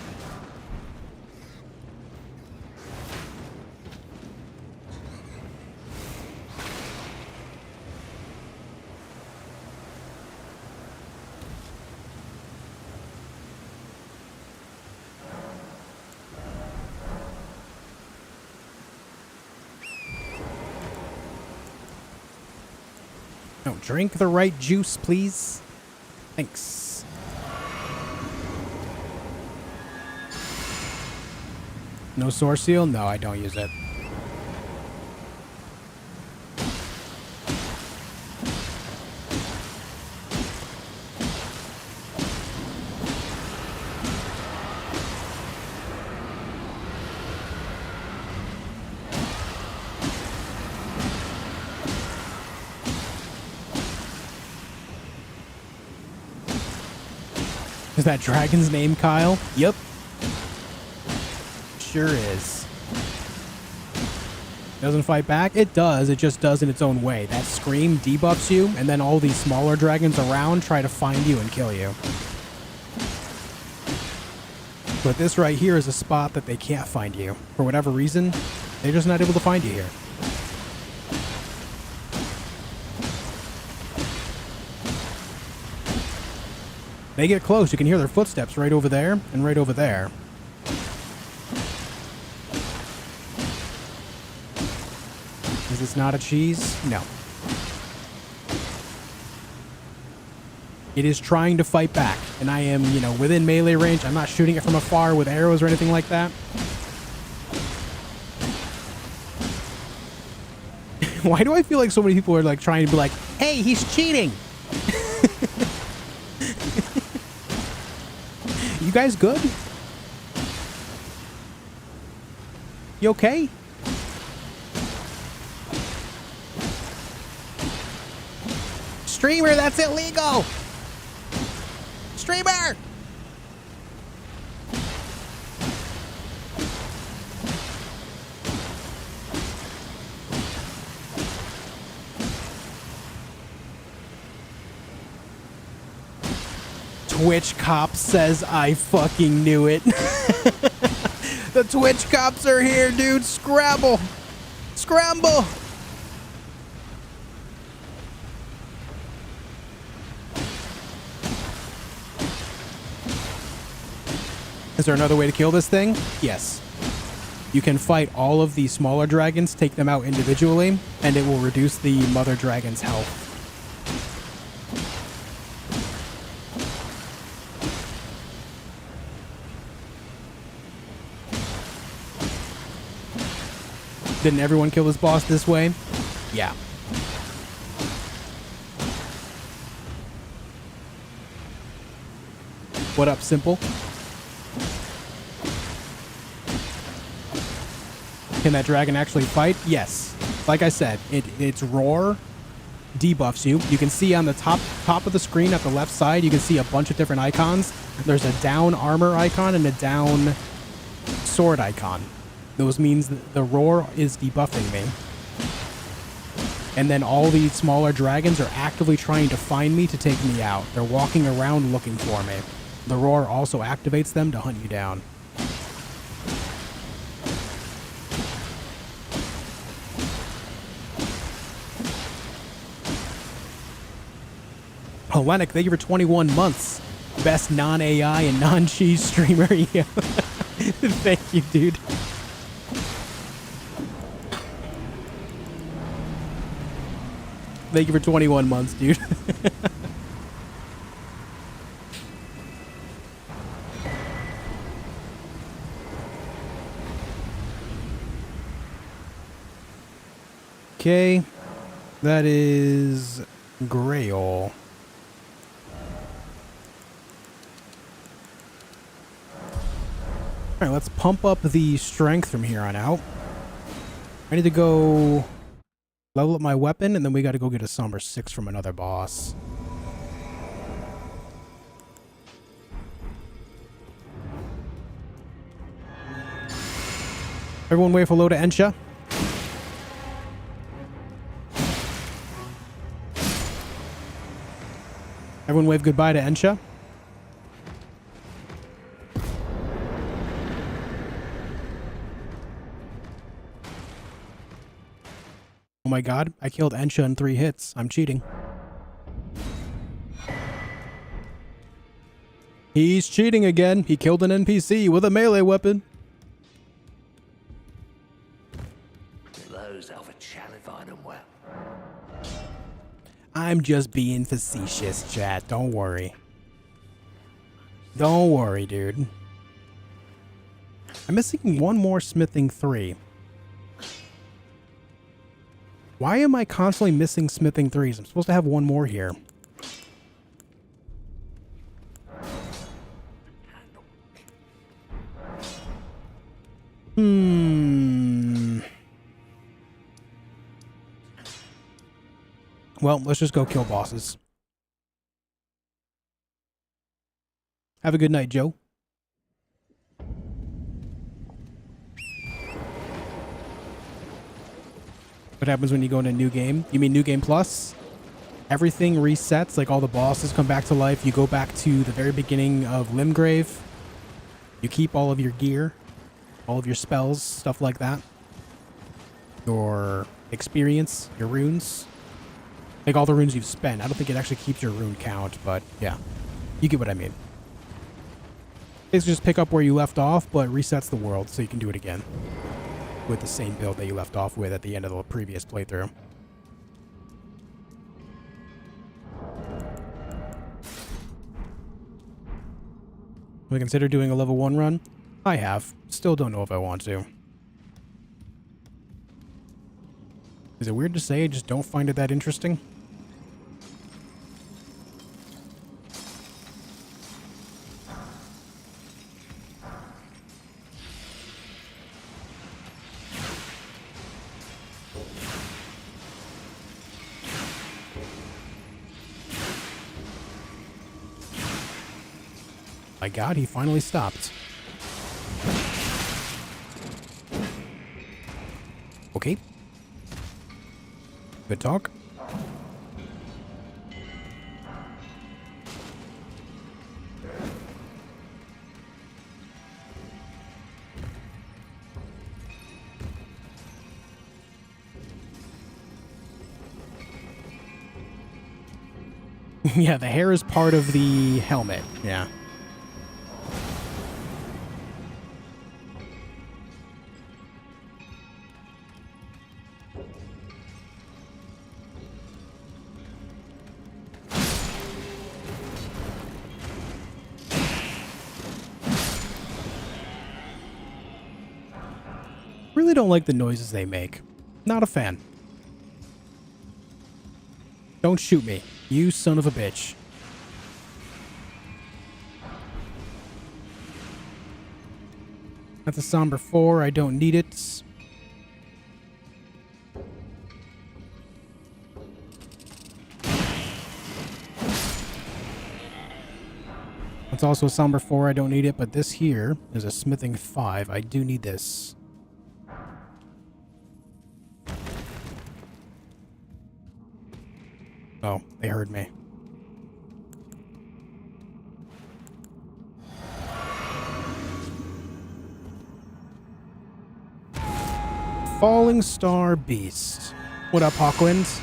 No, drink the right juice, please. Thanks. No source seal? No, I don't use it. Is that dragon's name, Kyle? Yep. Sure is. Doesn't fight back? It does. It just does in its own way. That scream debuffs you, and then all these smaller dragons around try to find you and kill you. But this right here is a spot that they can't find you. For whatever reason, they're just not able to find you here. They get close. You can hear their footsteps right over there and right over there. Is this not a cheese? No. It is trying to fight back, and I am, you know, within melee range. I'm not shooting it from afar with arrows or anything like that. Why do I feel like so many people are like trying to be like, hey, he's cheating? You guys good? You okay? Streamer, that's illegal! Streamer! Twitch cop says I fucking knew it. The Twitch cops are here, dude. Scrabble. Scramble. Is there another way to kill this thing? Yes. You can fight all of the smaller dragons, take them out individually, and it will reduce the mother dragon's health. Didn't everyone kill this boss this way? Yeah. What up, Simple? Can that dragon actually fight? Yes. Like I said, its roar debuffs you. You can see on the top of the screen at the left side, you can see a bunch of different icons. There's a down armor icon and a down sword icon. Those means that the roar is debuffing me. And then all these smaller dragons are actively trying to find me to take me out. They're walking around looking for me. The roar also activates them to hunt you down. Hellenic, thank you for 21 months. Best non-AI and non-cheese streamer. Yeah. Thank you, dude. Thank you for 21 months, dude. Okay. That is Grail. Alright, let's pump up the strength from here on out. I need to go level up my weapon, and then we got to go get a Somber 6 from another boss. Everyone wave hello to Ensha. Everyone wave goodbye to Ensha. Oh my god, I killed Ensha in 3 hits. I'm cheating. He's cheating again. He killed an NPC with a melee weapon. Those over challify them well. I'm just being facetious, chat. Don't worry. Don't worry, dude. I'm missing one more smithing 3. Why am I constantly missing smithing 3s? I'm supposed to have one more here. Well, let's just go kill bosses. Have a good night, Joe. What happens when you go into a new game? You mean New Game Plus? Everything resets, like all the bosses come back to life. You go back to the very beginning of Limgrave. You keep all of your gear, all of your spells, stuff like that. Your experience, your runes. Like all the runes you've spent. I don't think it actually keeps your rune count, but yeah. You get what I mean. Basically just pick up where you left off, but resets the world so you can do it again. With the same build that you left off with at the end of the previous playthrough. Have I considered doing a level 1 run? I have. Still don't know if I want to. Is it weird to say I just don't find it that interesting? My God, he finally stopped. Okay. Good talk. Yeah, the hair is part of the helmet. Yeah. Really don't like the noises they make. Not a fan. Don't shoot me, you son of a bitch. That's a somber 4. I don't need it. It's also a somber 4. I don't need it, but this here is a smithing 5. I do need this. Oh, they heard me. Falling Star Beast. What up, Hawkwind?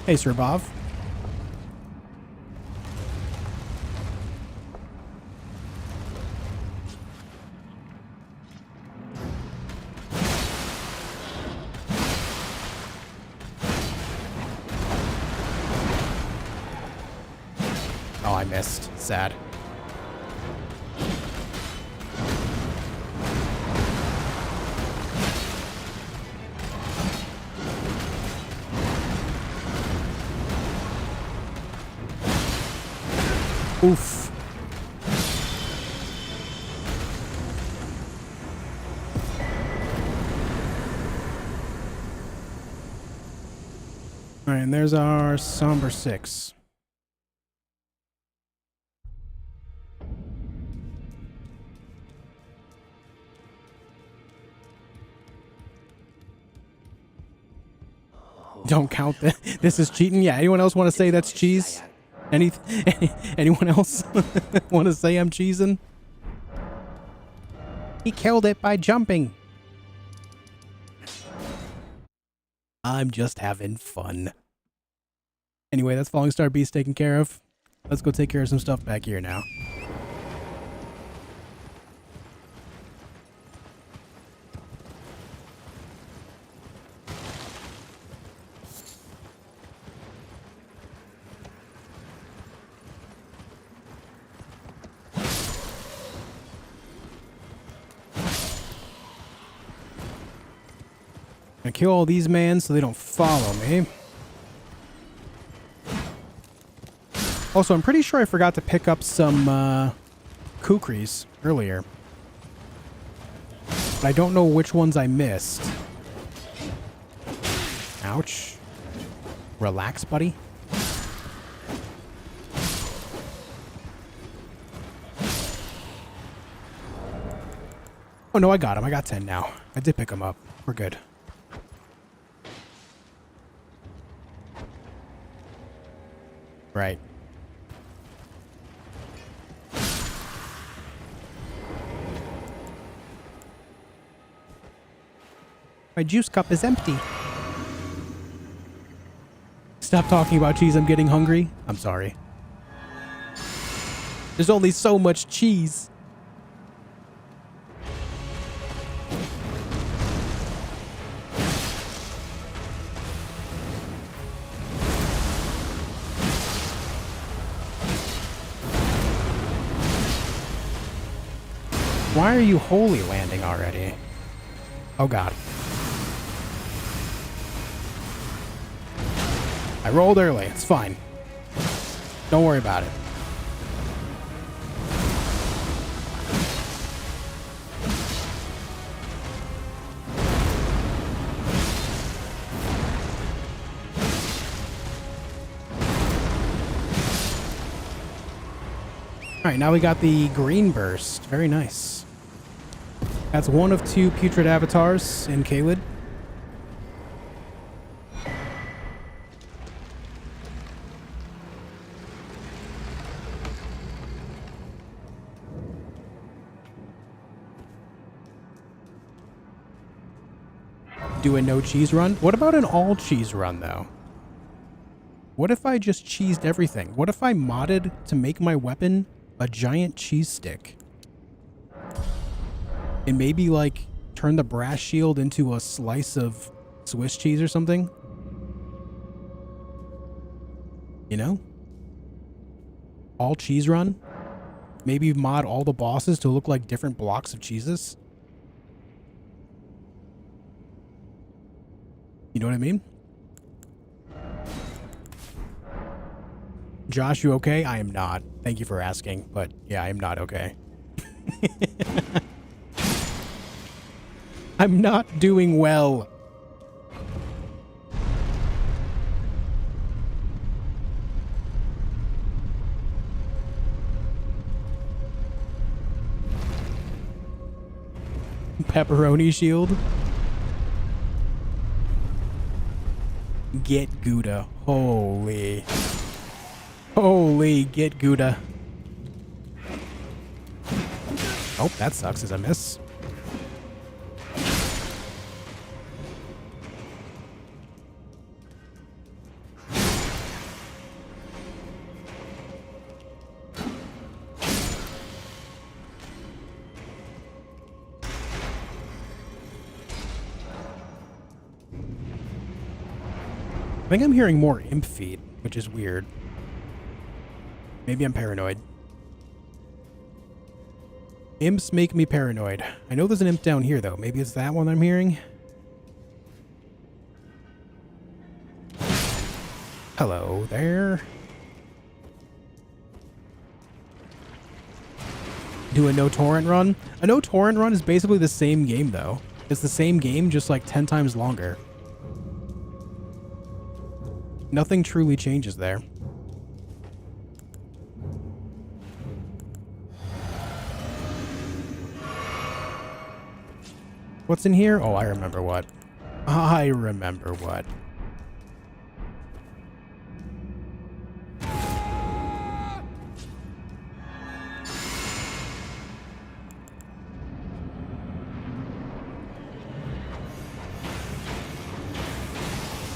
Hey, Sir Bob. Oh, I missed. Sad. Oof. All right, and there's our somber 6. Don't count that. This is cheating. Yeah. Anyone else want to say that's cheese? Anyone else want to say I'm cheesing? He killed it by jumping. I'm just having fun. Anyway, that's Falling Star Beast taken care of. Let's go take care of some stuff back here now. Gonna kill all these mans so they don't follow me. Also, I'm pretty sure I forgot to pick up some kukris earlier. But I don't know which ones I missed. Ouch. Relax, buddy. Oh no, I got him. I got 10 now. I did pick him up. We're good. Right. My juice cup is empty. Stop talking about cheese. I'm getting hungry. I'm sorry. There's only so much cheese. Why are you holy landing already? Oh god. I rolled early. It's fine. Don't worry about it. Alright, now we got the green burst. Very nice. That's one of 2 putrid avatars in Caelid. Do a no cheese run? What about an all cheese run though? What if I just cheesed everything? What if I modded to make my weapon a giant cheese stick? And maybe like turn the brass shield into a slice of Swiss cheese or something? You know? All cheese run? Maybe mod all the bosses to look like different blocks of cheeses? You know what I mean? Josh, you okay? I am not. Thank you for asking, but yeah, I am not okay. I'm not doing well. Pepperoni shield. Get Gouda. Holy. Holy, get Gouda. Oh, that sucks as a miss. I think I'm hearing more imp feet, which is weird. Maybe I'm paranoid. Imps make me paranoid. I know there's an imp down here, though. Maybe it's that one I'm hearing. Hello there. Do a no torrent run? A no torrent run is basically the same game, though. It's the same game, just like 10 times longer. Nothing truly changes there. What's in here? Oh, I remember what. I remember what.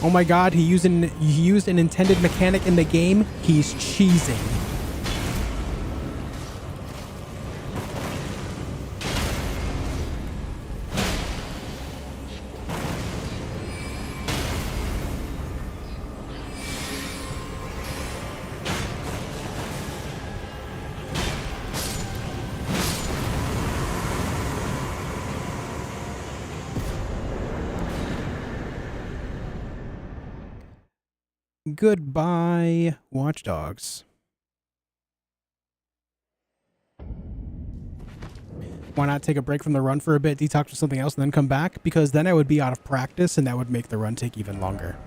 Oh my god, he used an intended mechanic in the game. He's cheesing. Goodbye, watchdogs. Why not take a break from the run for a bit, detox with something else, and then come back? Because then I would be out of practice, and that would make the run take even longer.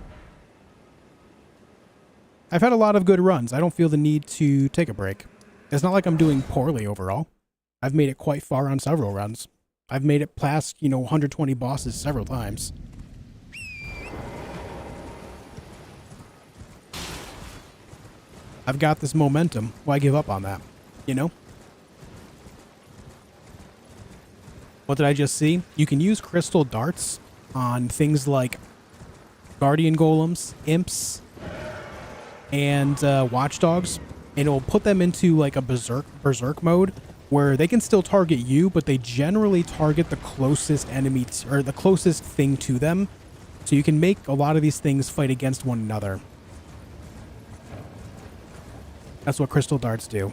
I've had a lot of good runs. I don't feel the need to take a break. It's not like I'm doing poorly overall. I've made it quite far on several runs. I've made it past, 120 bosses several times. I've got this momentum. Why give up on that? You know? What did I just see? You can use crystal darts on things like guardian golems, imps, and watchdogs, and it will put them into like a berserk mode where they can still target you, but they generally target the closest enemy or the closest thing to them. So you can make a lot of these things fight against one another. That's what crystal darts do.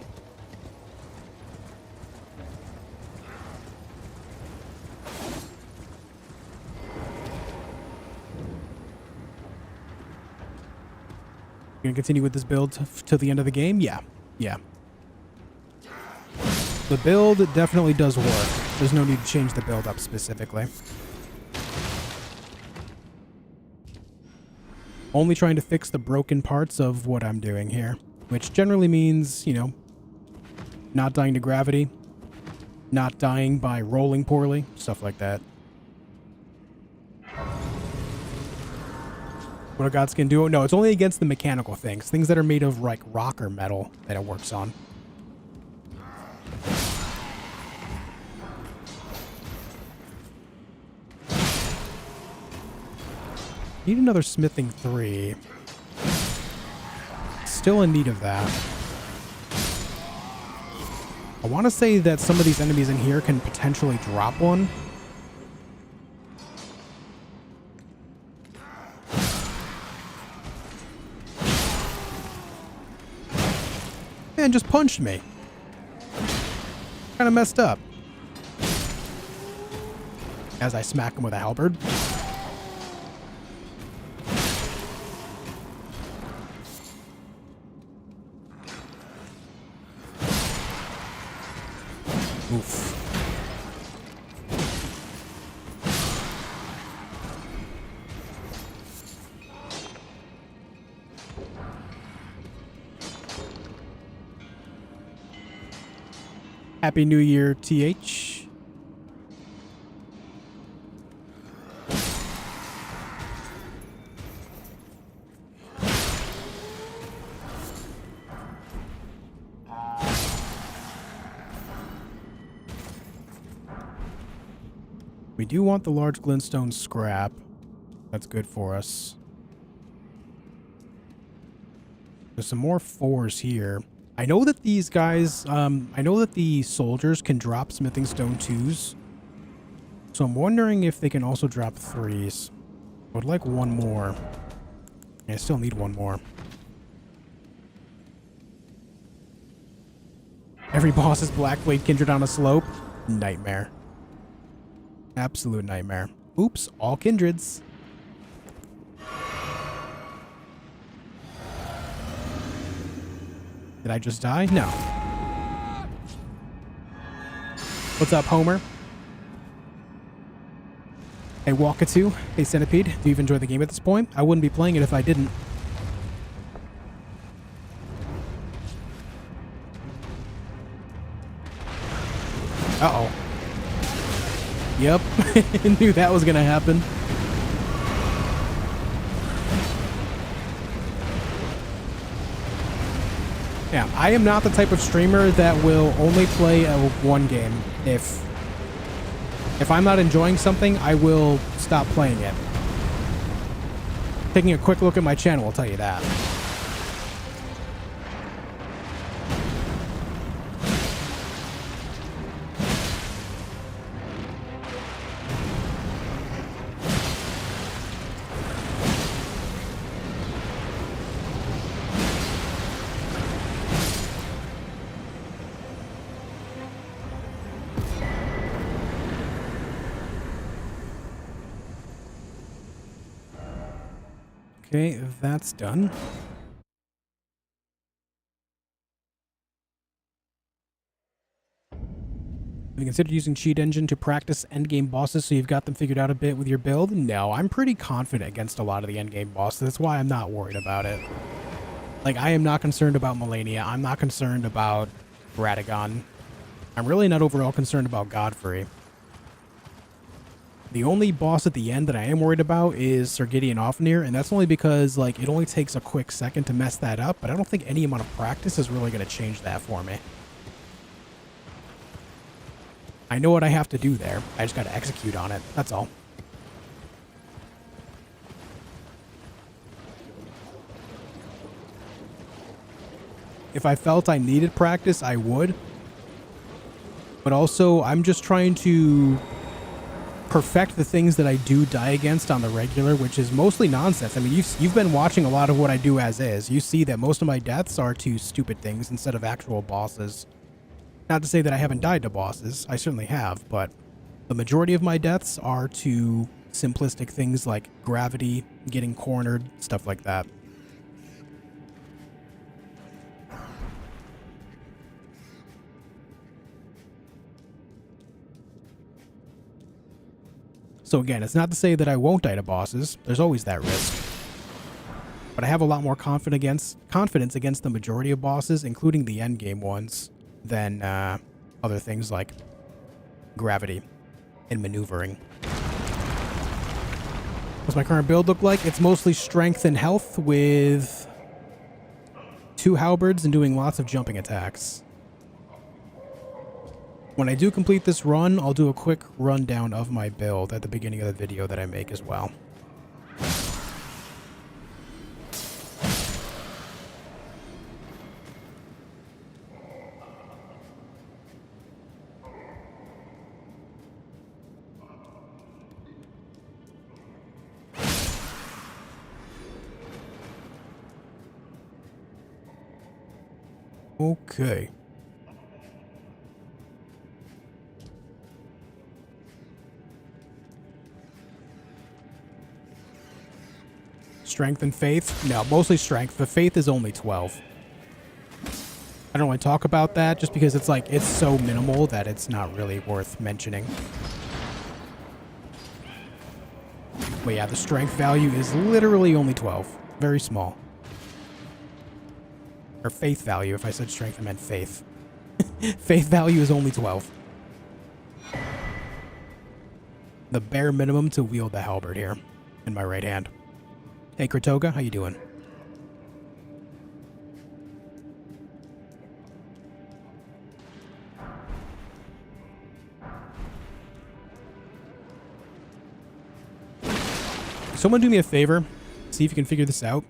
Gonna continue with this build till the end of the game? Yeah. Yeah. The build definitely does work. There's no need to change the build up specifically. Only trying to fix the broken parts of what I'm doing here, which generally means, you know, not dying to gravity, not dying by rolling poorly, stuff like that. What a godskin duo? No, it's only against the mechanical things. Things that are made of, like, rock or metal that it works on. Need another smithing 3. Still in need of that. I want to say that some of these enemies in here can potentially drop one. Man just punched me. Kind of messed up. As I smack him with a halberd. Oof. Happy New Year, TH. We do want the large glintstone scrap. That's good for us. There's some more 4s here. I know that these guys, I know that the soldiers can drop smithing stone 2s. So I'm wondering if they can also drop 3s. I would like one more. I still need one more. Every boss is Blackblade Kindred on a slope. Nightmare. Absolute nightmare. Oops, all kindreds. Did I just die? No. What's up, Homer? Hey, Walkatoo. Hey, Centipede. Do you enjoy the game at this point? I wouldn't be playing it if I didn't. Uh-oh. Yep. Knew that was gonna happen. Yeah, I am not the type of streamer that will only play one game. If I'm not enjoying something, I will stop playing it. Taking a quick look at my channel will tell you that. Okay, that's done. Have you considered using Cheat Engine to practice endgame bosses so you've got them figured out a bit with your build? No, I'm pretty confident against a lot of the endgame bosses. That's why I'm not worried about it. Like, I am not concerned about Melania. I'm not concerned about Radagon. I'm really not overall concerned about Godfrey. The only boss at the end that I am worried about is Sir Gideon Ofnir, and that's only because, like, it only takes a quick second to mess that up, but I don't think any amount of practice is really going to change that for me. I know what I have to do there. I just got to execute on it. That's all. If I felt I needed practice, I would. But also, I'm just trying to perfect the things that I do die against on the regular, which is mostly nonsense. I mean, you've been watching a lot of what I do as is. You see that most of my deaths are to stupid things instead of actual bosses. Not to say that I haven't died to bosses. I certainly have, but the majority of my deaths are to simplistic things like gravity, getting cornered, stuff like that. So again, it's not to say that I won't die to bosses. There's always that risk. But I have a lot more confidence against the majority of bosses, including the endgame ones, than other things like gravity and maneuvering. What's my current build look like? It's mostly strength and health with 2 halberds and doing lots of jumping attacks. When I do complete this run, I'll do a quick rundown of my build at the beginning of the video that I make as well. Okay. Strength and faith? No, mostly strength. The faith is only 12. I don't want to talk about that just because it's like, it's so minimal that it's not really worth mentioning. But yeah, the strength value is literally only 12. Very small. Or faith value. If I said strength, I meant faith. Faith value is only 12. The bare minimum to wield the halberd here in my right hand. Hey, Kratoga, how you doing? Someone do me a favor. See if you can figure this out.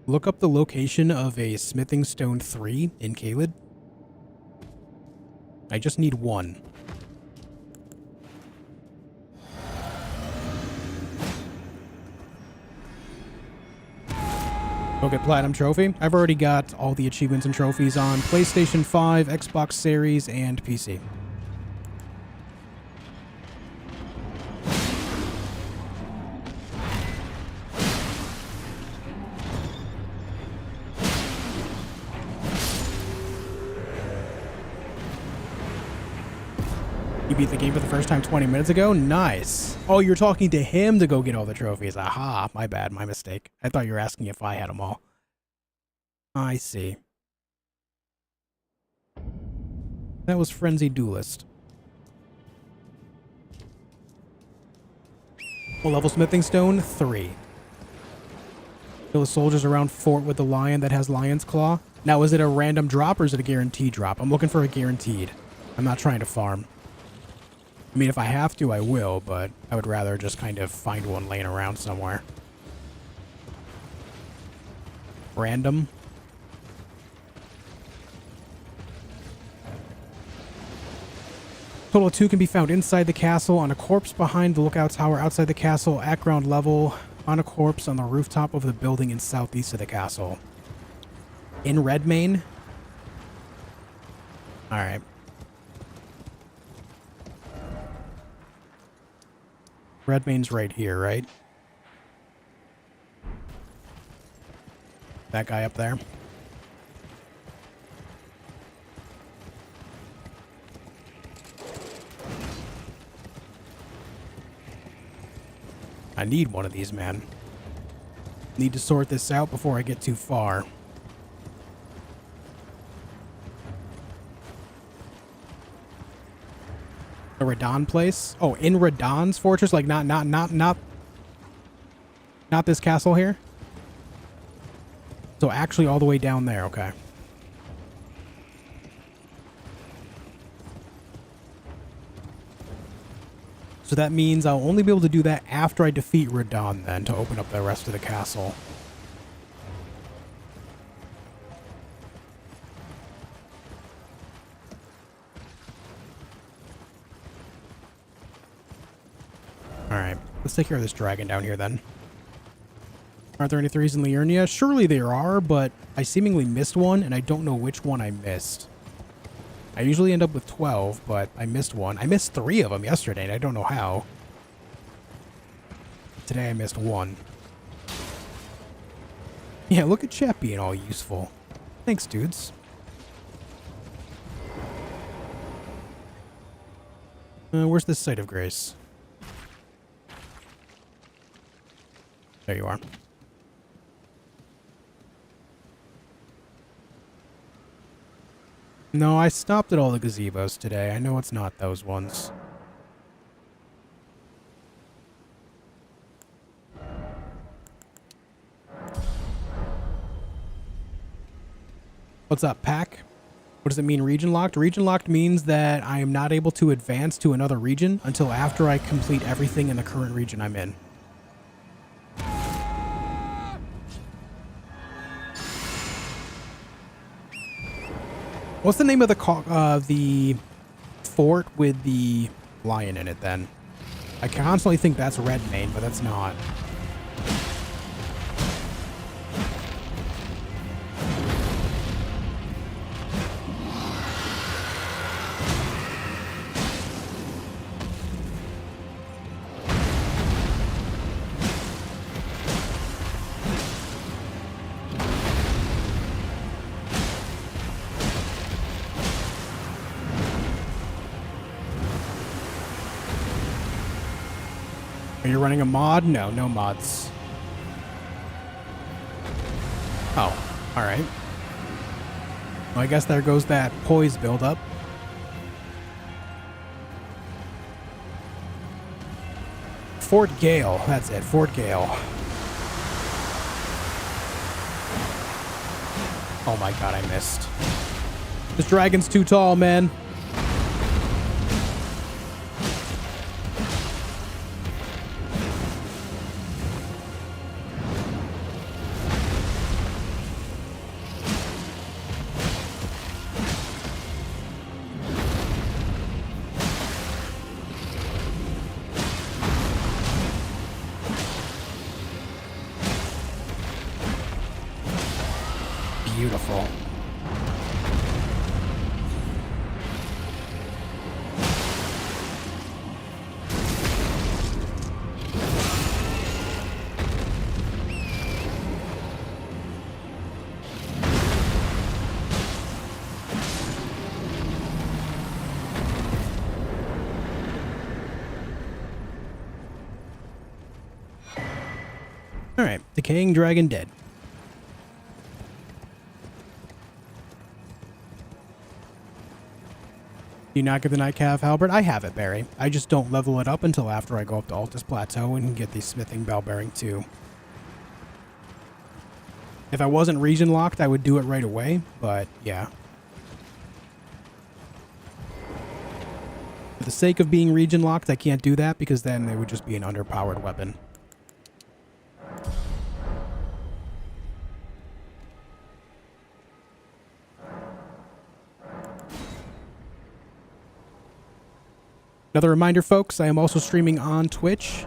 Look up the location of a smithing stone 3 in Caelid. I just need 1. Okay, Platinum Trophy. I've already got all the achievements and trophies on PlayStation 5, Xbox Series, and PC. You beat the game for the first time 20 minutes ago? Nice. Oh, you're talking to him to go get all the trophies. Aha, my bad, my mistake. I thought you were asking if I had them all. I see. That was Frenzied Duelist. What level smithing stone? 3. Kill the soldiers around fort with the lion that has lion's claw. Now, is it a random drop or is it a guaranteed drop? I'm looking for a guaranteed. I'm not trying to farm. I mean, if I have to, I will, but I would rather just kind of find one laying around somewhere. Random. Total of 2 can be found inside the castle, on a corpse behind the lookout tower outside the castle, at ground level, on a corpse on the rooftop of the building in southeast of the castle. In Redmane? Alright. Redmane's right here, right? That guy up there. I need one of these, man. Need to sort this out before I get too far. The Radon place? Oh, in Radon's fortress? Like, not this castle here? So actually all the way down there, okay. So that means I'll only be able to do that after I defeat Radon then, to open up the rest of the castle. Alright, let's take care of this dragon down here then. Aren't there any 3s in Liurnia? Surely there are, but I seemingly missed one, and I don't know which one I missed. I usually end up with 12, but I missed one. I missed 3 of them yesterday, and I don't know how. Today I missed 1. Yeah, look at chat being all useful. Thanks, dudes. Where's this Site of Grace? There you are. No, I stopped at all the gazebos today. I know it's not those ones. What's up, Pack? What does it mean, region locked? Region locked means that I am not able to advance to another region until after I complete everything in the current region I'm in. What's the name of the fort with the lion in it, then? I constantly think that's Redmane, but that's not. Are you running a mod? No, no mods. Oh, alright. Well, I guess there goes that poise buildup. Fort Gale. That's it, Fort Gale. Oh my god, I missed. This dragon's too tall, man. Beautiful. All right, decaying dragon dead. Do you not get the Nightcav halberd? I have it, Barry. I just don't level it up until after I go up to Altus Plateau and get the smithing bell bearing too. If I wasn't region locked, I would do it right away, but yeah. For the sake of being region locked, I can't do that because then it would just be an underpowered weapon. Another reminder, folks, I am also streaming on Twitch.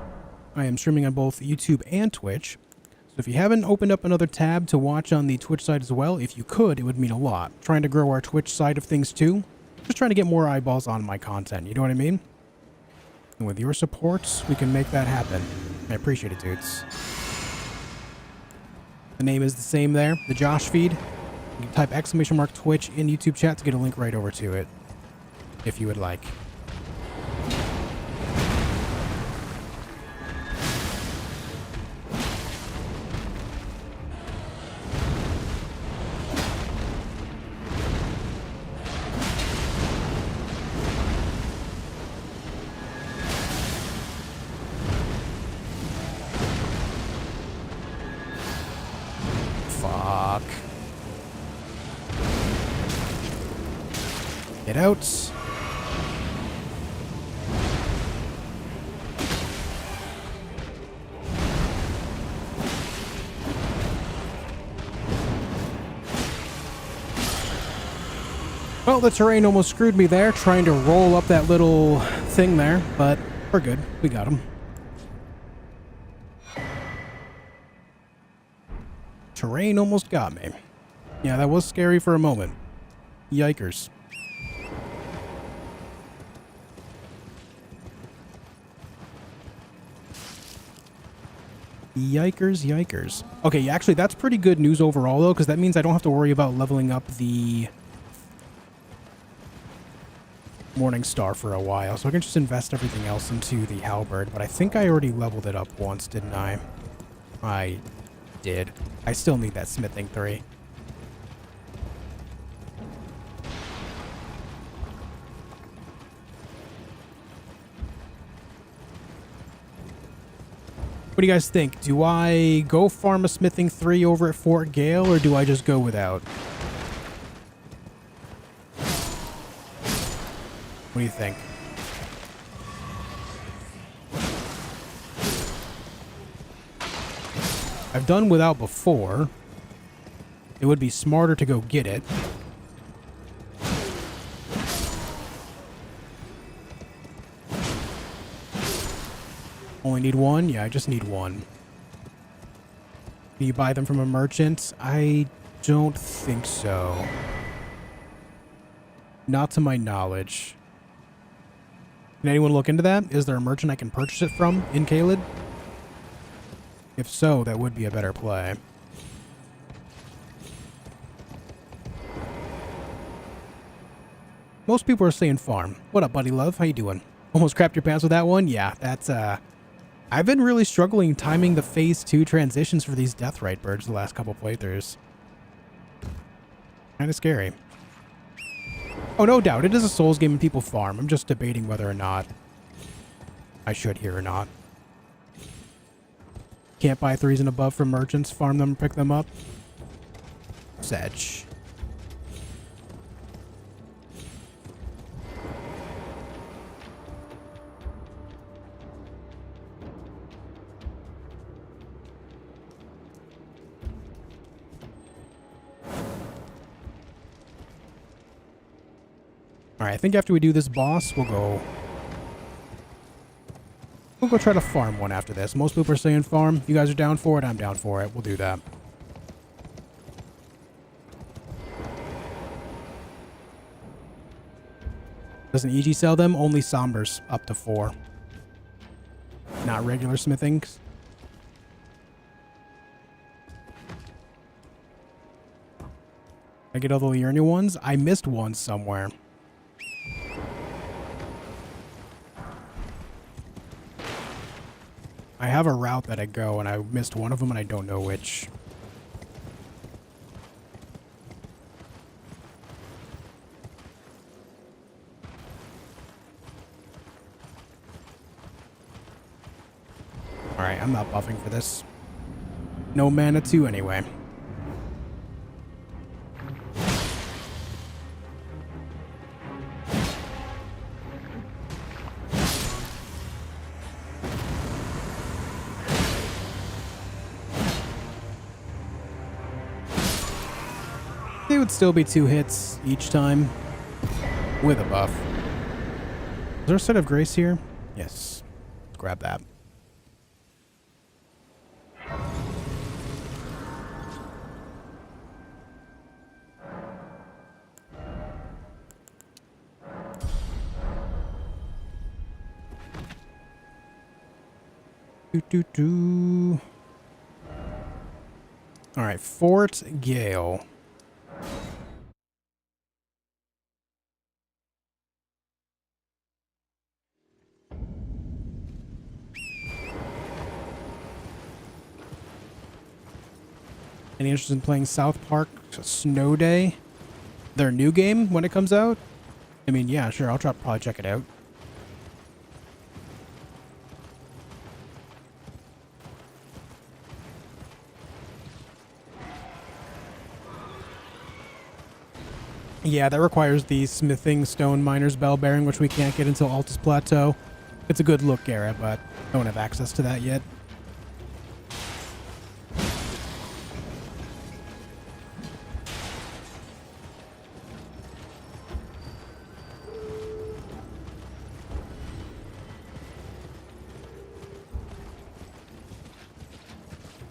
I am streaming on both YouTube and Twitch. So if you haven't opened up another tab to watch on the Twitch side as well, if you could, it would mean a lot. Trying to grow our Twitch side of things too. Just trying to get more eyeballs on my content, you know what I mean? And with your support, we can make that happen. I appreciate it, dudes. The name is the same there, theJOSHfeed. You can type !Twitch in YouTube chat to get a link right over to it, if you would like. Get out. Well, the terrain almost screwed me there, trying to roll up that little thing there, but we're good. We got him. Terrain almost got me. Yeah, that was scary for a moment. Yikers. Yikers, yikers. Okay, actually, that's pretty good news overall, though, because that means I don't have to worry about leveling up the Morning Star for a while. So I can just invest everything else into the halberd, but I think I already leveled it up once, didn't I? I did. I still need that smithing 3. What do you guys think? Do I go farm a smithing 3 over at Fort Gale, or do I just go without? What do you think? I've done without before. It would be smarter to go get it. Only need 1? Yeah, I just need 1. Do you buy them from a merchant? I don't think so. Not to my knowledge. Can anyone look into that? Is there a merchant I can purchase it from in Caelid? If so, that would be a better play. Most people are saying farm. What up, buddy love? How you doing? Almost crapped your pants with that one? Yeah, that's, I've been really struggling timing the Phase 2 transitions for these Deathrite birds the last couple playthroughs. Kinda scary. Oh, no doubt. It is a Souls game and people farm. I'm just debating whether or not I should here or not. Can't buy 3s and above from merchants, farm them, pick them up. Sedge. Alright, I think after we do this boss, we'll go try to farm one after this. Most people are saying farm. If you guys are down for it, I'm down for it. We'll do that. Doesn't EG sell them? Only Sombers up to 4. Not regular smithings. I get all the Liurnia ones? I missed one somewhere. I have a route that I go, and I missed one of them, and I don't know which. Alright, I'm not buffing for this. No mana 2 anyway. They would still be 2 hits each time with a buff. Is there a set of grace here? Yes. Let's grab that. All right, Fort Gale. Any interest in playing South Park Snow Day? Their new game when it comes out? I mean, yeah, sure. I'll probably check it out. Yeah, that requires the smithing stone miner's bell bearing, which we can't get until Altus Plateau. It's a good look, Garrett, but don't have access to that yet.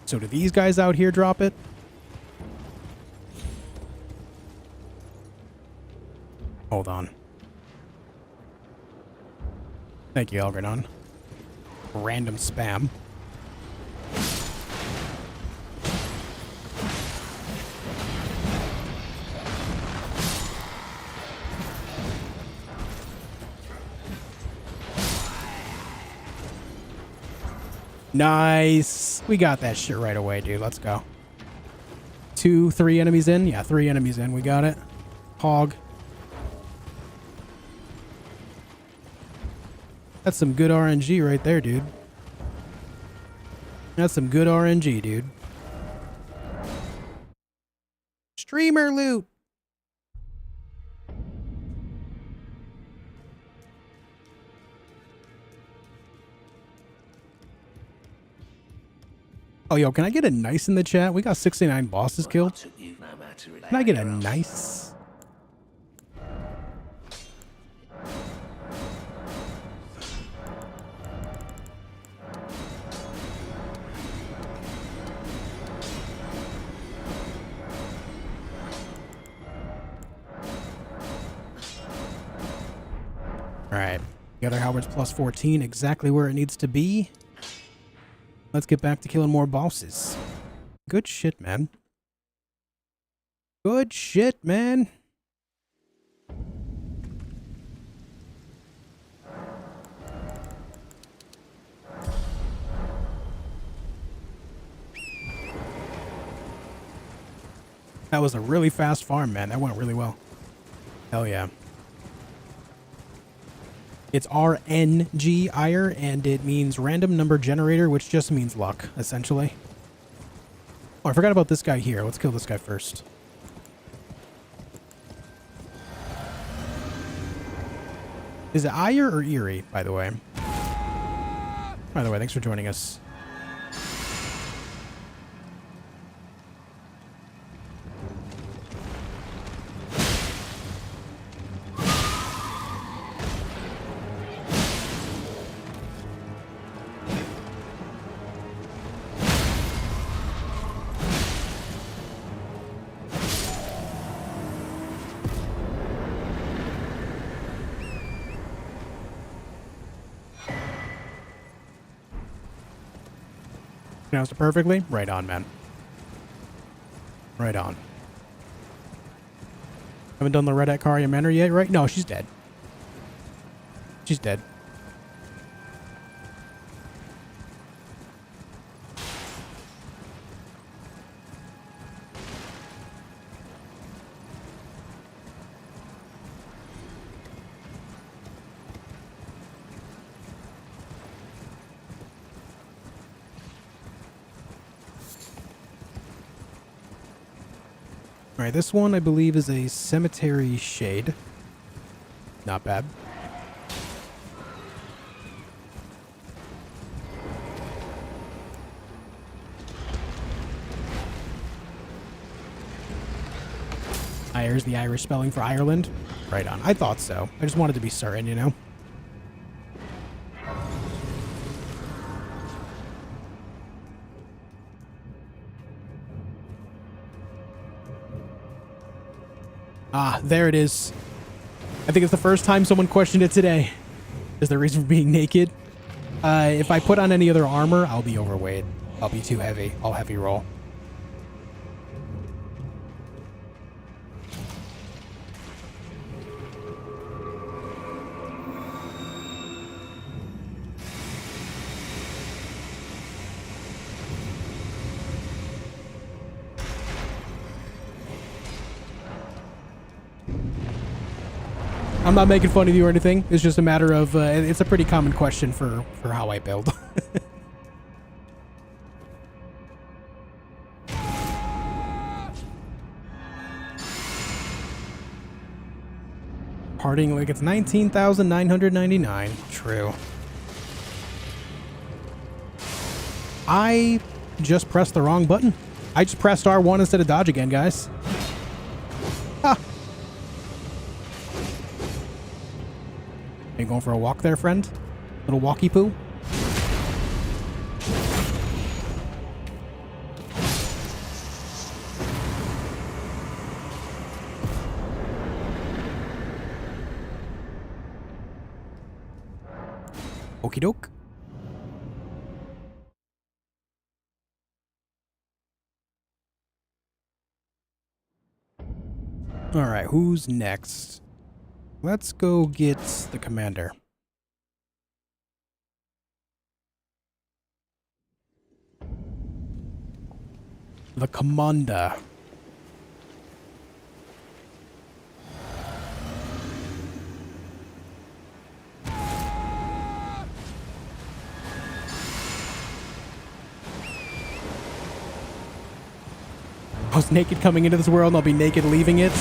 So do these guys out here drop it? Hold on. Thank you, Algernon. Random spam. Nice. We got that shit right away, dude. Let's go. 2, 3 enemies in? Yeah, 3 enemies in. We got it. Hog. That's some good RNG right there, dude. That's some good RNG, dude. Streamer loot. Oh, yo, can I get a nice in the chat? We got 69 bosses killed. Can I get a nice? All right. The other Howard's plus 14, exactly where it needs to be. Let's get back to killing more bosses. Good shit, man. Good shit, man. That was a really fast farm, man. That went really well. Hell yeah. It's RNG, ire, and it means random number generator, which just means luck, essentially. Oh, I forgot about this guy here. Let's kill this guy first. Is it ire or eerie, by the way? By the way, thanks for joining us. Pronounced it perfectly? Right on, man. Right on. Haven't done the Red Akaria Manor yet, right? No, she's dead. She's dead. Alright, this one I believe is a cemetery shade. Not bad. Ire's the Irish spelling for Ireland? Right on. I thought so. I just wanted to be certain, you know? Ah, there it is. I think it's the first time someone questioned it today. Is the reason for being naked? If I put on any other armor, I'll be overweight. I'll be too heavy. I'll heavy roll. I'm not making fun of you or anything. It's just a matter of, it's a pretty common question for how I build. Parting like it's 19,999. True. I just pressed the wrong button. I just pressed R1 instead of dodge again, guys. Ha! You going for a walk there, friend? Little walkie poo? Okie doke. Alright, who's next? Let's go get the commander. the commander. I was naked coming into this world and I'll be naked leaving it.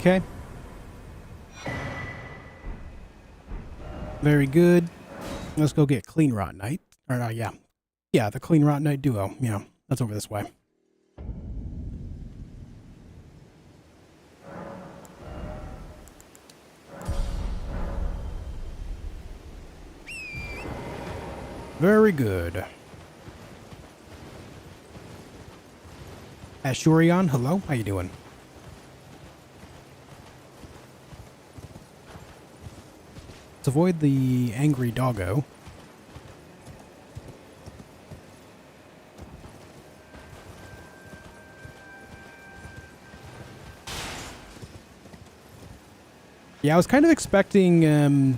Okay. Very good. Let's go get Clean Rot Knight. Or, yeah. Yeah, the Clean Rot Knight duo. Yeah, that's over this way. Very good. Ashurion, hello. How you doing? Let's avoid the angry doggo. Yeah, I was kind of expecting,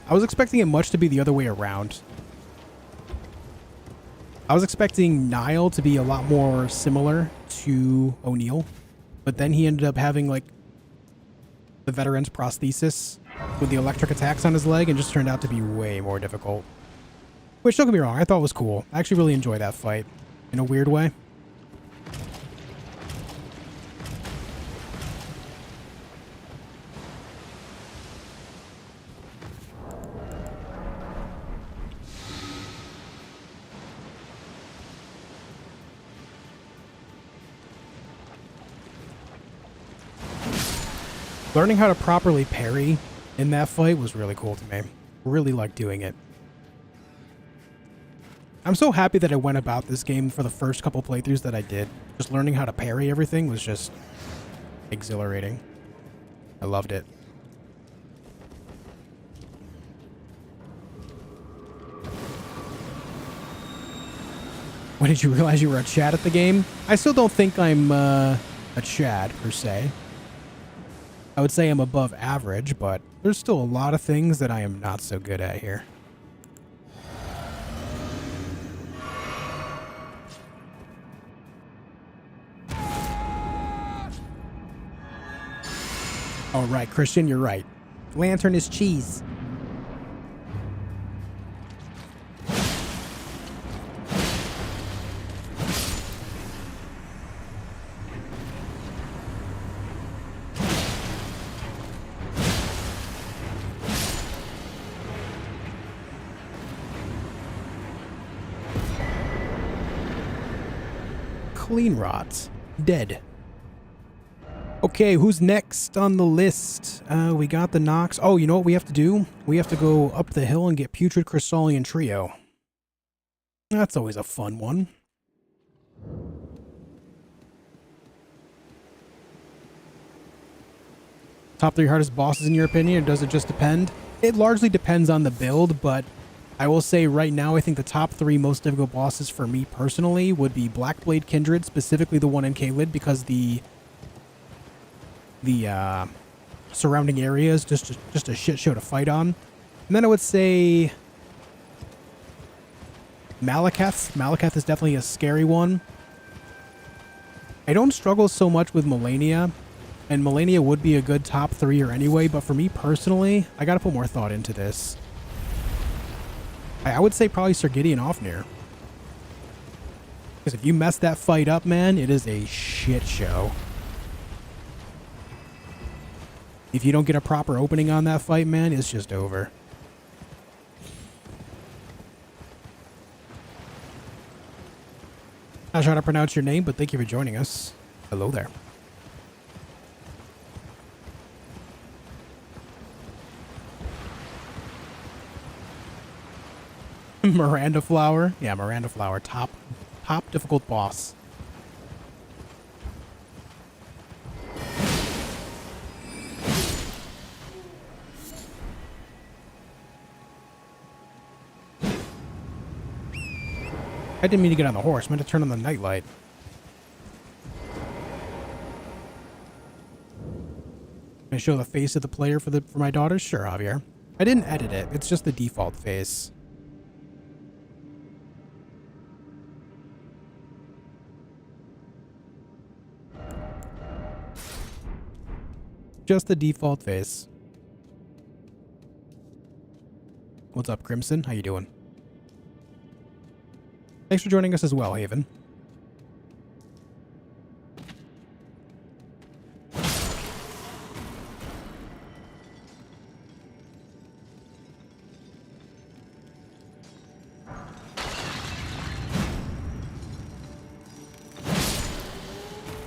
I was expecting it much to be the other way around. I was expecting Niall to be a lot more similar to O'Neill, but then he ended up having, like, the veteran's prosthesis with the electric attacks on his leg and just turned out to be way more difficult. Which, don't get me wrong, I thought was cool. I actually really enjoyed that fight in a weird way. Learning how to properly parry in that fight was really cool to me. Really liked doing it. I'm so happy that I went about this game for the first couple playthroughs that I did. Just learning how to parry everything was just exhilarating. I loved it. When did you realize you were a Chad at the game? I still don't think I'm a Chad, per se. I would say I'm above average, but there's still a lot of things that I am not so good at here. Oh, right, Christian, you're right. Lantern is cheese. Clean Rot. Dead. Okay, who's next on the list? We got the Nox. Oh, you know what we have to do? We have to go up the hill and get Putrid Chrysalian Trio. That's always a fun one. Top 3 hardest bosses in your opinion, or does it just depend? It largely depends on the build, but I will say right now I think the top 3 most difficult bosses for me personally would be Blackblade Kindred, specifically the one in Caelid, because the surrounding area is just a shit show to fight on. And then I would say Malekith. Malekith is definitely a scary one. I don't struggle so much with Malenia, and Malenia would be a good top 3-er anyway, but for me personally, I gotta put more thought into this. I would say probably Sir Gideon Ofnir. Because if you mess that fight up, man, it is a shit show. If you don't get a proper opening on that fight, man, it's just over. Not sure how to pronounce your name, but thank you for joining us. Hello there. Miranda Flower. Yeah, Miranda Flower. Top difficult boss. I didn't mean to get on the horse. I meant to turn on the nightlight. Can I show the face of the player for my daughters? Sure, Javier. I didn't edit it. It's just the default face. Just the default face. What's up, Crimson? How you doing? Thanks for joining us as well, Haven.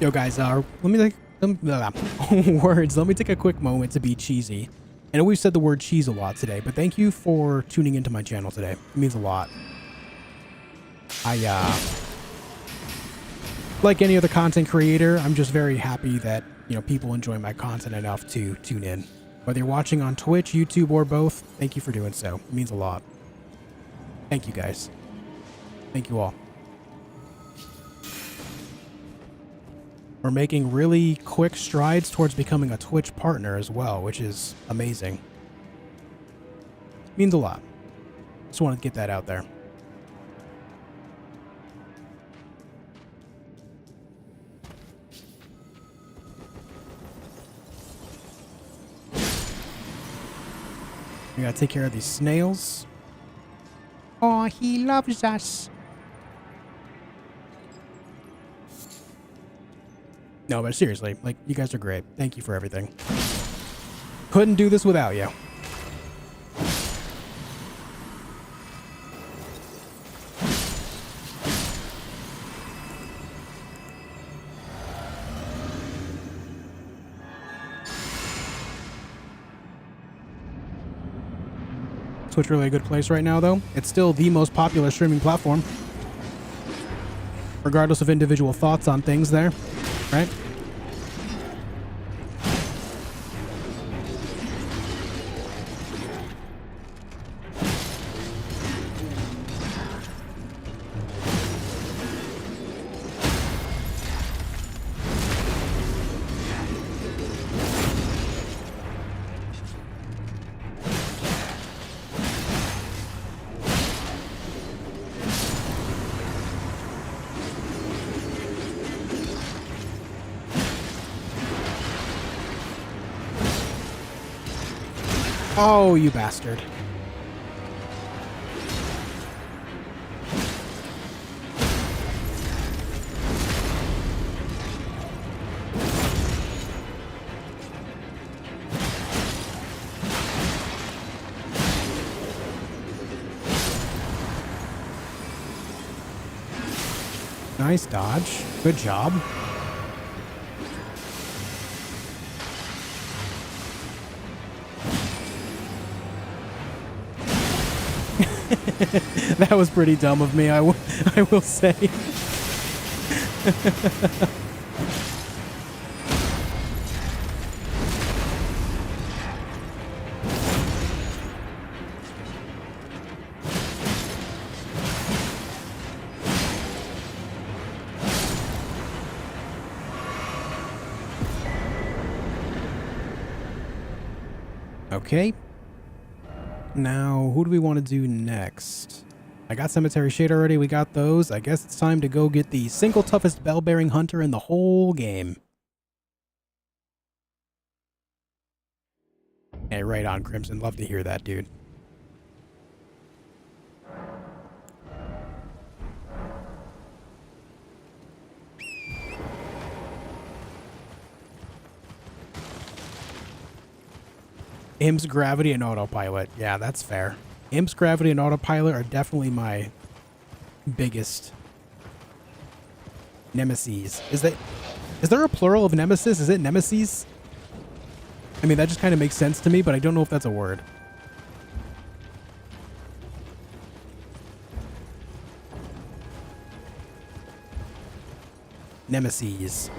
Yo, guys, let me take words. Let me take a quick moment to be cheesy. I know we've said the word cheese a lot today, but thank you for tuning into my channel today. It means a lot. Like any other content creator, I'm just very happy that, you know, people enjoy my content enough to tune in. Whether you're watching on Twitch, YouTube, or both, thank you for doing so. It means a lot. Thank you, guys. Thank you all. We're making really quick strides towards becoming a Twitch partner as well, which is amazing. It means a lot. Just want to get that out there. We gotta take care of these snails. Oh, he loves us. No, but seriously, like, you guys are great. Thank you for everything. Couldn't do this without you. Twitch really a good place right now, though. It's still the most popular streaming platform. Regardless of individual thoughts on things there, right? Oh, you bastard. Nice dodge. Good job. That was pretty dumb of me, I will say. Okay. Now, who do we want to do next? I got Cemetery Shade already. We got those. I guess it's time to go get the single toughest bell-bearing hunter in the whole game. Hey, right on, Crimson. Love to hear that, dude. Imps, gravity, and autopilot. Yeah, that's fair. Imps, gravity, and autopilot are definitely my biggest nemesis. Is there a plural of nemesis? Is it nemesis? I mean, that just kind of makes sense to me, but I don't know if that's a word. Nemesis.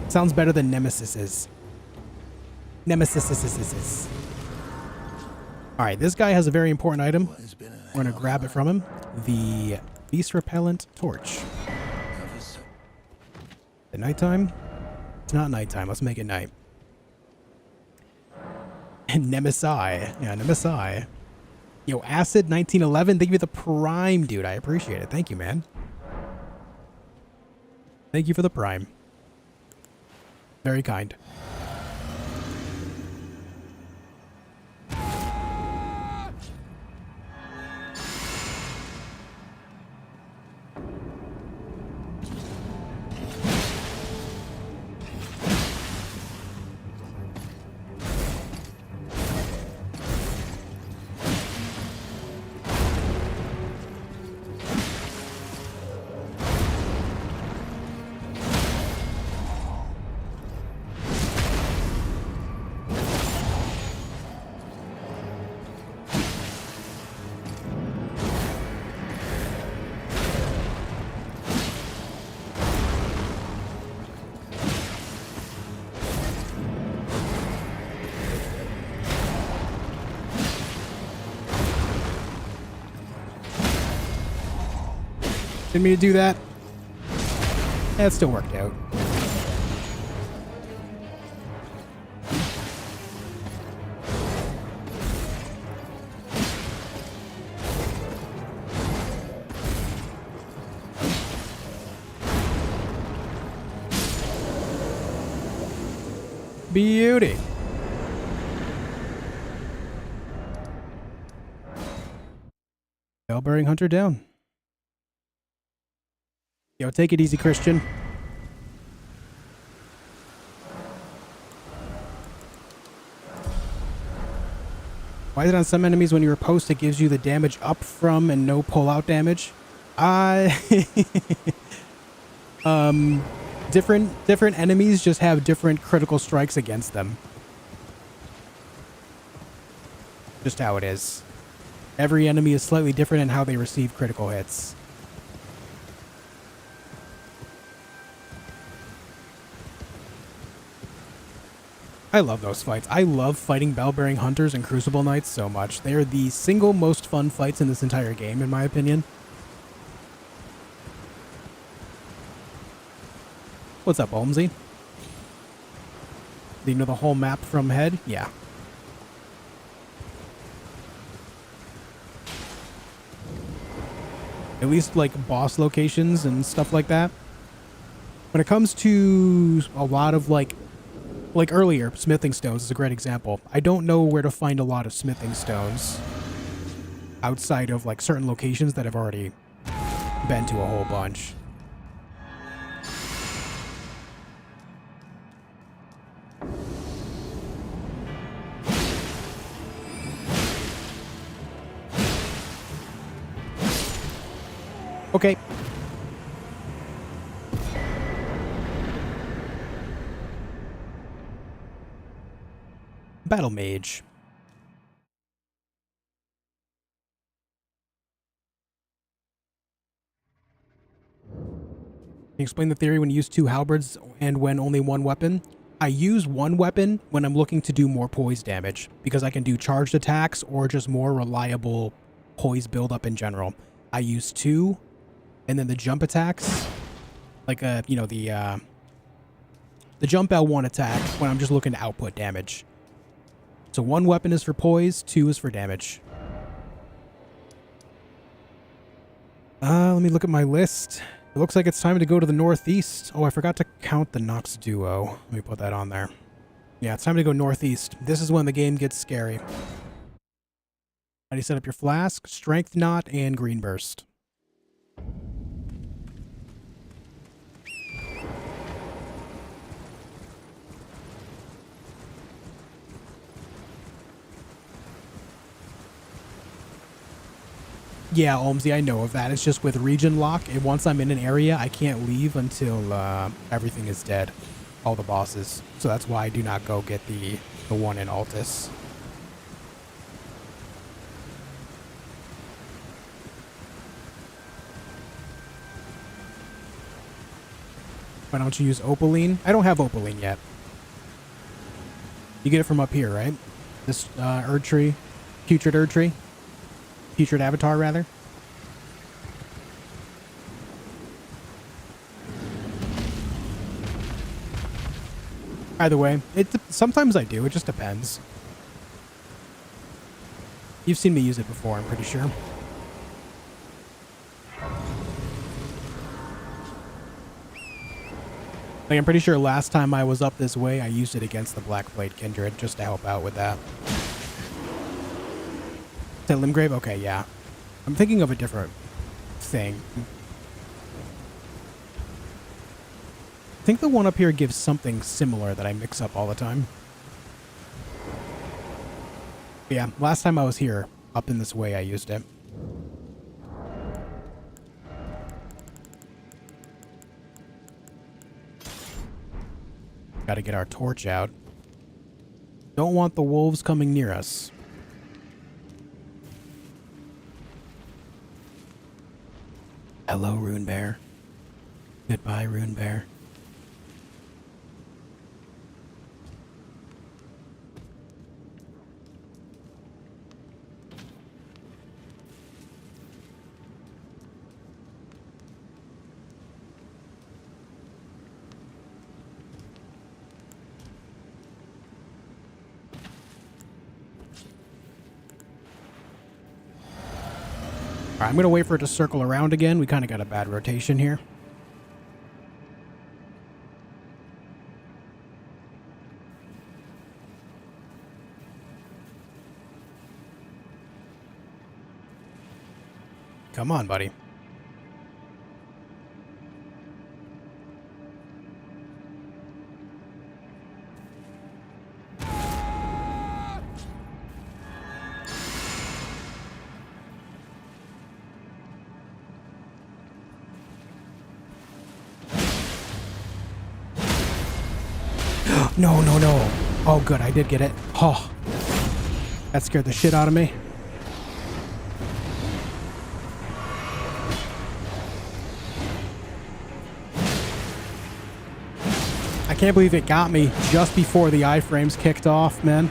Sounds better than nemesises. Nemesis. All right, this guy has a very important item. We're going to grab it from him. The beast repellent torch. At nighttime? It's not nighttime. Let's make it night. Nemesi. Yeah, Nemesi. Yo, Acid 1911. Thank you for the prime, dude. I appreciate it. Thank you, man. Thank you for the prime. Very kind. Didn't mean to do that. That still worked out. Beauty. Bell-bearing hunter down. Yo, take it easy, Christian. Why is it on some enemies when you riposte it gives you the damage up from and no pull-out damage? Different enemies just have different critical strikes against them. Just how it is. Every enemy is slightly different in how they receive critical hits. I love those fights. I love fighting Bell-bearing Hunters and Crucible Knights so much. They are the single most fun fights in this entire game, in my opinion. What's up, Olmsey? Do you know the whole map from head? Yeah. At least, like, boss locations and stuff like that. When it comes to a lot of, like earlier, smithing stones is a great example. I don't know where to find a lot of smithing stones outside of, like, certain locations that I've already been to a whole bunch. Okay. Battle Mage. Can you explain the theory when you use two halberds and when only one weapon? I use one weapon when I'm looking to do more poise damage, because I can do charged attacks or just more reliable poise buildup in general. I use two, and then the jump attacks, like the jump L1 attack when I'm just looking to output damage. So one weapon is for poise, two is for damage. Let me look at my list. It looks like it's time to go to the northeast. Oh, I forgot to count the Nox duo. Let me put that on there. Yeah, it's time to go northeast. This is when the game gets scary. How do you set up your flask? Strength knot and green burst. Yeah, Olmsey, I know of that. It's just with Regionlock, and once I'm in an area, I can't leave until everything is dead. All the bosses. So that's why I do not go get the one in Altus. Why don't you use Opaline? I don't have Opaline yet. You get it from up here, right? This Erd Tree. Putrid Erd Tree. Putrid Avatar, rather. Either way, sometimes I do. It just depends. You've seen me use it before, I'm pretty sure. Like, I'm pretty sure last time I was up this way, I used it against the Blackblade Kindred just to help out with that. Is that Limgrave? Okay, yeah. I'm thinking of a different thing. I think the one up here gives something similar that I mix up all the time. But yeah, last time I was here, up in this way, I used it. Gotta get our torch out. Don't want the wolves coming near us. Hello, Rune Bear. Goodbye, Rune Bear. Alright, I'm going to wait for it to circle around again. We kind of got a bad rotation here. Come on, buddy. No, no, no. Oh, good. I did get it. Oh, that scared the shit out of me. I can't believe it got me just before the iframes kicked off, man.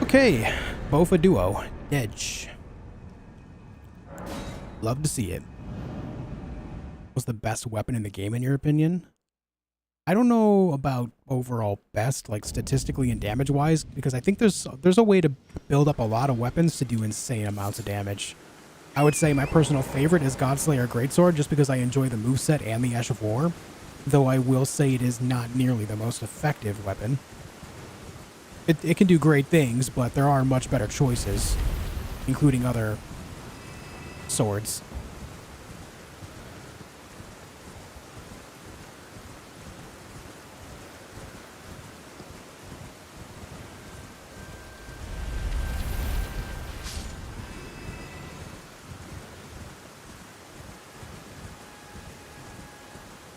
Okay, Bofa Duo, Edge. Love to see it. Was the best weapon in the game in your opinion? I don't know about overall best, like statistically and damage wise, because I think there's a way to build up a lot of weapons to do insane amounts of damage. I would say my personal favorite is Godslayer Greatsword, just because I enjoy the moveset and the Ash of War, though I will say it is not nearly the most effective weapon. It can do great things, but there are much better choices, including other swords.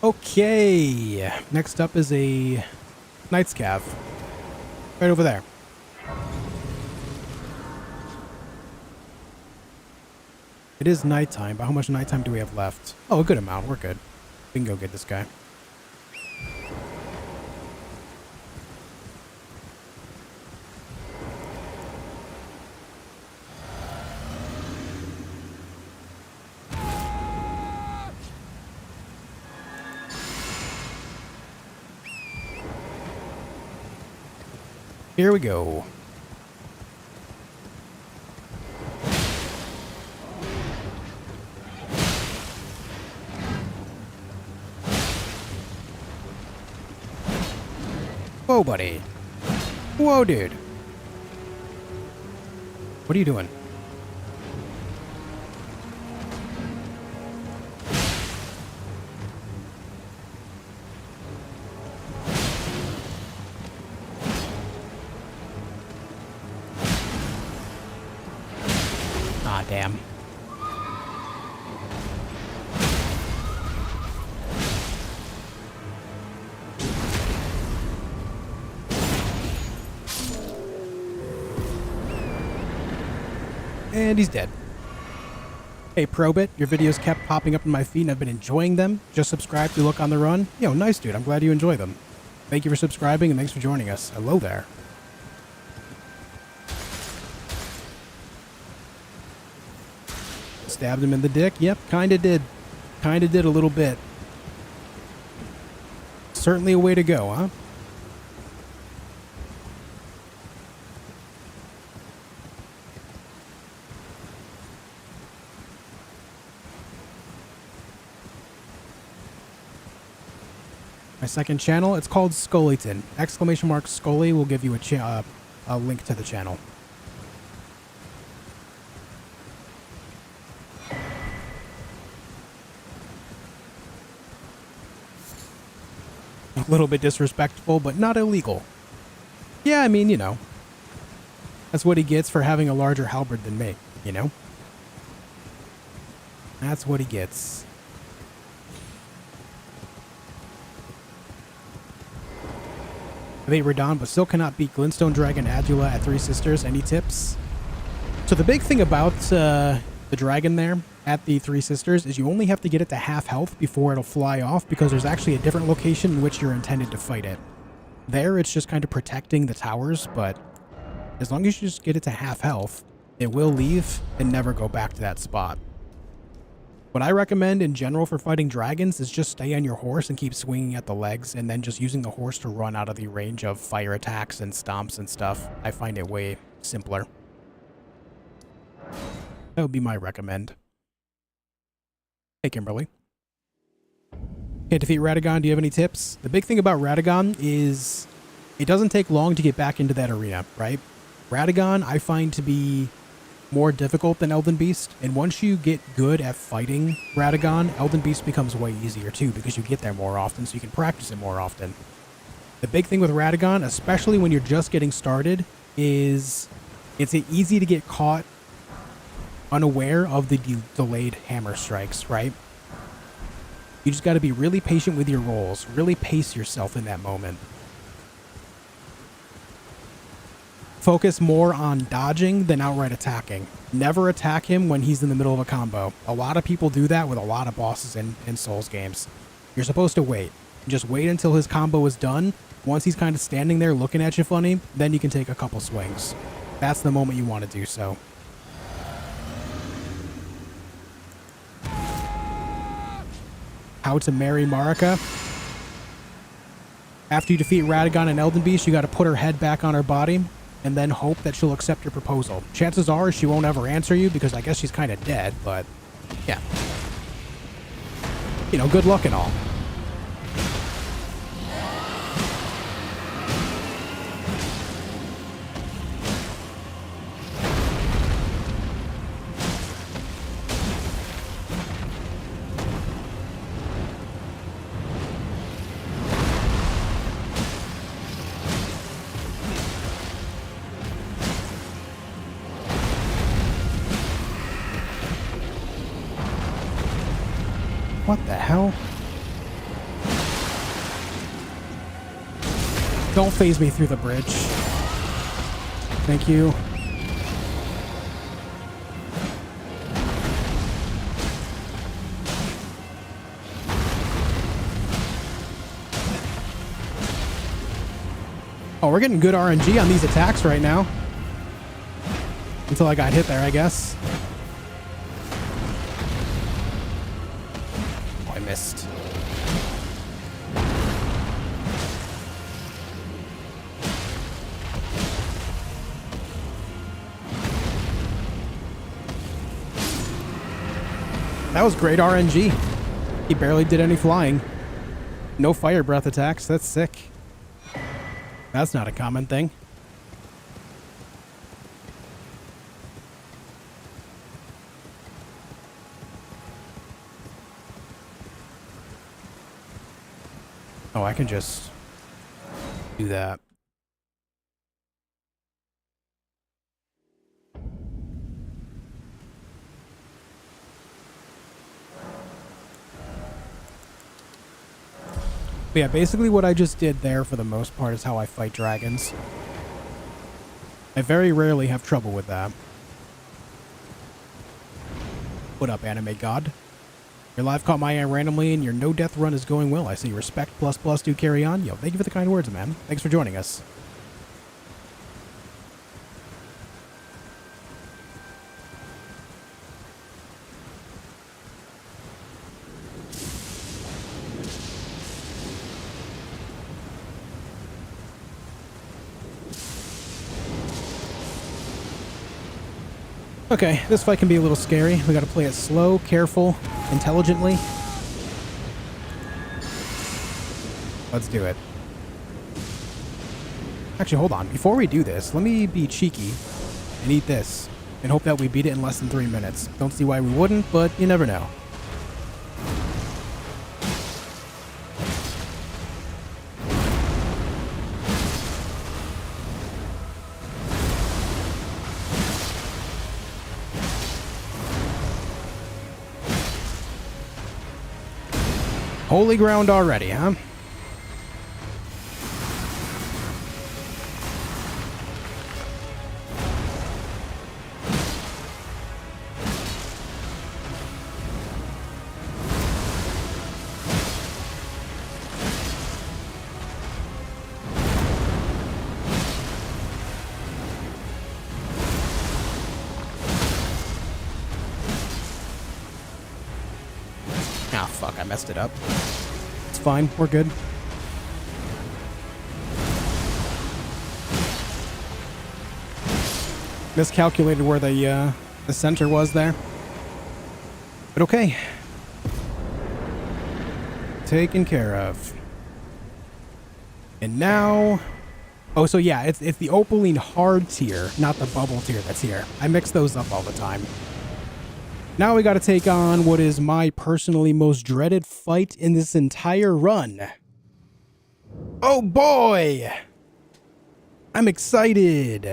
Okay, next up is a Knight's Cav. Right over there. It is nighttime, but how much nighttime do we have left? Oh, a good amount. We're good. We can go get this guy. Here we go. Whoa, buddy. Whoa, dude. What are you doing? Damn. And he's dead. Hey, Probit, your videos kept popping up in my feed and I've been enjoying them. Just subscribe to Look on the Run. Yo, nice, dude. I'm glad you enjoy them. Thank you for subscribing and thanks for joining us. Hello there. Stabbed him in the dick. Yep, kinda did. Kinda did a little bit. Certainly a way to go, huh? My second channel, it's called Scullyton. Exclamation mark Scully will give you a link to the channel. A little bit disrespectful, but not illegal. Yeah, I mean, you know. That's what he gets for having a larger halberd than me, you know? That's what he gets. I beat Radon, but still cannot beat Glintstone Dragon Adula at Three Sisters. Any tips? So the big thing about the dragon there at the Three Sisters is you only have to get it to half health before it'll fly off, because there's actually a different location in which you're intended to fight it. There, it's just kind of protecting the towers, but as long as you just get it to half health, it will leave and never go back to that spot. What I recommend in general for fighting dragons is just stay on your horse and keep swinging at the legs, and then just using the horse to run out of the range of fire attacks and stomps and stuff. I find it way simpler. That would be my recommend. Hey, Kimberly. Can't defeat Radagon. Do you have any tips? The big thing about Radagon is it doesn't take long to get back into that arena, right? Radagon I find to be more difficult than Elden Beast, and once you get good at fighting Radagon, Elden Beast becomes way easier too, because you get there more often, so you can practice it more often. The big thing with Radagon, especially when you're just getting started, is it's easy to get caught unaware of the delayed hammer strikes, right? You just got to be really patient with your rolls, really pace yourself in that moment. Focus more on dodging than outright attacking. Never attack him when he's in the middle of a combo. A lot of people do that with a lot of bosses in Souls games. You're supposed to wait. Just wait until his combo is done. Once he's kind of standing there looking at you funny, then you can take a couple swings. That's the moment you want to do so. How to marry Marika. After you defeat Radagon and Elden Beast, you got to put her head back on her body and then hope that she'll accept your proposal. Chances are she won't ever answer you, because I guess she's kind of dead, but yeah. You know, good luck and all. What the hell? Don't phase me through the bridge. Thank you. Oh, we're getting good RNG on these attacks right now. Until I got hit there, I guess. Missed. That was great RNG. He barely did any flying. No fire breath attacks. That's sick. That's not a common thing. Oh, I can just do that. But yeah, basically what I just did there for the most part is how I fight dragons. I very rarely have trouble with that. What up, anime god? Your live caught my eye randomly and your no-death run is going well. I see respect ++ do carry on. Yo, thank you for the kind words, man. Thanks for joining us. Okay, this fight can be a little scary. We gotta play it slow, careful, intelligently. Let's do it. Actually, hold on. Before we do this, let me be cheeky and eat this and hope that we beat it in less than 3 minutes. Don't see why we wouldn't, but you never know. Holy ground already, huh? Ah, fuck, I messed it up. It's fine, we're good. Miscalculated where the center was there. But okay. Taken care of. And now... Oh, so yeah, it's the Opaline hard tier, not the bubble tier that's here. I mix those up all the time. Now we gotta take on what is my personally most dreaded fight in this entire run. Oh boy! I'm excited!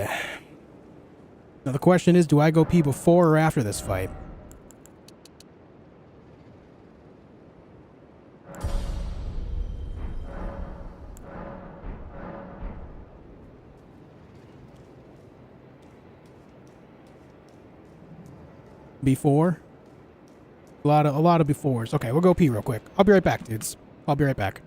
Now the question is, do I go pee before or after this fight? Before? A lot of befores. Okay, we'll go pee real quick. I'll be right back, dudes. I'll be right back.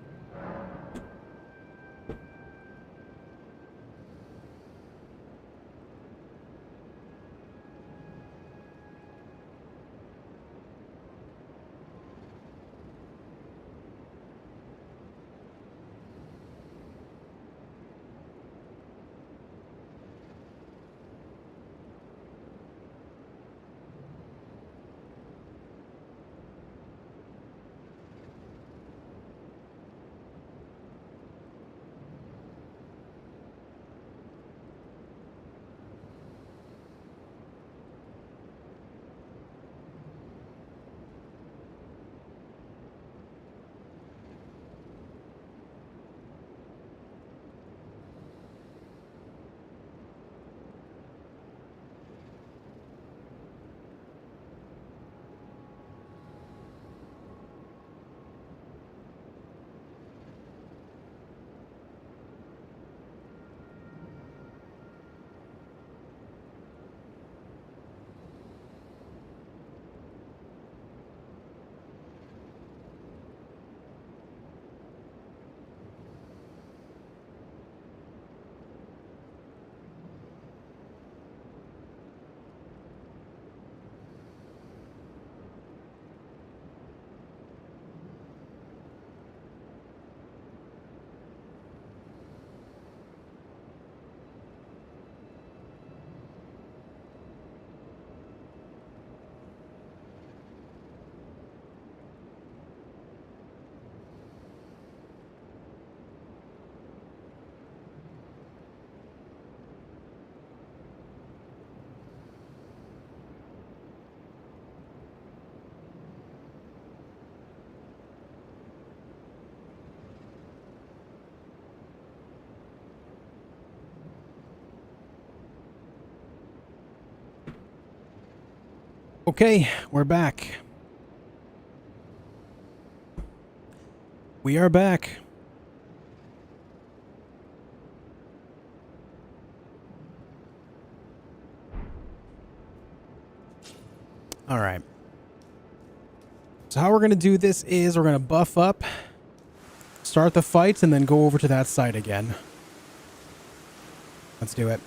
Okay, we're back. We are back. All right. So how we're going to do this is we're going to buff up, start the fights, and then go over to that site again. Let's do it.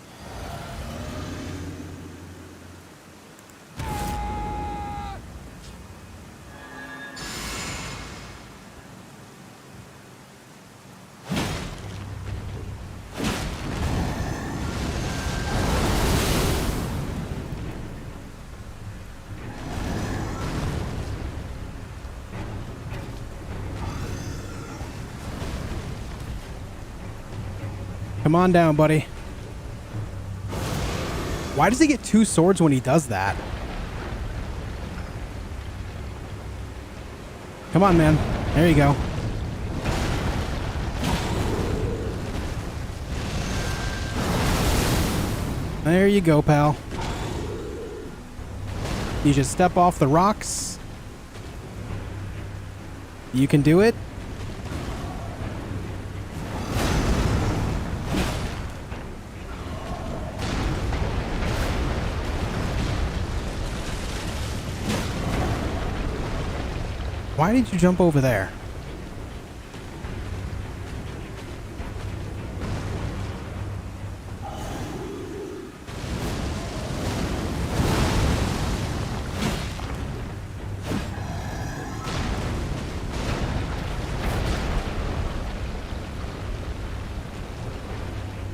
Come on down, buddy. Why does he get 2 swords when he does that? Come on, man. There you go. There you go, pal. You just step off the rocks. You can do it. Why did you jump over there?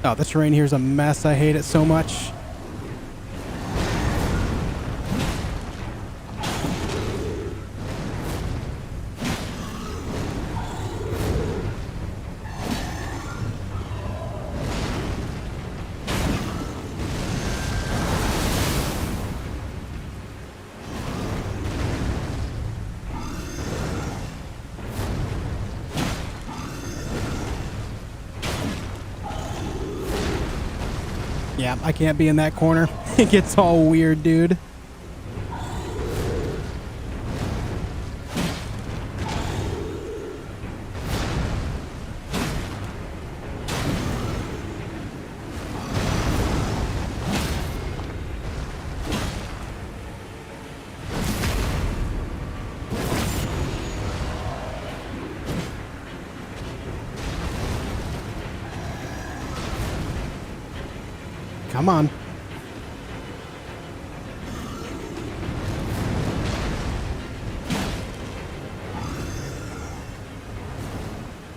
Oh, the terrain here is a mess. I hate it so much. Yeah, I can't be in that corner. It gets all weird, dude. Come on.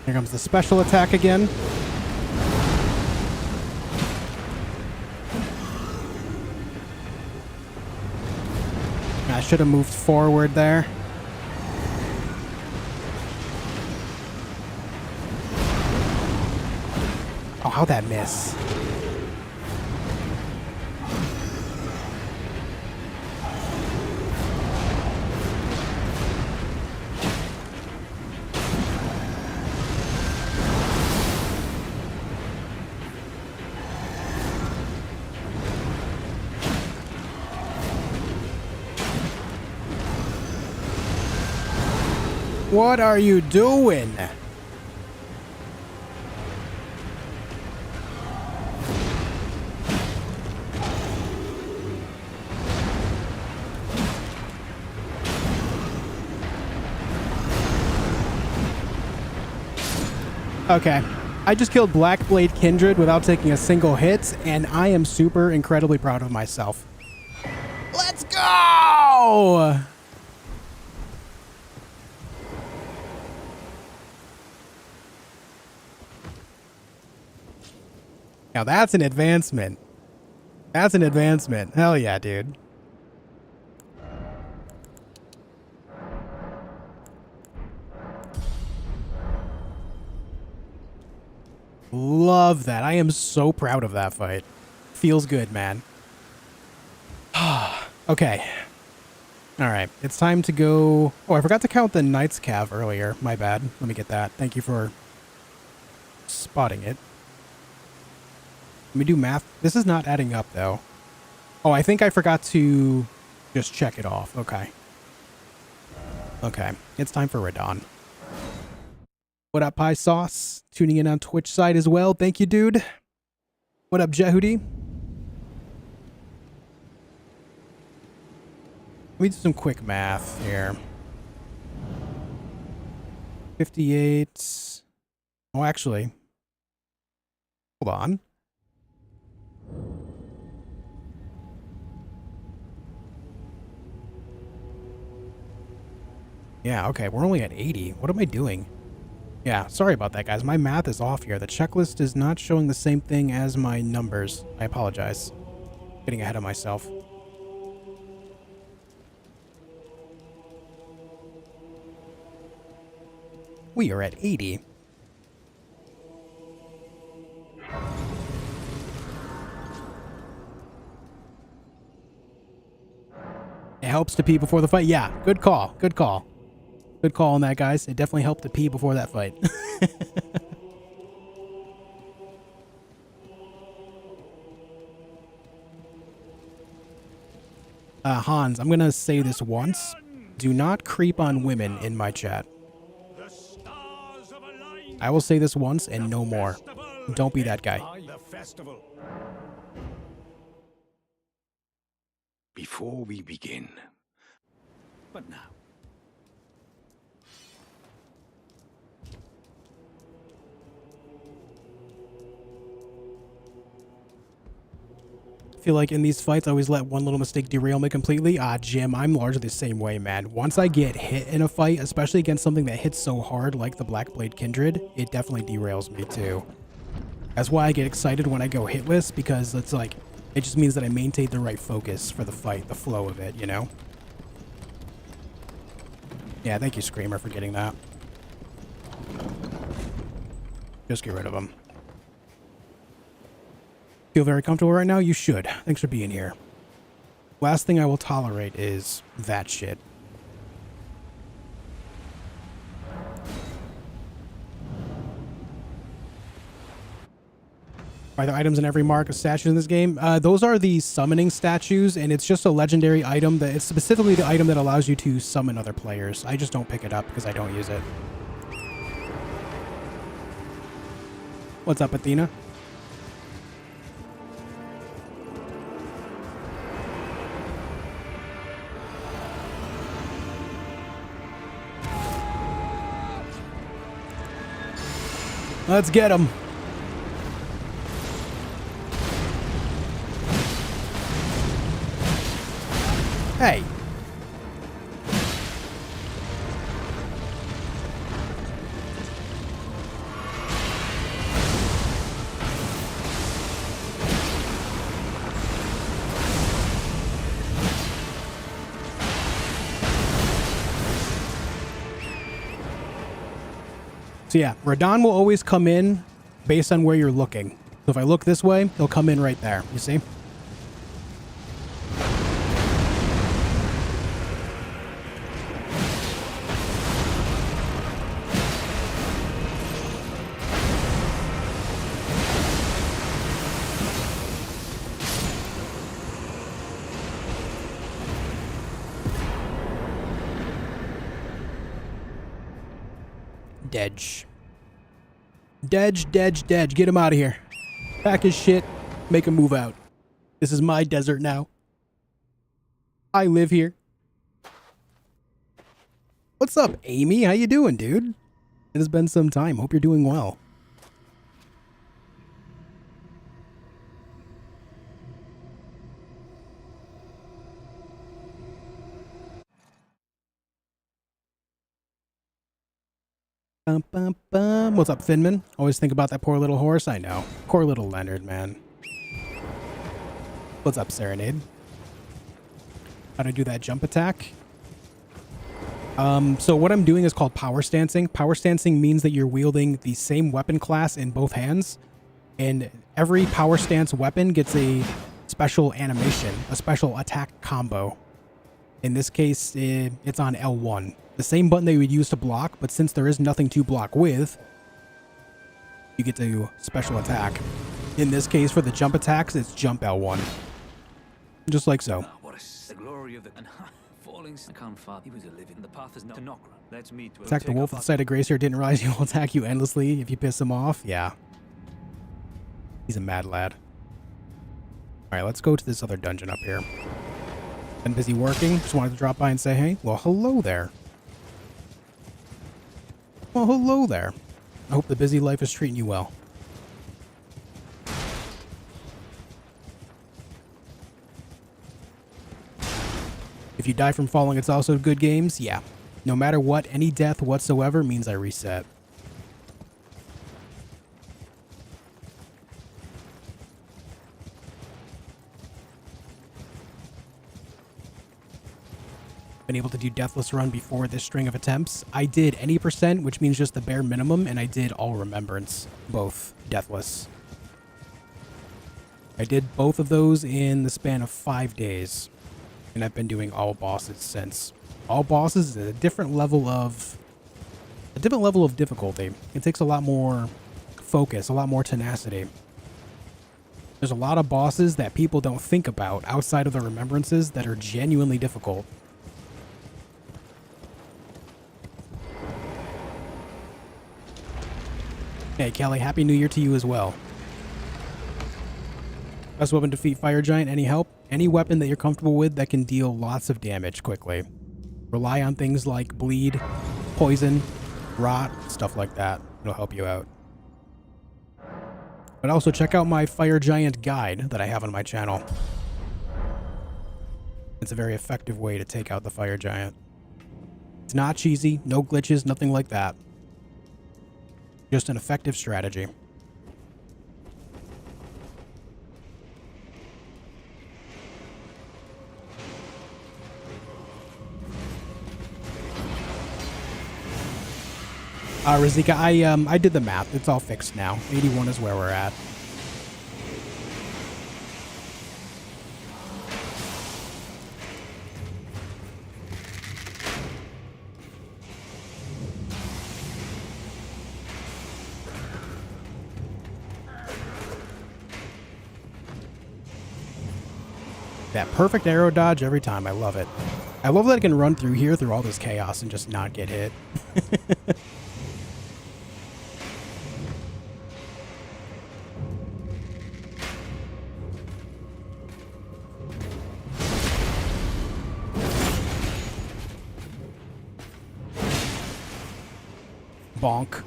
Here comes the special attack again. I should have moved forward there. Oh, how'd that miss? What are you doing? Okay. I just killed Blackblade Kindred without taking a single hit, and I am super incredibly proud of myself. Let's go! Now that's an advancement. That's an advancement. Hell yeah, dude. Love that. I am so proud of that fight. Feels good, man. Okay. All right. It's time to go. Oh, I forgot to count the Knight's Cav earlier. My bad. Let me get that. Thank you for spotting it. Let me do math. This is not adding up, though. Oh, I think I forgot to just check it off. Okay. Okay. It's time for Radon. What up, Pie Sauce? Tuning in on Twitch side as well. Thank you, dude. What up, Jehudi? Let me do some quick math here. 58. Oh, actually. Hold on. Yeah, okay, we're only at 80. What am I doing? Yeah, sorry about that, guys. My math is off here. The checklist is not showing the same thing as my numbers. I apologize. Getting ahead of myself. We are at 80. It helps to pee before the fight. Yeah, good call. Good call. Good call on that, guys. It definitely helped to pee before that fight. Hans, I'm going to say this once. Do not creep on women in my chat. I will say this once and no more. Don't be that guy. Before we begin. But now, I feel like in these fights, I always let one little mistake derail me completely. Jim, I'm largely the same way, man. Once I get hit in a fight, especially against something that hits so hard like the Blackblade Kindred, it definitely derails me too. That's why I get excited when I go hitless, because it's like, it just means that I maintain the right focus for the fight, the flow of it, you know? Yeah, thank you, Screamer, for getting that. Just get rid of him. Feel very comfortable right now? You should. Thanks for being here. Last thing I will tolerate is that shit. Are there items in every mark of statues in this game? Those are the summoning statues, and it's just a legendary item. That it's specifically the item that allows you to summon other players. I just don't pick it up because I don't use it. What's up, Athena? Let's get him. Hey. So yeah, Radon will always come in based on where you're looking. So if I look this way, he'll come in right there. You see? Dedge. Dedge. Get him out of here. Pack his shit. Make him move out. This is my desert now. I live here. What's up, Amy? How you doing, dude? It has been some time. Hope you're doing well. Bum, bum, bum. What's up, Finman? Always think about that poor little horse. I know. Poor little Leonard, man. What's up, Serenade? How to do that jump attack? So what I'm doing is called power stancing. Power stancing means that you're wielding the same weapon class in both hands. And every power stance weapon gets a special animation, a special attack combo. In this case, it's on L1. The same button that you would use to block, but since there is nothing to block with, you get to special attack. In this case, for the jump attacks, it's jump L1. Just like so. what a glory of the falling. I can't fight. He was a living. The path is not to Nokra. Let's meet. Attack the wolf at the sight of Gracer. Didn't realize he'll attack you endlessly if you piss him off. Yeah. He's a mad lad. Alright, let's go to this other dungeon up here. Been busy working. Just wanted to drop by and say, hey, well, hello there. Well, hello there. I hope the busy life is treating you well. If you die from falling, it's also good games. Yeah. No matter what, any death whatsoever means I reset. Been able to do Deathless run before this string of attempts. I did any percent, which means just the bare minimum, and I did All Remembrance, both Deathless. I did both of those in the span of 5 days, and I've been doing all bosses since. All bosses is a different level of difficulty. It takes a lot more focus, a lot more tenacity. There's a lot of bosses that people don't think about outside of the remembrances that are genuinely difficult. Hey, Kelly, Happy New Year to you as well. Best weapon to defeat Fire Giant, any help? Any weapon that you're comfortable with that can deal lots of damage quickly. Rely on things like bleed, poison, rot, stuff like that. It'll help you out. But also check out my Fire Giant guide that I have on my channel. It's a very effective way to take out the Fire Giant. It's not cheesy, no glitches, nothing like that. Just an effective strategy. Razika, I did the math. It's all fixed now. 81 is where we're at. That perfect arrow dodge every time. I love it. I love that I can run through here through all this chaos and just not get hit. Bonk.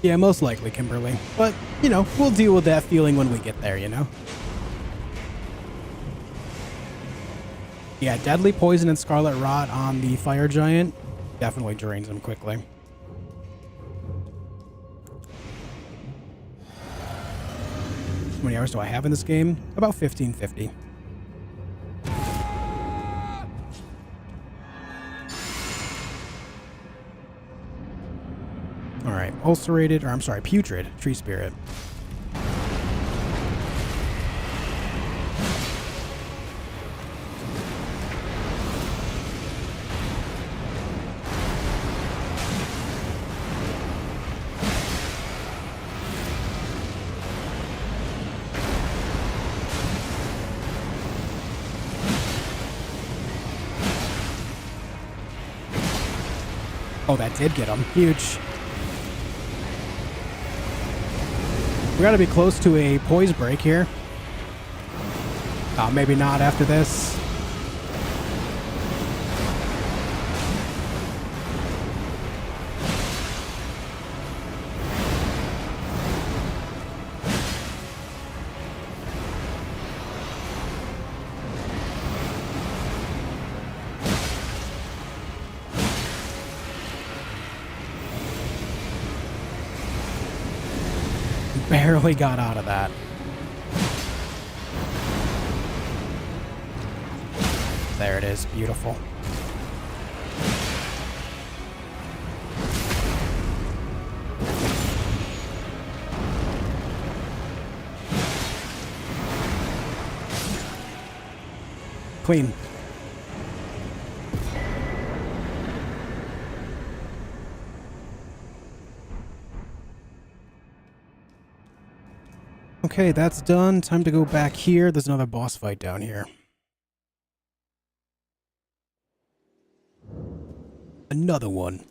Yeah, most likely, Kimberly. But, you know, we'll deal with that feeling when we get there, you know? Yeah, Deadly Poison and Scarlet Rot on the Fire Giant definitely drains him quickly. How many hours do I have in this game? About 1550. Alright, ulcerated, or I'm sorry, putrid tree spirit. Oh, that did get him. Huge. We gotta be close to a poise break here. Maybe not after this. Barely got out of that. There it is. Beautiful. Clean. Okay, that's done. Time to go back here. There's another boss fight down here. Another one.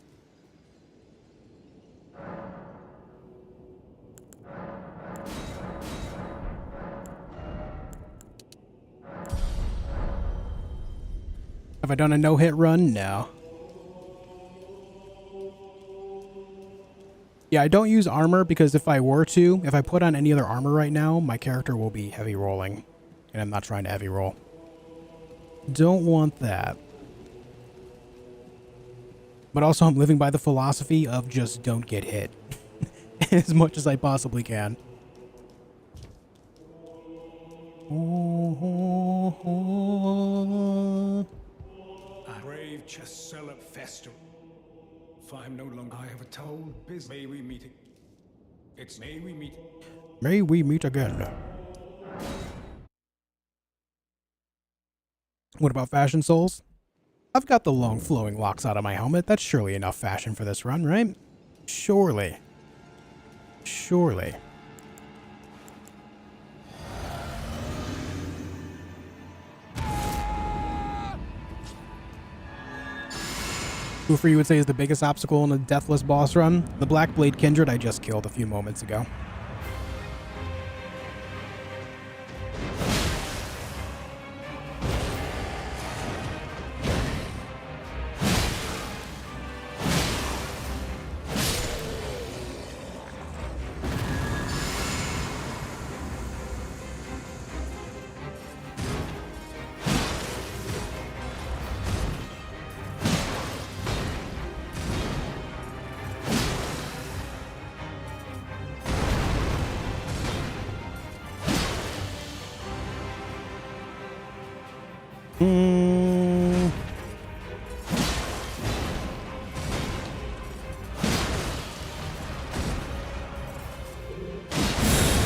Have I done a no-hit run? No. Yeah, I don't use armor because if I were to, if I put on any other armor right now, my character will be heavy rolling. And I'm not trying to heavy roll. Don't want that. But also I'm living by the philosophy of just don't get hit. As much as I possibly can. Brave Caelid festival. For I'm no longer I have a told biz. May we meet. It's may we meet. May we meet again. What about fashion, souls? I've got the long flowing locks out of my helmet. That's surely enough fashion for this run, right? Surely. Surely. Who for you would say is the biggest obstacle in a Deathless boss run? The Blackblade Kindred I just killed a few moments ago.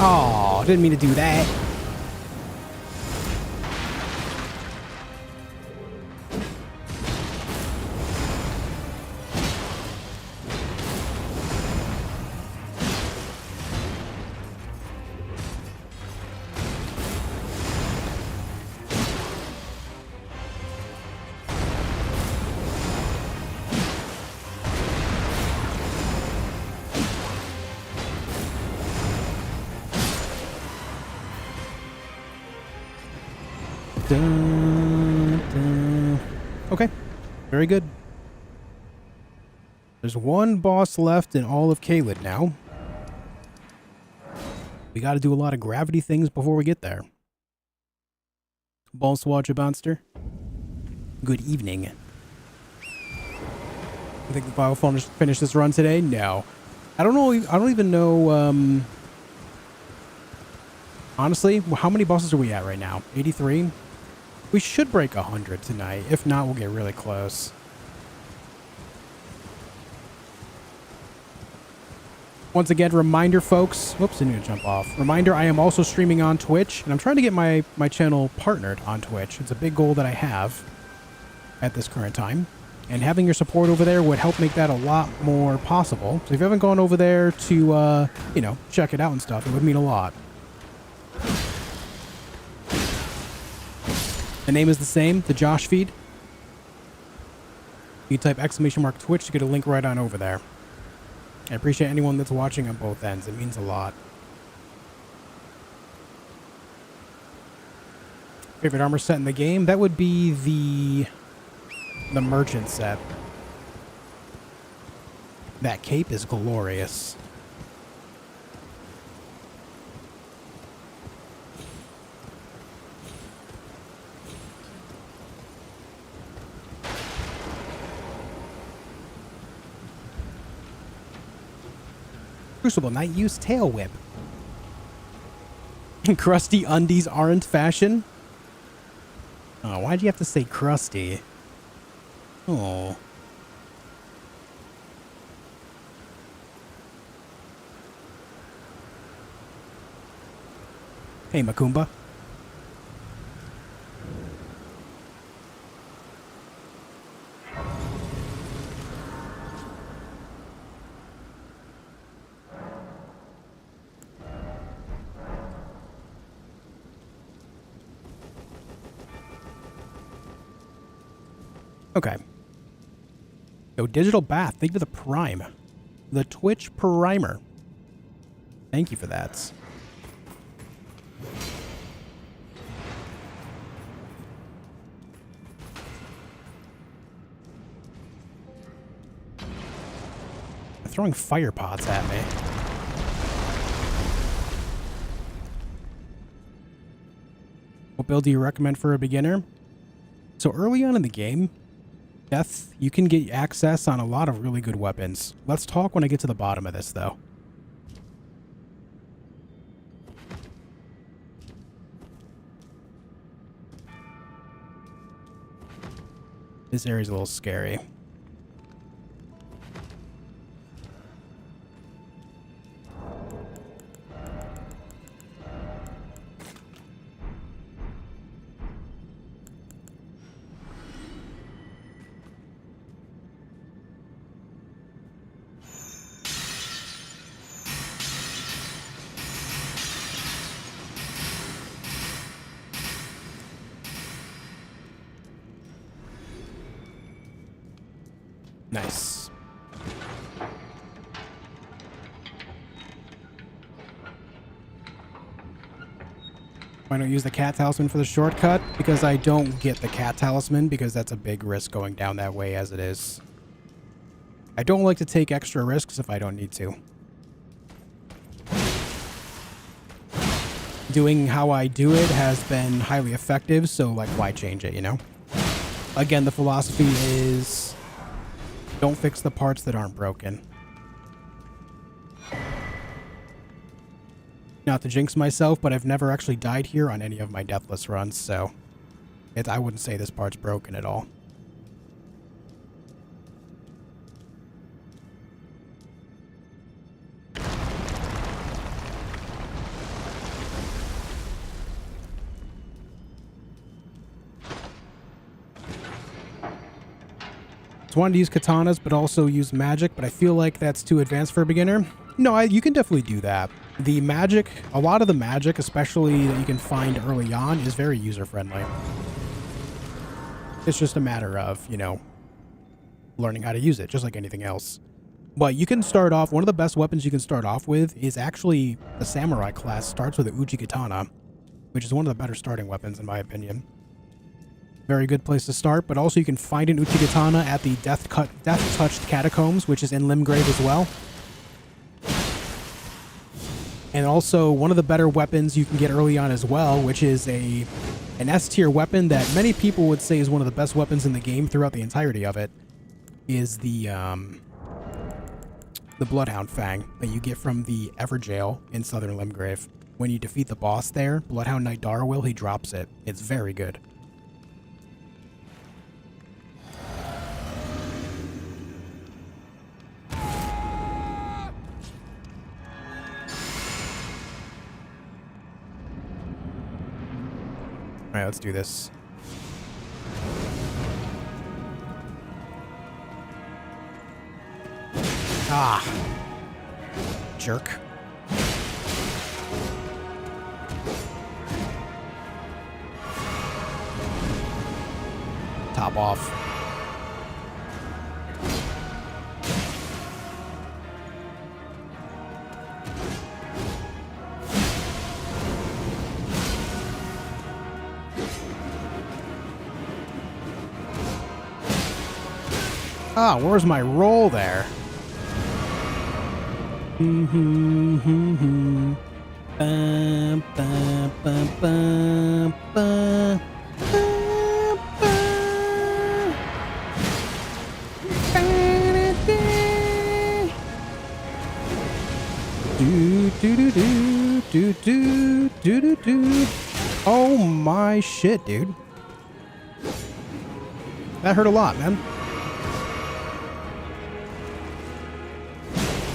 Oh, didn't mean to do that. Dun, dun. Okay, very good. There's one boss left in all of Caelid now. We got to do a lot of gravity things before we get there. Bonsoir, Monster. Good evening. I think I'll finish this run today. No, I don't know. I don't even know. Honestly, how many bosses are we at right now? 83. We should break 100 tonight. If not, we'll get really close. Once again, reminder, folks. Whoops, I need to jump off. Reminder, I am also streaming on Twitch, and I'm trying to get my channel partnered on Twitch. It's a big goal that I have at this current time. And having your support over there would help make that a lot more possible. So if you haven't gone over there to, you know, check it out and stuff, it would mean a lot. The name is the same, theJOSHfeed. You type !Twitch to get a link right on over there. I appreciate anyone that's watching on both ends. It means a lot. Favorite armor set in the game? That would be the merchant set. That cape is glorious. Crucible Knight use Tail Whip. Crusty undies aren't fashion? Oh, why'd you have to say crusty? Oh. Hey, Makumba. Okay. So Digital Bath, thank you for the Prime. The Twitch Primer. Thank you for that. They're throwing fire pots at me. What build do you recommend for a beginner? So early on in the game, Death, you can get access on a lot of really good weapons. Let's talk when I get to the bottom of this, though. This area's a little scary. Nice. Why don't use the cat talisman for the shortcut? Because I don't get the cat talisman because that's a big risk going down that way as it is. I don't like to take extra risks if I don't need to. Doing how I do it has been highly effective, so like why change it, you know? Again, the philosophy is don't fix the parts that aren't broken. Not to jinx myself, but I've never actually died here on any of my Deathless runs, so I wouldn't say this part's broken at all. So I wanted to use katanas, but also use magic, but I feel like that's too advanced for a beginner. No, you can definitely do that. The magic, a lot of the magic, especially that you can find early on, is very user-friendly. It's just a matter of, you know, learning how to use it, just like anything else. But you can start off, one of the best weapons you can start off with is actually the samurai class starts with the Uji Katana, which is one of the better starting weapons in my opinion. Very good place to start, but also you can find an Uchi Katana at the Death-Touched Catacombs, which is in Limgrave as well. And also, one of the better weapons you can get early on as well, which is an S-tier weapon that many people would say is one of the best weapons in the game throughout the entirety of it, is the Bloodhound Fang that you get from the Everjail in Southern Limgrave. When you defeat the boss there, Bloodhound Knight Darwill, he drops it. It's very good. Alright, let's do this. Ah! Jerk. Top off. Ah, where's my roll there? Oh my shit, dude. That hurt a lot, man.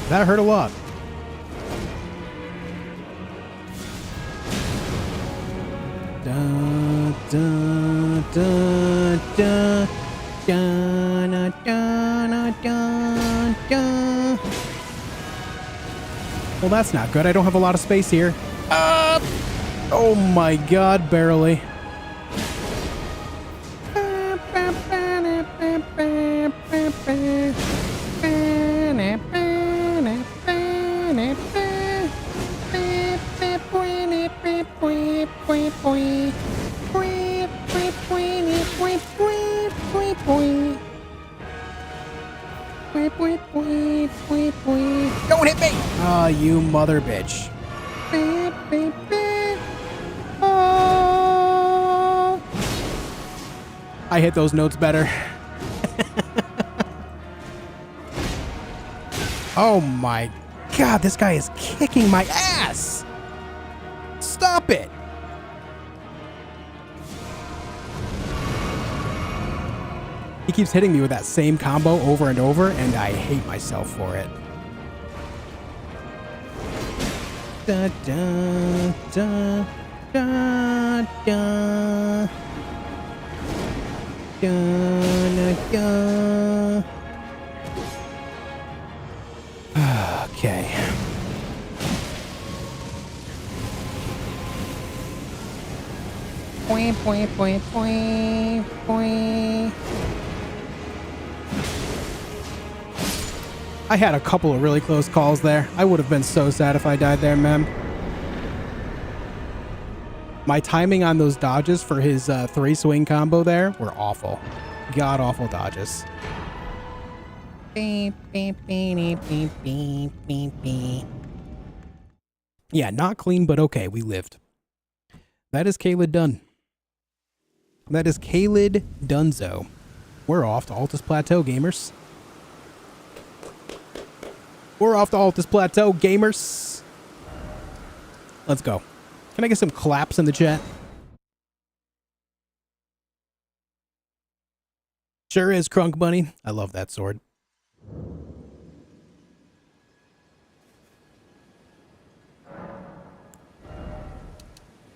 That hurt a lot. Dun, dun, dun, dun, dun, dun, dun, dun. Well, that's not good. I don't have a lot of space here. Oh my god, barely. Oh, you mother bitch. I hit those notes better. Oh my god, this guy is kicking my ass! Stop it! He keeps hitting me with that same combo over and over, and I hate myself for it. Da, da, da, da, da. Da, da, da. Okay. Point, point, point, point, point. I had a couple of really close calls there. I would have been so sad if I died there, man. My timing on those dodges for his 3-swing combo there were awful. God-awful dodges. Yeah, not clean, but okay, we lived. That is Caelid done. That is Caelid Dunzo. We're off to Altus Plateau, gamers. We're off to Altus Plateau, gamers. Let's go. Can I get some claps in the chat? Sure is, Crunk Bunny. I love that sword.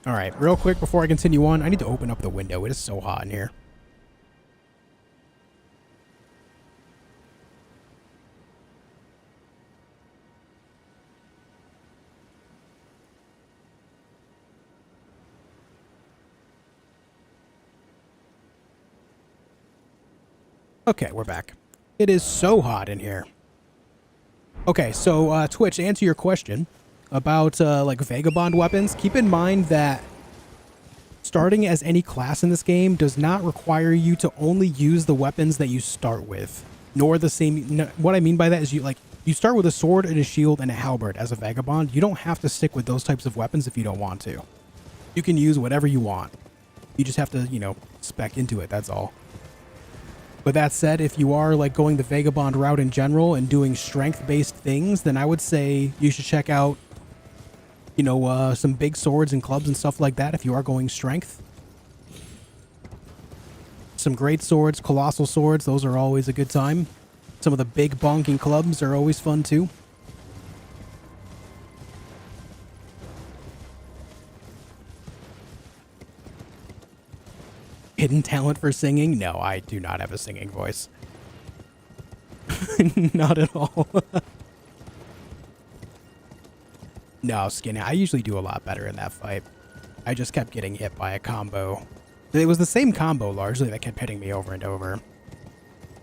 All right, real quick before I continue on, I need to open up the window. It is so hot in here. Okay, we're back. It is so hot in here. Okay, so Twitch, to answer your question about like vagabond weapons, keep in mind that starting as any class in this game does not require you to only use the weapons that you start with, nor the same. What I mean by that is you start with a sword and a shield and a halberd as a vagabond. You don't have to stick with those types of weapons if you don't want to. You can use whatever you want. You just have to, you know, spec into it. That's all. But that said, if you are like going the vagabond route in general and doing strength-based things, then I would say you should check out, you know, some big swords and clubs and stuff like that if you are going strength. Some great swords, colossal swords, those are always a good time. Some of the big bonking clubs are always fun too. Hidden talent for singing? No, I do not have a singing voice. Not at all. No, Skinny, I usually do a lot better in that fight. I just kept getting hit by a combo. It was the same combo, largely, that kept hitting me over and over.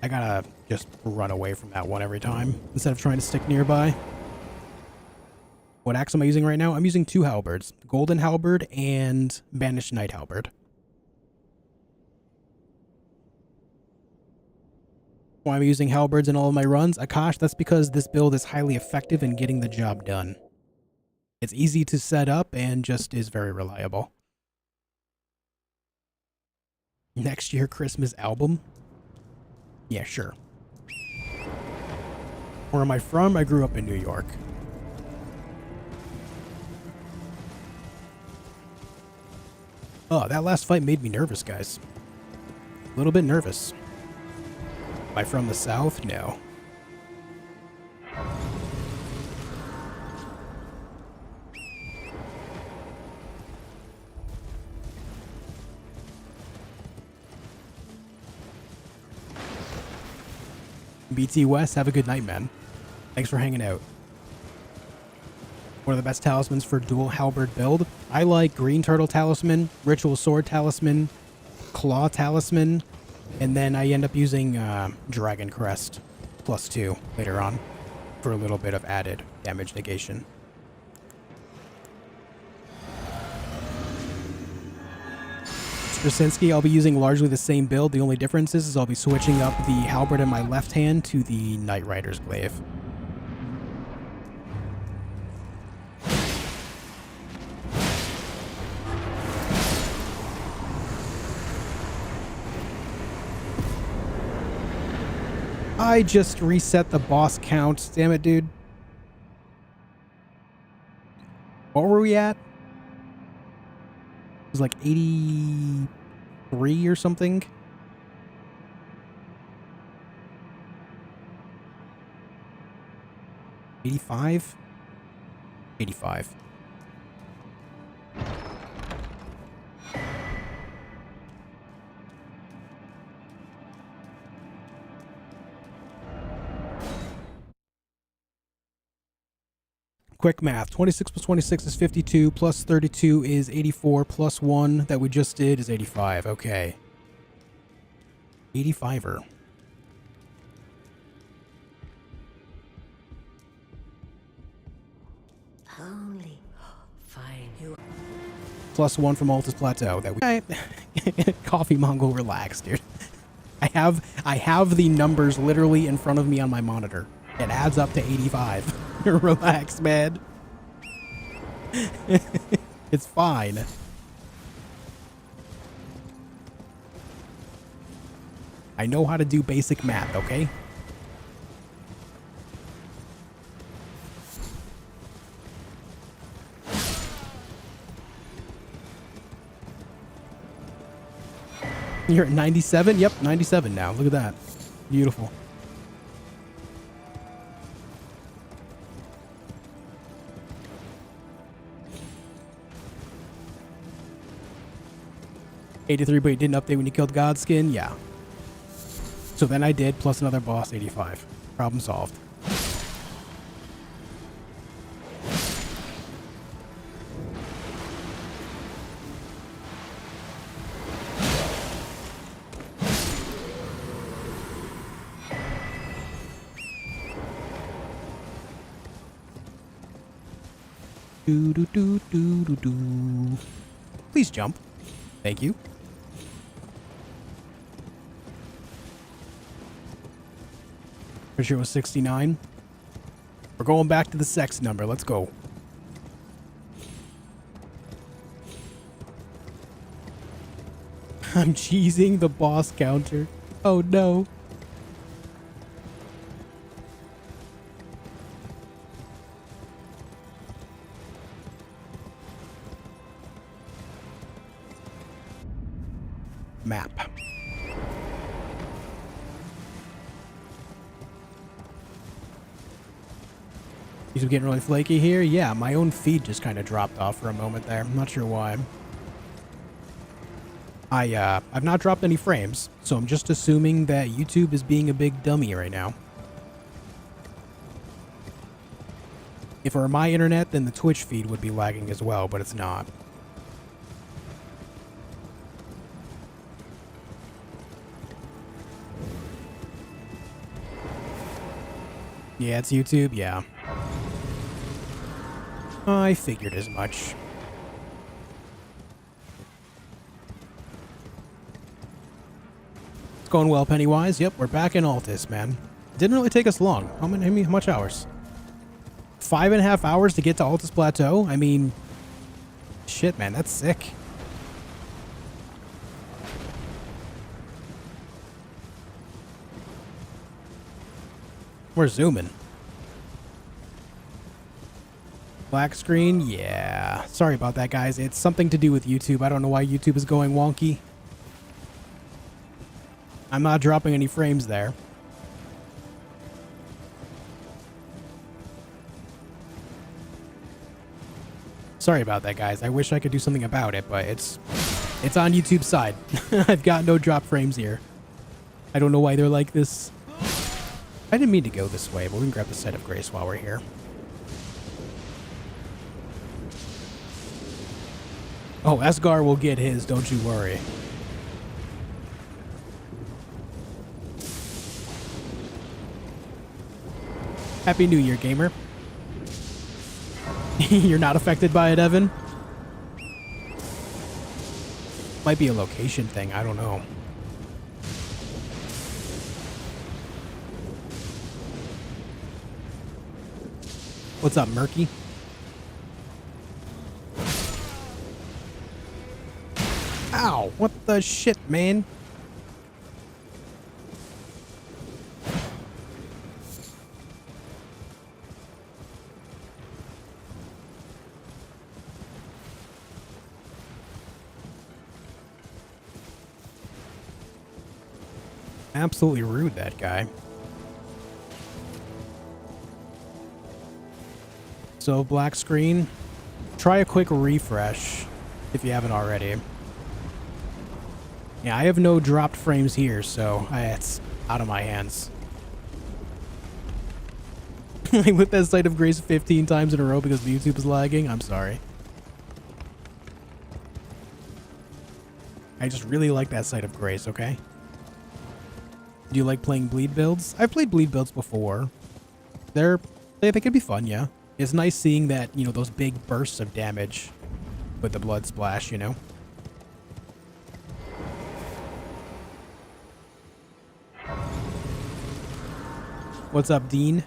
I gotta just run away from that one every time, instead of trying to stick nearby. What axe am I using right now? I'm using 2 halberds. Golden halberd and Banished Knight halberd. Why I'm using halberds in all of my runs? Akash, that's because this build is highly effective in getting the job done. It's easy to set up and just is very reliable. Next year Christmas album? Yeah, sure. Where am I from? I grew up in New York. Oh, that last fight made me nervous, guys. A little bit nervous. Am I from the South? No. BT West, have a good night, man. Thanks for hanging out. One of the best talismans for dual halberd build. I like Green Turtle Talisman, Ritual Sword Talisman, Claw Talisman, and then I end up using Dragon Crest +2 later on for a little bit of added damage negation. Straczynski, I'll be using largely the same build. The only difference is I'll be switching up the halberd in my left hand to the Knight Rider's Glaive. I just reset the boss count. Damn it, dude. What were we at? It was like 83 or something. 85? 85. Quick math. 26 plus 26 is 52, plus 32 is 84, plus 1 that we just did is 85. Okay. 85er. Only fine. You Plus 1 from Altus Plateau. That we Coffee Mongol, relax, dude. I have the numbers literally in front of me on my monitor. It adds up to 85. Relax, man. It's fine. I know how to do basic math, okay? You're at 97? Yep, 97 now. Look at that. Beautiful. $83, but you didn't update when you killed Godskin? Yeah. So then I did, plus another boss, 85. Problem solved. Do do do do do do. Please jump. Thank you. Pretty sure it was 69. We're going back to the sex number. Let's go. I'm cheesing the boss counter. Oh no. Map. He's getting really flaky here. Yeah, my own feed just kind of dropped off for a moment there. I'm not sure why. I've not dropped any frames, so I'm just assuming that YouTube is being a big dummy right now. If it were my internet, then the Twitch feed would be lagging as well, but it's not. Yeah, it's YouTube, yeah. I figured as much. It's going well, Pennywise. Yep, we're back in Altus, man. Didn't really take us long. How much hours? 5.5 hours to get to Altus Plateau? I mean, shit, man, that's sick. We're zooming. Black screen? Yeah. Sorry about that, guys. It's something to do with YouTube. I don't know why YouTube is going wonky. I'm not dropping any frames there. Sorry about that, guys. I wish I could do something about it, but it's on YouTube's side. I've got no drop frames here. I don't know why they're like this. I didn't mean to go this way, but we can grab the Set of Grace while we're here. Oh, Esgar will get his, don't you worry. Happy New Year, gamer. You're not affected by it, Evan? Might be a location thing, I don't know. What's up, Murky? Ow, what the shit, man? Absolutely rude, that guy. So, black screen. Try a quick refresh if you haven't already. Yeah, I have no dropped frames here, so it's out of my hands. I whipped that Site of Grace 15 times in a row because the YouTube is lagging. I'm sorry. I just really like that Site of Grace, okay? Do you like playing bleed builds? I've played bleed builds before. They could be fun, yeah. It's nice seeing that, you know, those big bursts of damage with the blood splash, you know? What's up, Dean?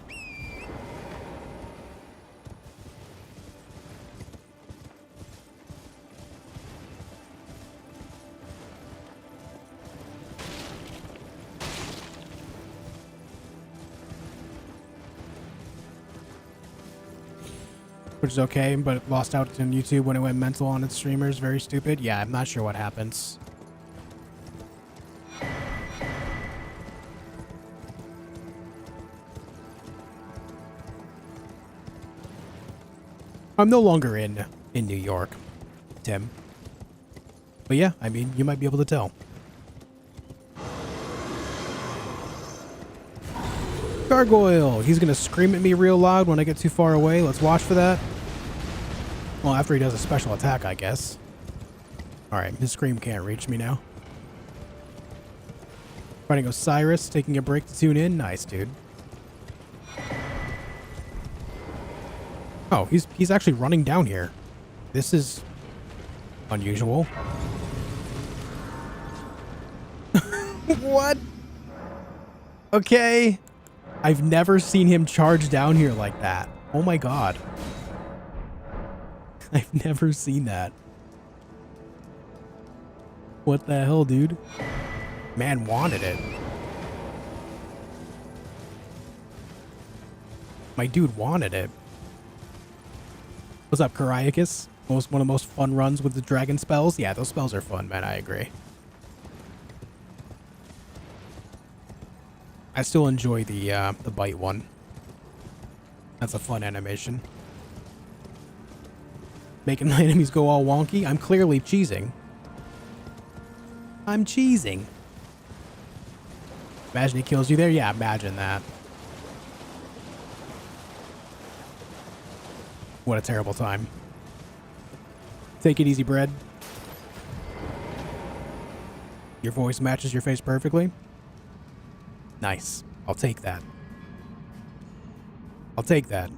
Which is okay, but it lost out on YouTube when it went mental on its streamers. Very stupid. Yeah, I'm not sure what happens. I'm no longer in New York, Tim. But yeah, I mean, you might be able to tell. Gargoyle! He's gonna scream at me real loud when I get too far away. Let's watch for that. Well, after he does a special attack, I guess. Alright, his scream can't reach me now. Fighting Osiris, taking a break to tune in. Nice, dude. Oh, he's actually running down here. This is unusual. What? Okay. I've never seen him charge down here like that. Oh my god. I've never seen that. What the hell, dude? Man wanted it. My dude wanted it. What's up, Kariakis? One of the most fun runs with the dragon spells. Yeah, those spells are fun, man. I agree. I still enjoy the bite one. That's a fun animation. Making my enemies go all wonky. I'm clearly cheesing. I'm cheesing. Imagine he kills you there? Yeah, imagine that. What a terrible time. Take it easy, bread. Your voice matches your face perfectly. Nice. I'll take that. I'll take that.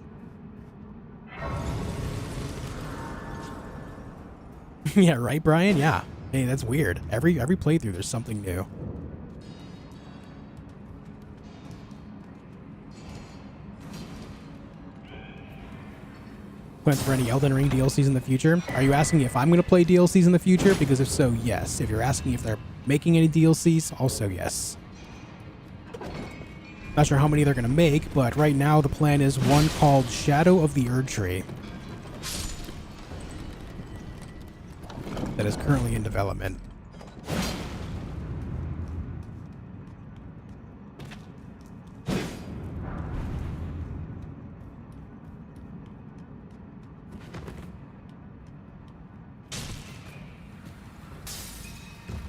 Yeah, right, Brian? Yeah. Hey, that's weird. Every playthrough, there's something new. Plans for any Elden Ring DLCs in the future? Are you asking if I'm going to play DLCs in the future? Because if so, yes. If you're asking if they're making any DLCs, also yes. Not sure how many they're going to make, but right now the plan is one called Shadow of the Erdtree that is currently in development.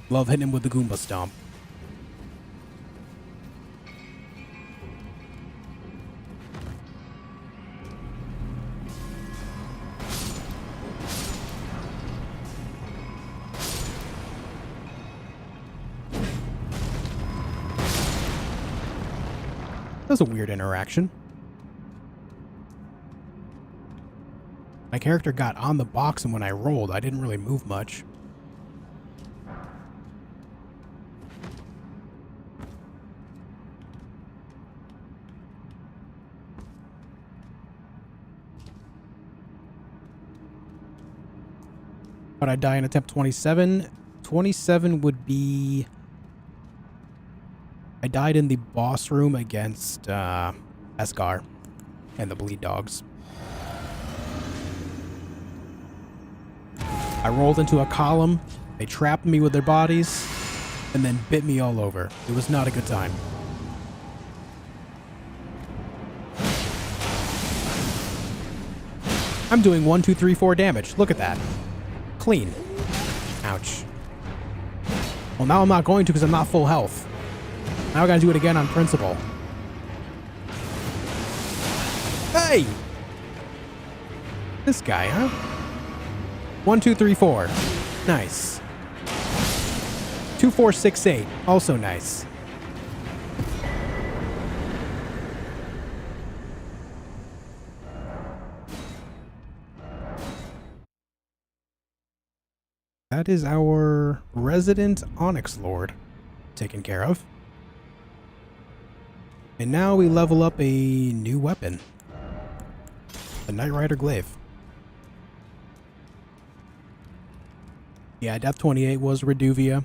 Love hitting him with the Goomba Stomp. That was a weird interaction. My character got on the box, and when I rolled, I didn't really move much. But I die in attempt 27. 27 would be... I died in the boss room against Esgar and the Bleed Dogs. I rolled into a column. They trapped me with their bodies. and then bit me all over. It was not a good time. I'm doing 1, 2, 3, 4 damage. Look at that. Clean. Ouch. Well, now I'm not going to because I'm not full health. Now I gotta do it again on principle. Hey! This guy, huh? 1, 2, 3, 4. Nice. 2, 4, 6, 8. Also nice. That is our resident Onyx Lord taken care of. And now we level up a new weapon. The Knight Rider Glaive. Yeah, Death 28 was Reduvia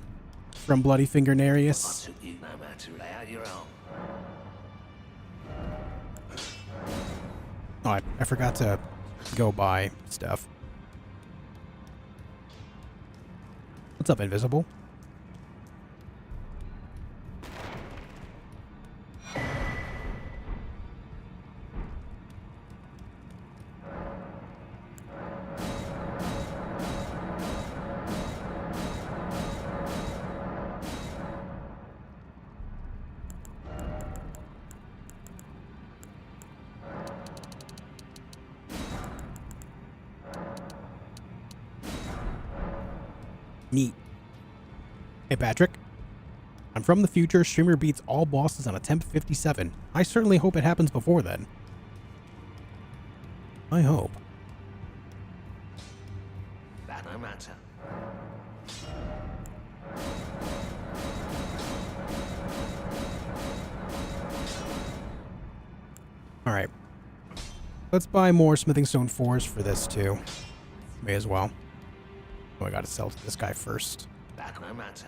from Bloody Finger Narius. Oh, I forgot to go buy stuff. What's up, Invisible? Neat. Hey, Patrick. I'm from the future. Streamer beats all bosses on attempt 57. I certainly hope it happens before then. I hope. That no matter. Alright. Let's buy more Smithing Stone 4s for this, too. May as well. Oh, I gotta sell to this guy first. That no matter.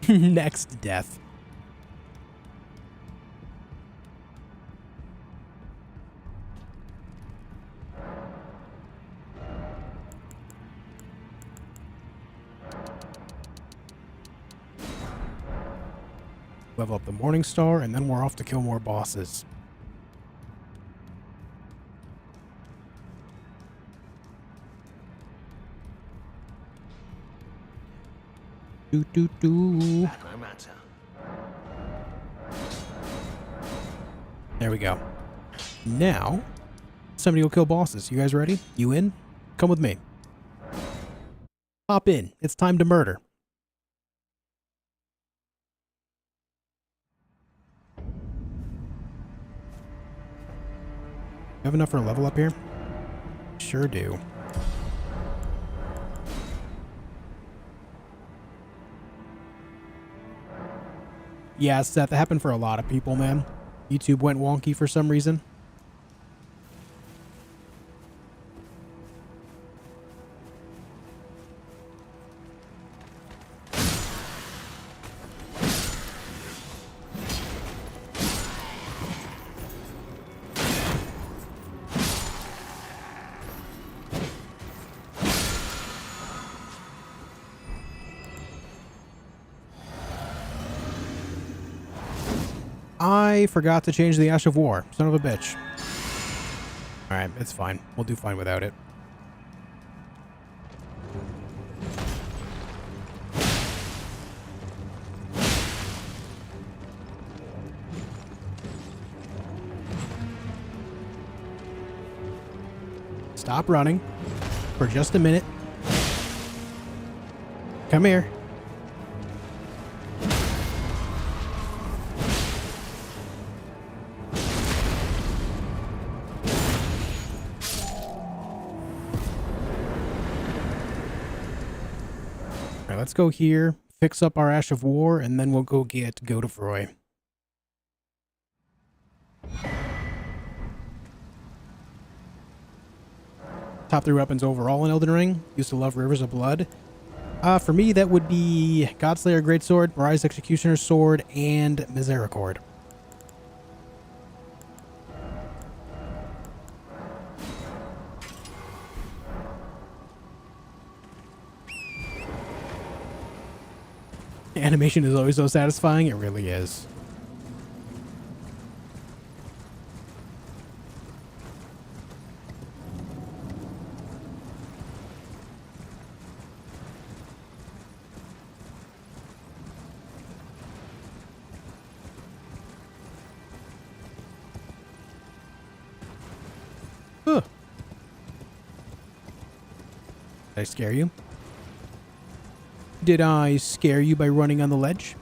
Next death. Level up the Morning Star, and then we're off to kill more bosses. Do do do. That no matter. There we go. Now, somebody will kill bosses. You guys ready? You in? Come with me. Hop in. It's time to murder. You have enough for a level up here? Sure do. Yeah, Seth, that happened for a lot of people, man. YouTube went wonky for some reason. I forgot to change the Ash of War. Son of a bitch. Alright, it's fine. We'll do fine without it. Stop running for just a minute. Come here. Let's go here, fix up our Ash of War, and then we'll go get Godrick. Top 3 weapons overall in Elden Ring. Used to love Rivers of Blood. For me, that would be Godslayer Greatsword, Mariah's Executioner's Sword, and Misericord. The animation is always so satisfying. It really is. Huh. Did I scare you? Did I scare you by running on the ledge?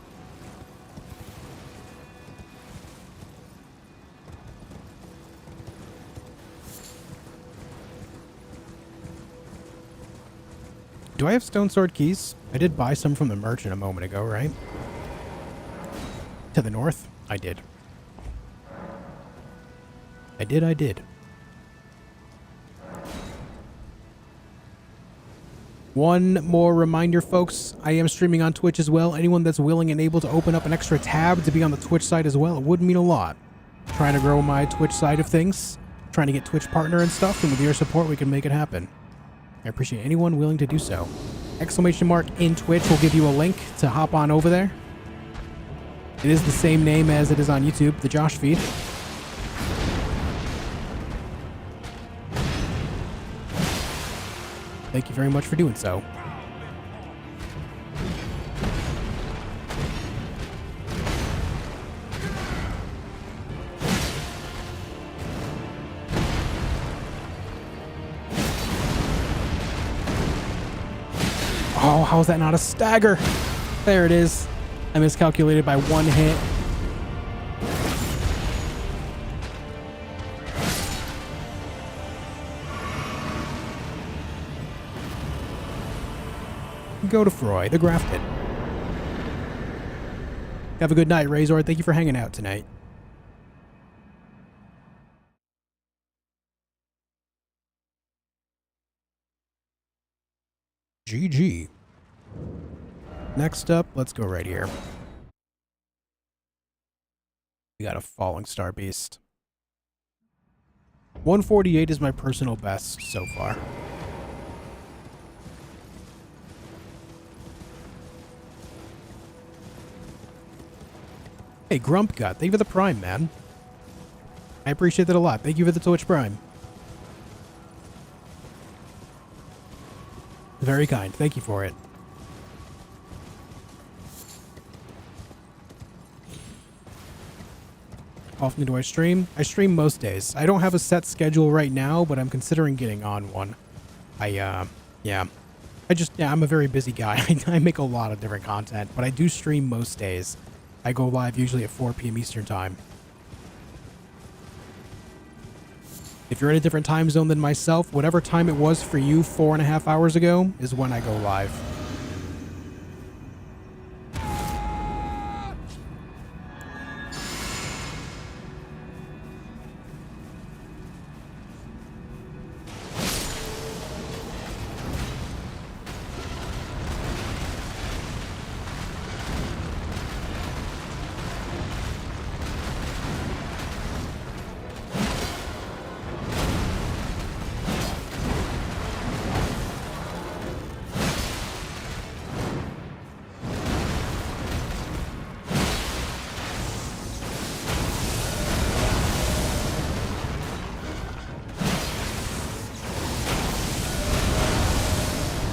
Do I have stone sword keys? I did buy some from the merchant a moment ago, right? To the north? I did. I did. One more reminder, folks. I am streaming on Twitch as well. Anyone that's willing and able to open up an extra tab to be on the Twitch side as well, it would mean a lot. Trying to grow my Twitch side of things. Trying to get Twitch partner and stuff, and with your support, we can make it happen. I appreciate anyone willing to do so. Exclamation mark in Twitch will give you a link to hop on over there. It is the same name as it is on YouTube, theJOSHfeed. Thank you very much for doing so. Oh, how is that not a stagger? There it is. I miscalculated by one hit. Go to Froy, the Grafted. Have a good night, Razor. Thank you for hanging out tonight. GG. Next up, let's go right here. We got a Falling Star Beast. 148 is my personal best so far. Hey, Grump God, thank you for the Prime, man. I appreciate that a lot. Thank you for the Twitch Prime. Very kind. Thank you for it. How often do I stream? I stream most days. I don't have a set schedule right now, but I'm considering getting on one. Yeah. I'm a very busy guy. I make a lot of different content, but I do stream most days. I go live usually at 4 p.m. Eastern Time. If you're in a different time zone than myself, whatever time it was for you 4.5 hours ago is when I go live.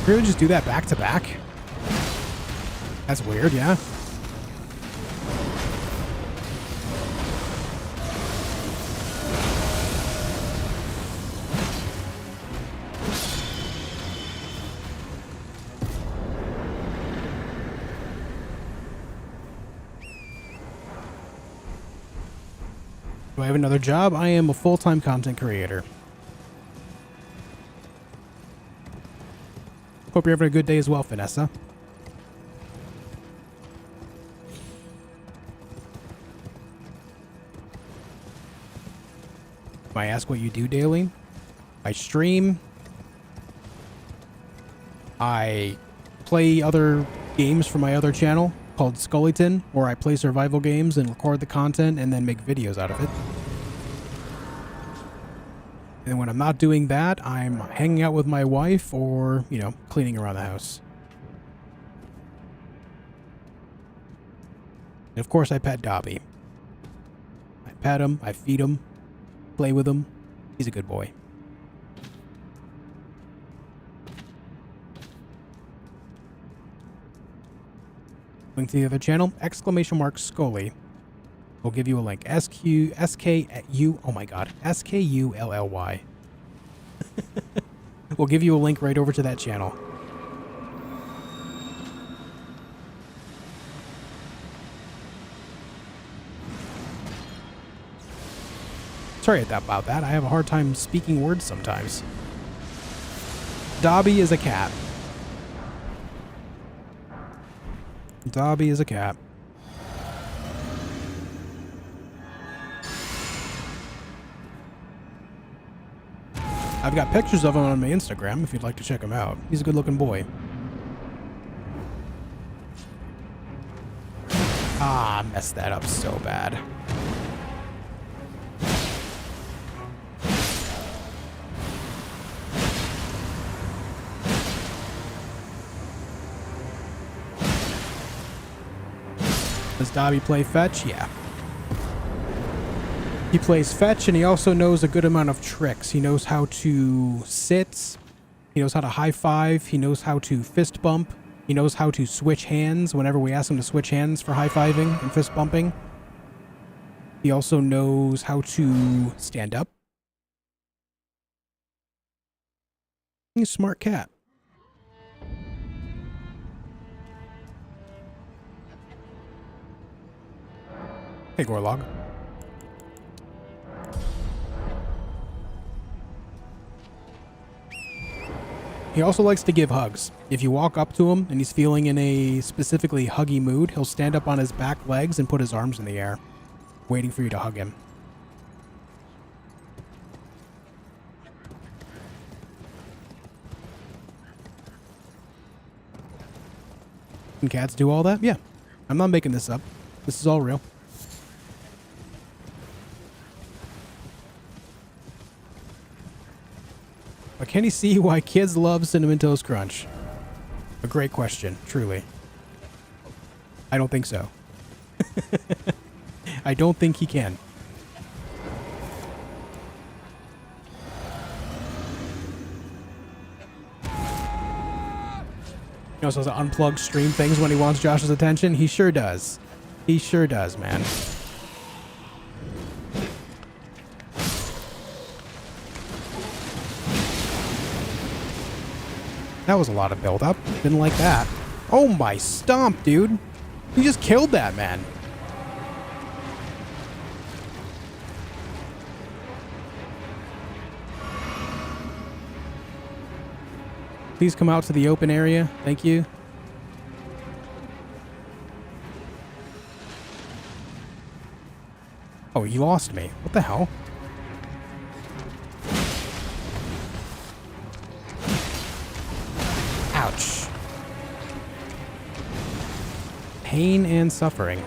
Really just do that back to back? That's weird, yeah. Do I have another job? I am a full-time content creator. Hope you're having a good day as well, Vanessa. If I ask what you do daily, I stream. I play other games for my other channel called Scullyton, where I play survival games and record the content and then make videos out of it. And when I'm not doing that, I'm hanging out with my wife or, you know, cleaning around the house. And of course, I pet Dobby. I pet him, I feed him, play with him. He's a good boy. Link to the other channel, !Scully. We'll give you a link. S-K-U, oh my god, S-K-U-L-L-Y. We'll give you a link right over to that channel. Sorry about that. I have a hard time speaking words sometimes. Dobby is a cat. Dobby is a cat. I've got pictures of him on my Instagram if you'd like to check him out. He's a good looking boy. Ah, I messed that up so bad. Does Dobby play fetch? Yeah. He plays fetch, and he also knows a good amount of tricks. He knows how to sit. He knows how to high five. He knows how to fist bump. He knows how to switch hands whenever we ask him to switch hands for high fiving and fist bumping. He also knows how to stand up. He's a smart cat. Hey, Gorlog. He also likes to give hugs. If you walk up to him and he's feeling in a specifically huggy mood, he'll stand up on his back legs and put his arms in the air, waiting for you to hug him. Can cats do all that? Yeah. I'm not making this up. This is all real. But can you see why kids love Cinnamon Toast Crunch? A great question, truly. I don't think so. I don't think he can. He also has to unplug stream things when he wants Josh's attention. He sure does. He sure does, man. That was a lot of build-up. Didn't like that. Oh my stomp, dude. You just killed that man. Please come out to the open area. Thank you. Oh, you lost me. What the hell? Ouch. Pain and suffering.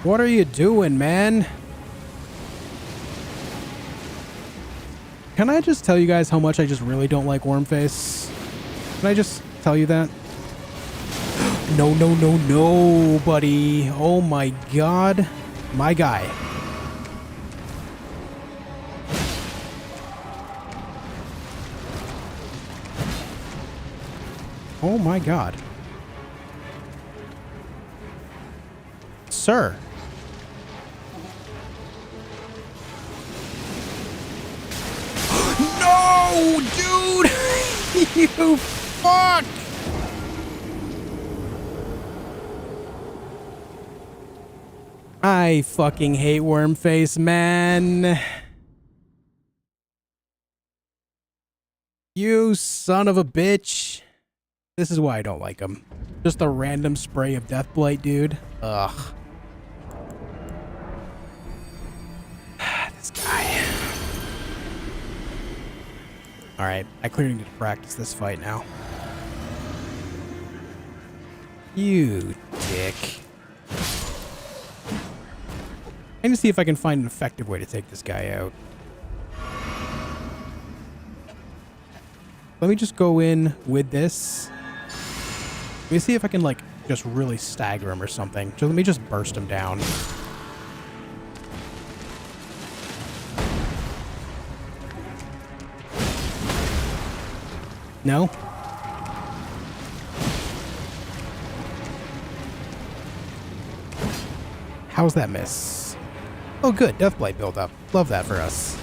What are you doing, man? Can I just tell you guys how much I just really don't like Wormface? Can I just tell you that? No, no, no, no, buddy. Oh my god. My guy. Oh my god. Sir. No, dude! You fuck! I fucking hate Wormface, man. You son of a bitch. This is why I don't like him. Just a random spray of Deathblight, dude. Ugh. Alright, I clearly need to practice this fight now. You dick. I need to see if I can find an effective way to take this guy out. Let me just go in with this. Let me see if I can, like, just really stagger him or something. Just let me just burst him down. No? How's that miss? Oh good, Deathblight build up. Love that for us.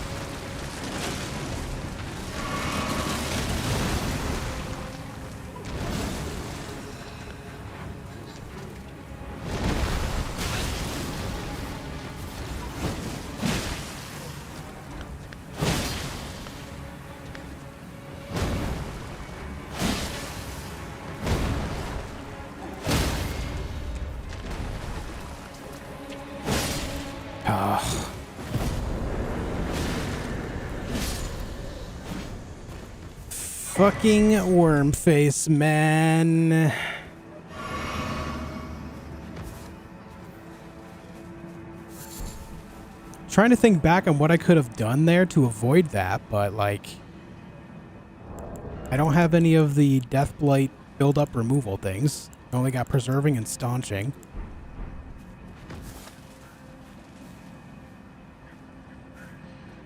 Fucking worm face, man. Trying to think back on what I could have done there to avoid that, but like I don't have any of the Deathblight build-up removal things. I only got preserving and staunching.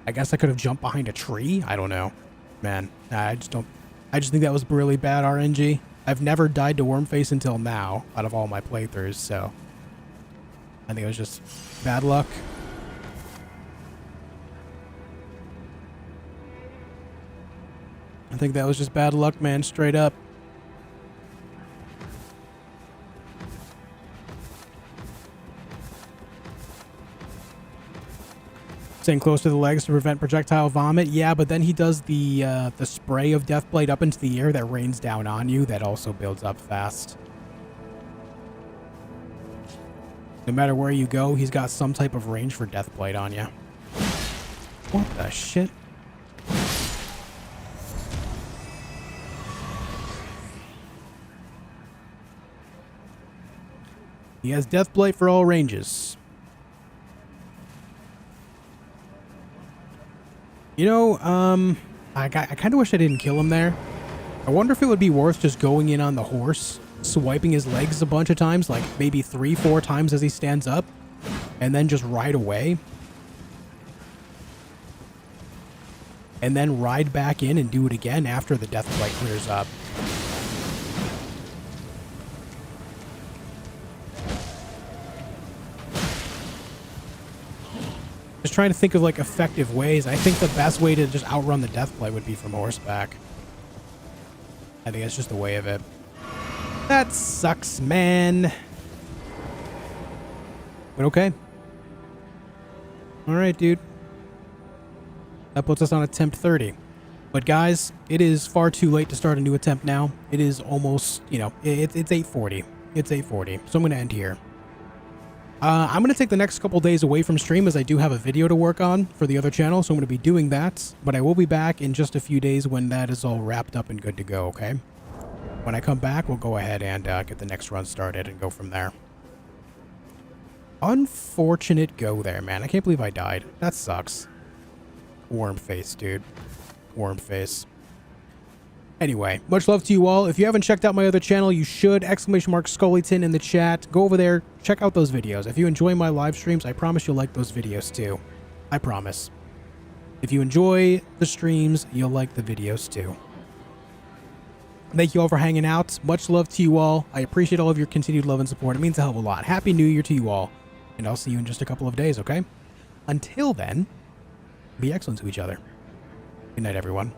I guess I could have jumped behind a tree? I don't know. Man, I just think that was really bad RNG. I've never died to Wormface until now, out of all my playthroughs, so I think it was just bad luck. I think that was just bad luck, man, straight up. Staying close to the legs to prevent projectile vomit. Yeah, but then he does the spray of Deathblade up into the air that rains down on you. That also builds up fast. No matter where you go, he's got some type of range for Deathblade on you. What the shit? He has Deathblight for all ranges. You know, I kind of wish I didn't kill him there. I wonder if it would be worth just going in on the horse, swiping his legs a bunch of times, like maybe 3-4 times as he stands up, and then just ride away. And then ride back in and do it again after the Deathblight clears up. Just trying to think of like effective ways. I think the best way to just outrun the Deathblight would be from horseback. I think that's just the way of it. That sucks, man. But okay. Alright, dude. That puts us on attempt 30. But guys, it is far too late to start a new attempt now. It is almost, you know, it's 8:40. It's 8:40. So I'm going to end here. I'm going to take the next couple days away from stream as I do have a video to work on for the other channel, so I'm going to be doing that. But I will be back in just a few days when that is all wrapped up and good to go, okay? When I come back, we'll go ahead and get the next run started and go from there. Unfortunate go there, man. I can't believe I died. That sucks. Worm face, dude. Worm face. Anyway, much love to you all. If you haven't checked out my other channel, you should. ! Scullyton in the chat. Go over there. Check out those videos. If you enjoy my live streams, I promise you'll like those videos too. I promise. If you enjoy the streams, you'll like the videos too. Thank you all for hanging out. Much love to you all. I appreciate all of your continued love and support. It means a hell of a lot. Happy New Year to you all. And I'll see you in just a couple of days, okay? Until then, be excellent to each other. Good night, everyone.